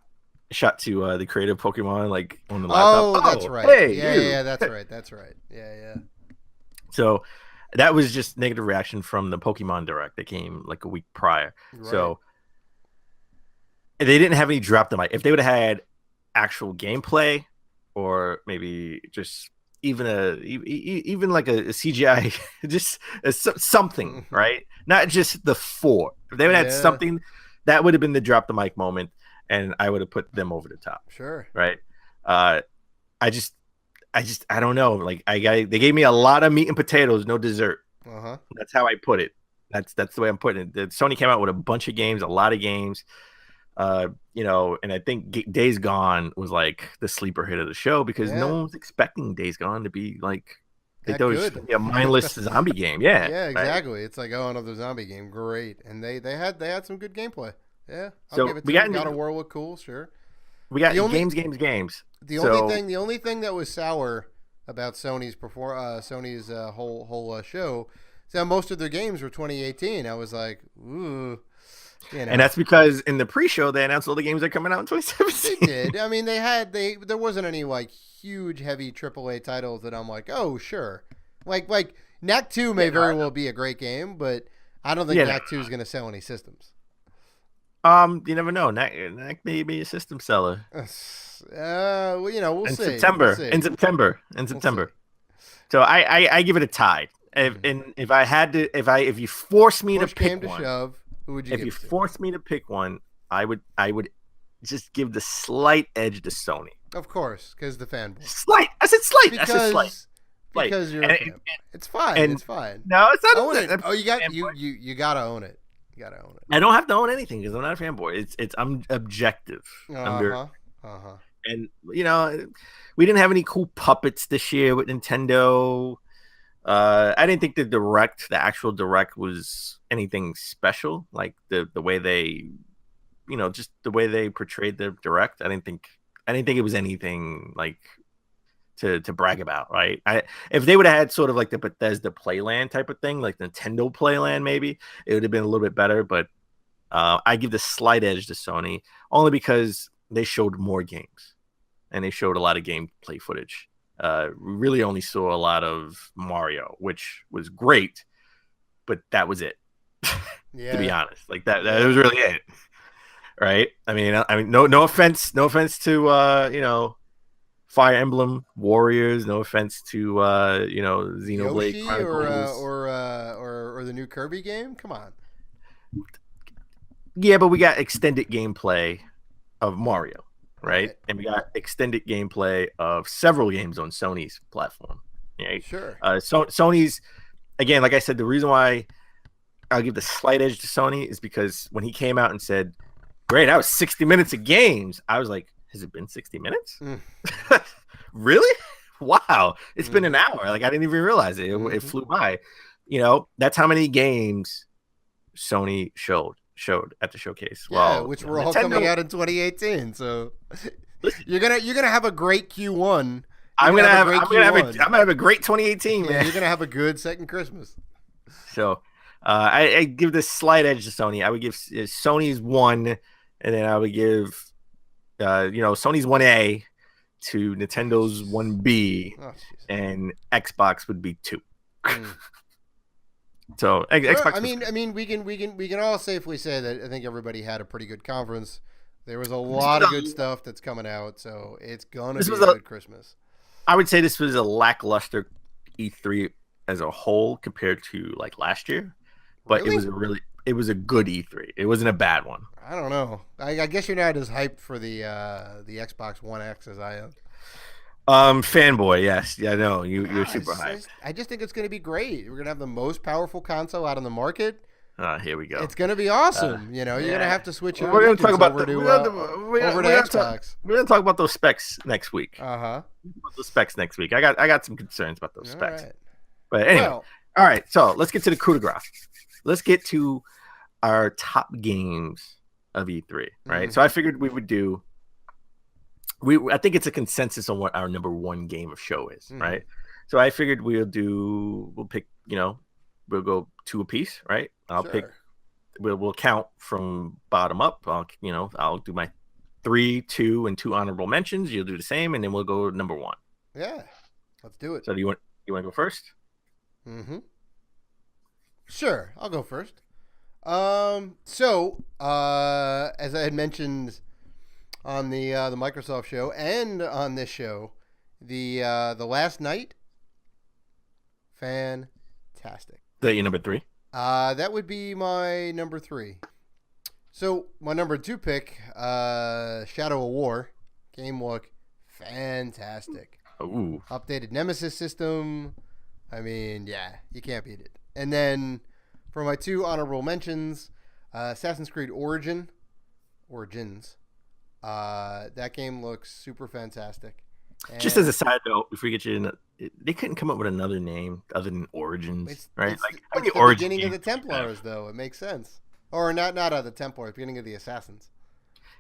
[SPEAKER 2] to the creative Pokemon like on the laptop.
[SPEAKER 1] Oh, that's right.
[SPEAKER 2] Hey,
[SPEAKER 1] yeah, that's right. Yeah.
[SPEAKER 2] So that was just negative reaction from the Pokemon Direct that came like a week prior. Right. So they didn't have any drop the mic. If they would have had actual gameplay, or maybe just even like a CGI, just something, right? Not just the 4. If they would have had something, that would have been the drop the mic moment, and I would have put them over the top.
[SPEAKER 1] Sure.
[SPEAKER 2] Right. I don't know. Like they gave me a lot of meat and potatoes, no dessert. That's how I put it. That's the way I'm putting it. Sony came out with a bunch of games, a lot of games. And I think Days Gone was like the sleeper hit of the show, because no one was expecting Days Gone to be like they thought it was a mindless zombie game. Yeah.
[SPEAKER 1] Yeah, exactly. Right? It's like, oh, another zombie game, great. And they had some good gameplay. Yeah.
[SPEAKER 2] So we got
[SPEAKER 1] God of War looked cool, sure.
[SPEAKER 2] We got games.
[SPEAKER 1] The only thing that was sour about Sony's whole show is that most of their games were 2018. I was like, ooh.
[SPEAKER 2] And that's because in the pre-show they announced all the games that are coming out in 2017.
[SPEAKER 1] They did. I mean, there wasn't any like huge heavy AAA titles that I'm like, oh sure, like Knack 2 may very well be a great game, but I don't think Knack 2 is going to sell any systems.
[SPEAKER 2] You never know. Knack may be a system seller.
[SPEAKER 1] We'll see.
[SPEAKER 2] In September. So I give it a tie. If you force me to pick one,
[SPEAKER 1] shove, who would you?
[SPEAKER 2] If you force me to pick one, I would just give the slight edge to Sony.
[SPEAKER 1] Of course, because the fanboy.
[SPEAKER 2] Slight. I said slight. Because, I said slight.
[SPEAKER 1] Because you're. It's fine. It's fine.
[SPEAKER 2] No, it's not.
[SPEAKER 1] Own it. Oh, you gotta own it. You gotta own it.
[SPEAKER 2] I don't have to own anything because I'm not a fanboy. I'm objective. And we didn't have any cool puppets this year with Nintendo. I didn't think the actual direct was anything special. Like the way they, just the way they portrayed the direct. I didn't think it was anything like to brag about, right? If they would have had sort of like the Bethesda Playland type of thing, like Nintendo Playland, maybe it would have been a little bit better. But I give the slight edge to Sony only because they showed more games and they showed a lot of gameplay footage. Really only saw a lot of Mario, which was great, but that was it. To be honest, like that was really it, right? I mean, no offense to Fire Emblem Warriors. No offense to Xenoblade
[SPEAKER 1] Yoshi
[SPEAKER 2] Chronicles
[SPEAKER 1] or the new Kirby game. Come on.
[SPEAKER 2] Yeah, but we got extended gameplay of Mario, right? And we got extended gameplay of several games on Sony's platform. Right?
[SPEAKER 1] Sure.
[SPEAKER 2] Sony's, again, like I said, the reason why I'll give the slight edge to Sony is because when he came out and said, "Great, that was 60 minutes of games," I was like, "Has it been 60 minutes? Really? Wow, it's been an hour. Like I didn't even realize it. It flew by. That's how many games Sony showed at the showcase.
[SPEAKER 1] Yeah, which were all coming out in 2018. So you're gonna have a great Q1. I'm gonna have
[SPEAKER 2] a great 2018, man.
[SPEAKER 1] Yeah, you're gonna have a good second Christmas.
[SPEAKER 2] So I give this slight edge to Sony. I would give Sony's 1, and then I would give Sony's 1A to Nintendo's 1B, and Xbox would be 2. So Xbox.
[SPEAKER 1] I mean, we can all safely say that I think everybody had a pretty good conference. There was a lot of good stuff that's coming out, so it's gonna be a good Christmas.
[SPEAKER 2] I would say this was a lackluster E3 as a whole compared to like last year, but really? it was a good E3. It wasn't a bad one.
[SPEAKER 1] I don't know. I guess you're not as hyped for the Xbox One X as I am.
[SPEAKER 2] Fanboy, yes. Yeah, I know. You're super hyped.
[SPEAKER 1] I just think it's going to be great. We're going to have the most powerful console out on the market.
[SPEAKER 2] Here we go.
[SPEAKER 1] It's going to be awesome. You're going to have to switch your
[SPEAKER 2] We're going to talk about
[SPEAKER 1] over to Xbox.
[SPEAKER 2] We're going to talk about those specs next week.
[SPEAKER 1] The
[SPEAKER 2] specs next week. I got some concerns about those specs.
[SPEAKER 1] Right.
[SPEAKER 2] But anyway, all right. So let's get to the coup de grace. Let's get to our top games of E3, right? So I figured we would do. I think it's a consensus on what our number one game of show is, right? So I figured we'll pick, we'll go 2 apiece, right? I'll pick. We'll count from bottom up. I'll do my 3, 2, and 2 honorable mentions. You'll do the same, and then we'll go number 1.
[SPEAKER 1] Yeah, let's do it.
[SPEAKER 2] So do you want to go first?
[SPEAKER 1] Sure, I'll go first. So as I had mentioned on the Microsoft show and on this show, the Last Night, fantastic.
[SPEAKER 2] That your number 3?
[SPEAKER 1] That would be my number 3. So my number 2 pick, Shadow of War, game look fantastic.
[SPEAKER 2] Ooh.
[SPEAKER 1] Updated Nemesis system. I mean, yeah, you can't beat it. And then for my 2 honorable mentions, Assassin's Creed Origins. That game looks super fantastic. And
[SPEAKER 2] just as a side note, if we get you in, they couldn't come up with another name other than Origins, right?
[SPEAKER 1] It's the beginning of the Templars, though. It makes sense. Or not of the Templars, beginning of the Assassins.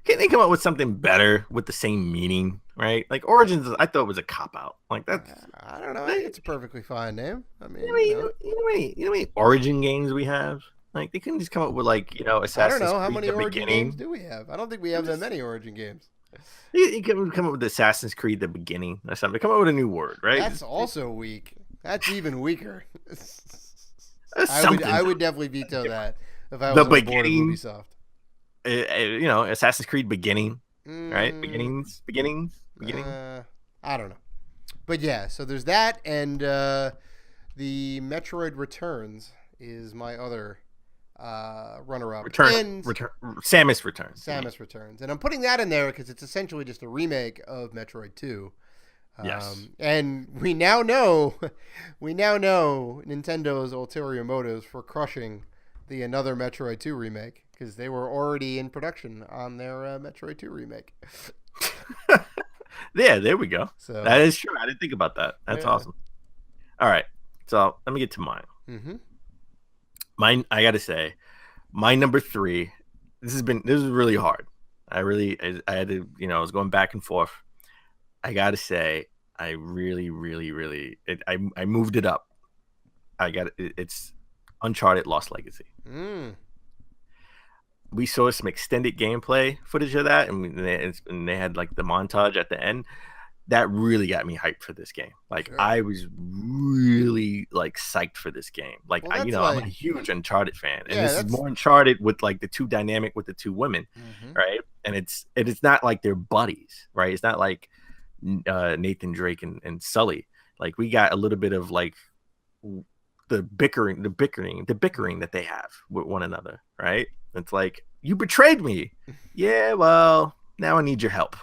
[SPEAKER 2] Can't they come up with something better with the same meaning, right? Like Origins, I thought was a cop out. Like that's.
[SPEAKER 1] I don't know. I think it's a perfectly fine name. I mean,
[SPEAKER 2] you know how many Origin games we have? Like they couldn't just come up with Assassin's
[SPEAKER 1] I don't know how
[SPEAKER 2] Creed
[SPEAKER 1] many
[SPEAKER 2] the
[SPEAKER 1] Origin
[SPEAKER 2] beginning.
[SPEAKER 1] games do we have. I don't think we have that many Origin games.
[SPEAKER 2] You can come up with Assassin's Creed the beginning or something. Come up with a new word, right?
[SPEAKER 1] That's also weak. That's even weaker.
[SPEAKER 2] I
[SPEAKER 1] I would definitely veto that if I was on the board of Ubisoft.
[SPEAKER 2] Assassin's Creed beginning, right? Beginnings.
[SPEAKER 1] I don't know, but yeah. So there's that, and the Metroid Returns is my other runner-up.
[SPEAKER 2] Samus Returns,
[SPEAKER 1] and I'm putting that in there because it's essentially just a remake of Metroid 2.
[SPEAKER 2] Yes,
[SPEAKER 1] and we now know Nintendo's ulterior motives for crushing the another Metroid 2 remake because they were already in production on their Metroid 2 remake.
[SPEAKER 2] Yeah, there we go.
[SPEAKER 1] So
[SPEAKER 2] that is true. I didn't think about that. That's awesome. All right, so let me get to mine. Mine, I gotta say, my number 3. This is really hard. I had to, I was going back and forth. I gotta say, I really, really, really, I moved it up. I got it. It's Uncharted Lost Legacy. We saw some extended gameplay footage of that, and they had like the montage at the end. That really got me hyped for this game. Like sure. I was really like psyched for this game. Like well, I'm a huge Uncharted fan, and this is more Uncharted with like the two dynamic with the two women, right? And it's not like they're buddies, right? It's not like Nathan Drake and Sully. Like we got a little bit of like the bickering that they have with one another, right? It's like you betrayed me. Yeah, well, now I need your help.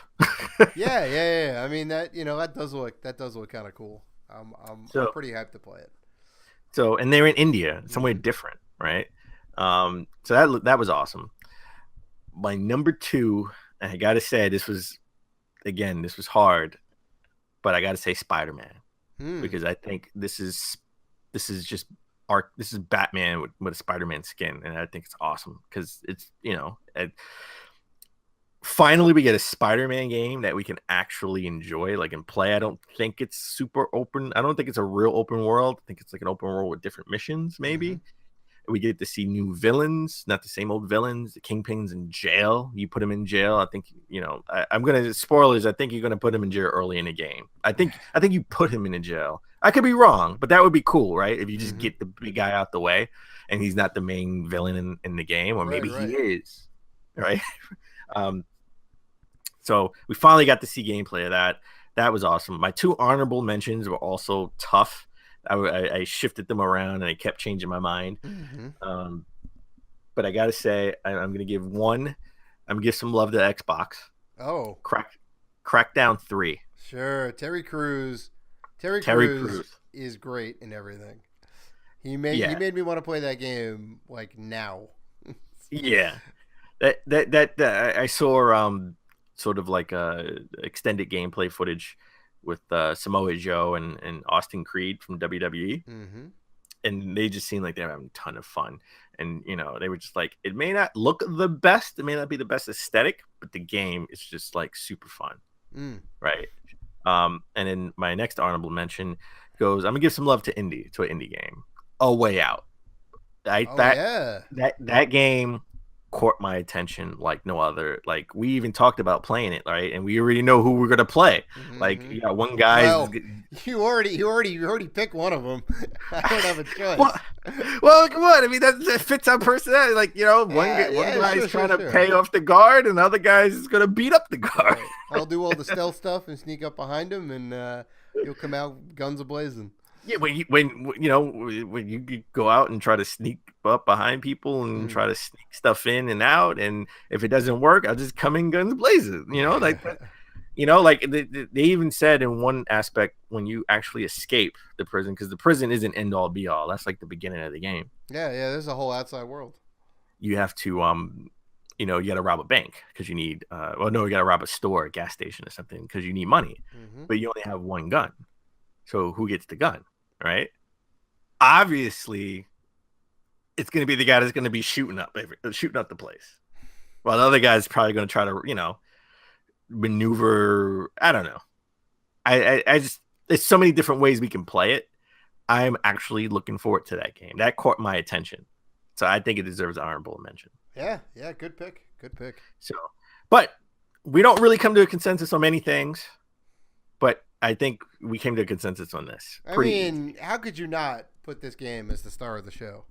[SPEAKER 1] yeah. I mean that does look kind of cool. I'm pretty hyped to play it.
[SPEAKER 2] So and they're in India, somewhere different, right? So that was awesome. My number 2, and I gotta say this was hard, but I gotta say Spider-Man because I think this is just this is Batman with a Spider-Man skin, and I think it's awesome because it's finally we get a Spider-Man game that we can actually enjoy, like and play. I don't think it's super open. I don't think it's a real open world. I think it's like an open world with different missions, maybe. We get to see new villains, not the same old villains. The Kingpin's in jail. You put him in jail. I think I'm gonna spoilers. I think you're gonna put him in jail early in the game. I think you put him in a jail. I could be wrong, but that would be cool, right? If you just get the big guy out the way, and he's not the main villain in the game, or maybe he is, right? So we finally got to see gameplay of that. That was awesome. My 2 honorable mentions were also tough. I shifted them around and I kept changing my mind. But I gotta say, I'm gonna give one. I'm gonna give some love to Xbox.
[SPEAKER 1] Oh,
[SPEAKER 2] Crackdown 3.
[SPEAKER 1] Sure, Terry Crews. Terry Crews is great in everything. He made me want to play that game like now.
[SPEAKER 2] Yeah, that I saw sort of like extended gameplay footage with Samoa Joe and Austin Creed from WWE. And they just seemed like they were having a ton of fun. And, they were just like, it may not look the best. It may not be the best aesthetic, but the game is just like super fun. Right. And then my next honorable mention goes, I'm gonna give some love to an indie game, A Way Out. That game caught my attention like no other. Like we even talked about playing it, right? And we already know who we're gonna play. Like you got one guy.
[SPEAKER 1] Well, you already picked one of them. I don't have a choice.
[SPEAKER 2] Well, come on. I mean that fits our personality. Like one guy's trying to pay off the guard, and the other guy's gonna beat up the guard.
[SPEAKER 1] Right. I'll do all the stealth stuff and sneak up behind him, and you'll come out guns a-blazing.
[SPEAKER 2] Yeah, when you go out and try to sneak up behind people and try to sneak stuff in and out, and if it doesn't work, I'll just come in guns blazing. Like they even said in one aspect when you actually escape the prison, because the prison isn't end all be all. That's like the beginning of the game.
[SPEAKER 1] Yeah. There's a whole outside world.
[SPEAKER 2] You have to you got to rob a bank because you need. You got to rob a store, a gas station, or something because you need money, but you only have one gun. So who gets the gun, right? Obviously, it's going to be the guy that's going to be shooting up the place, while the other guy's probably going to try to, maneuver. I don't know. I just there's so many different ways we can play it. I'm actually looking forward to that game. That caught my attention, so I think it deserves honorable mention.
[SPEAKER 1] Yeah, good pick.
[SPEAKER 2] So, but we don't really come to a consensus on many things, but I think we came to a consensus on this.
[SPEAKER 1] How could you not put this game as the star of the show?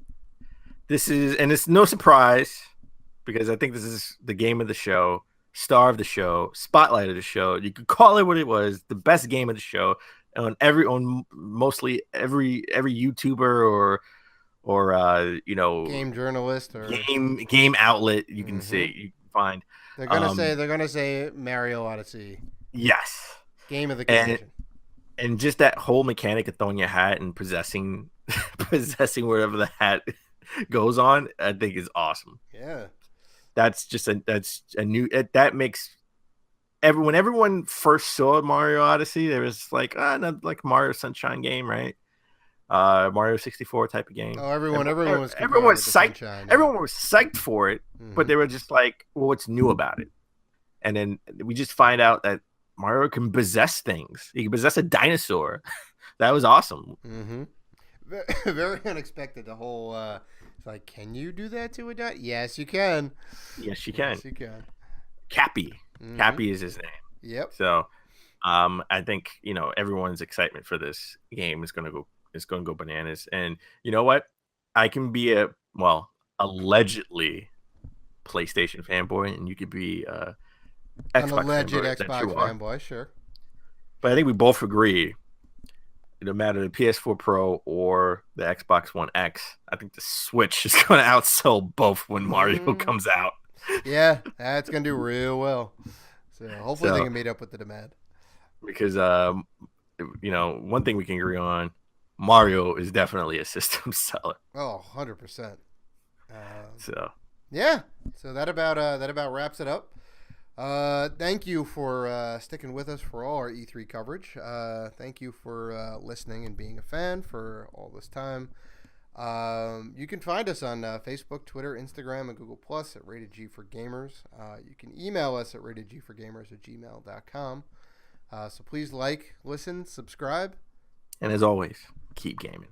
[SPEAKER 2] It's no surprise because I think this is the game of the show, star of the show, spotlight of the show. You could call it what it was, the best game of the show on mostly every YouTuber or
[SPEAKER 1] game journalist or
[SPEAKER 2] game outlet you can see, you can find.
[SPEAKER 1] They're gonna say Mario Odyssey.
[SPEAKER 2] Yes.
[SPEAKER 1] Game of the convention.
[SPEAKER 2] And just that whole mechanic of throwing your hat and possessing wherever the hat goes on, I think is awesome.
[SPEAKER 1] Yeah.
[SPEAKER 2] That's a new that makes when everyone first saw Mario Odyssey, there was like not like Mario Sunshine game, right? Mario 64 type of game.
[SPEAKER 1] Oh, everyone was
[SPEAKER 2] psyched.
[SPEAKER 1] Sunshine,
[SPEAKER 2] yeah. Everyone was psyched for it, but they were just like, well, what's new about it? And then we just find out that Mario can possess things. He can possess a dinosaur. That was awesome.
[SPEAKER 1] Mm-hmm. Very unexpected. The whole it's like, can you do that to a dinosaur? Yes, you can.
[SPEAKER 2] Yes, you can.
[SPEAKER 1] Yes, you can.
[SPEAKER 2] Cappy.
[SPEAKER 1] Mm-hmm.
[SPEAKER 2] Cappy is his name.
[SPEAKER 1] Yep.
[SPEAKER 2] So, I think everyone's excitement for this game is gonna go bananas. And you know what? I can be allegedly PlayStation fanboy, and you could be
[SPEAKER 1] An
[SPEAKER 2] Xbox
[SPEAKER 1] alleged
[SPEAKER 2] fanboy,
[SPEAKER 1] Xbox fanboy, sure.
[SPEAKER 2] But I think we both agree, no matter the PS4 Pro or the Xbox One X, I think the Switch is going to outsell both when Mario comes out.
[SPEAKER 1] Yeah, that's going to do real well. So hopefully they can meet up with the demand.
[SPEAKER 2] Because, one thing we can agree on, Mario is definitely a system seller.
[SPEAKER 1] Oh, 100%.
[SPEAKER 2] Yeah.
[SPEAKER 1] So that about wraps it up. Thank you for sticking with us for all our E3 coverage. Thank you for listening and being a fan for all this time. You can find us on Facebook, Twitter, Instagram, and Google Plus at Rated G for Gamers. You can email us at ratedgforgamers@gmail.com. So please like, listen, subscribe.
[SPEAKER 2] And as always, keep gaming.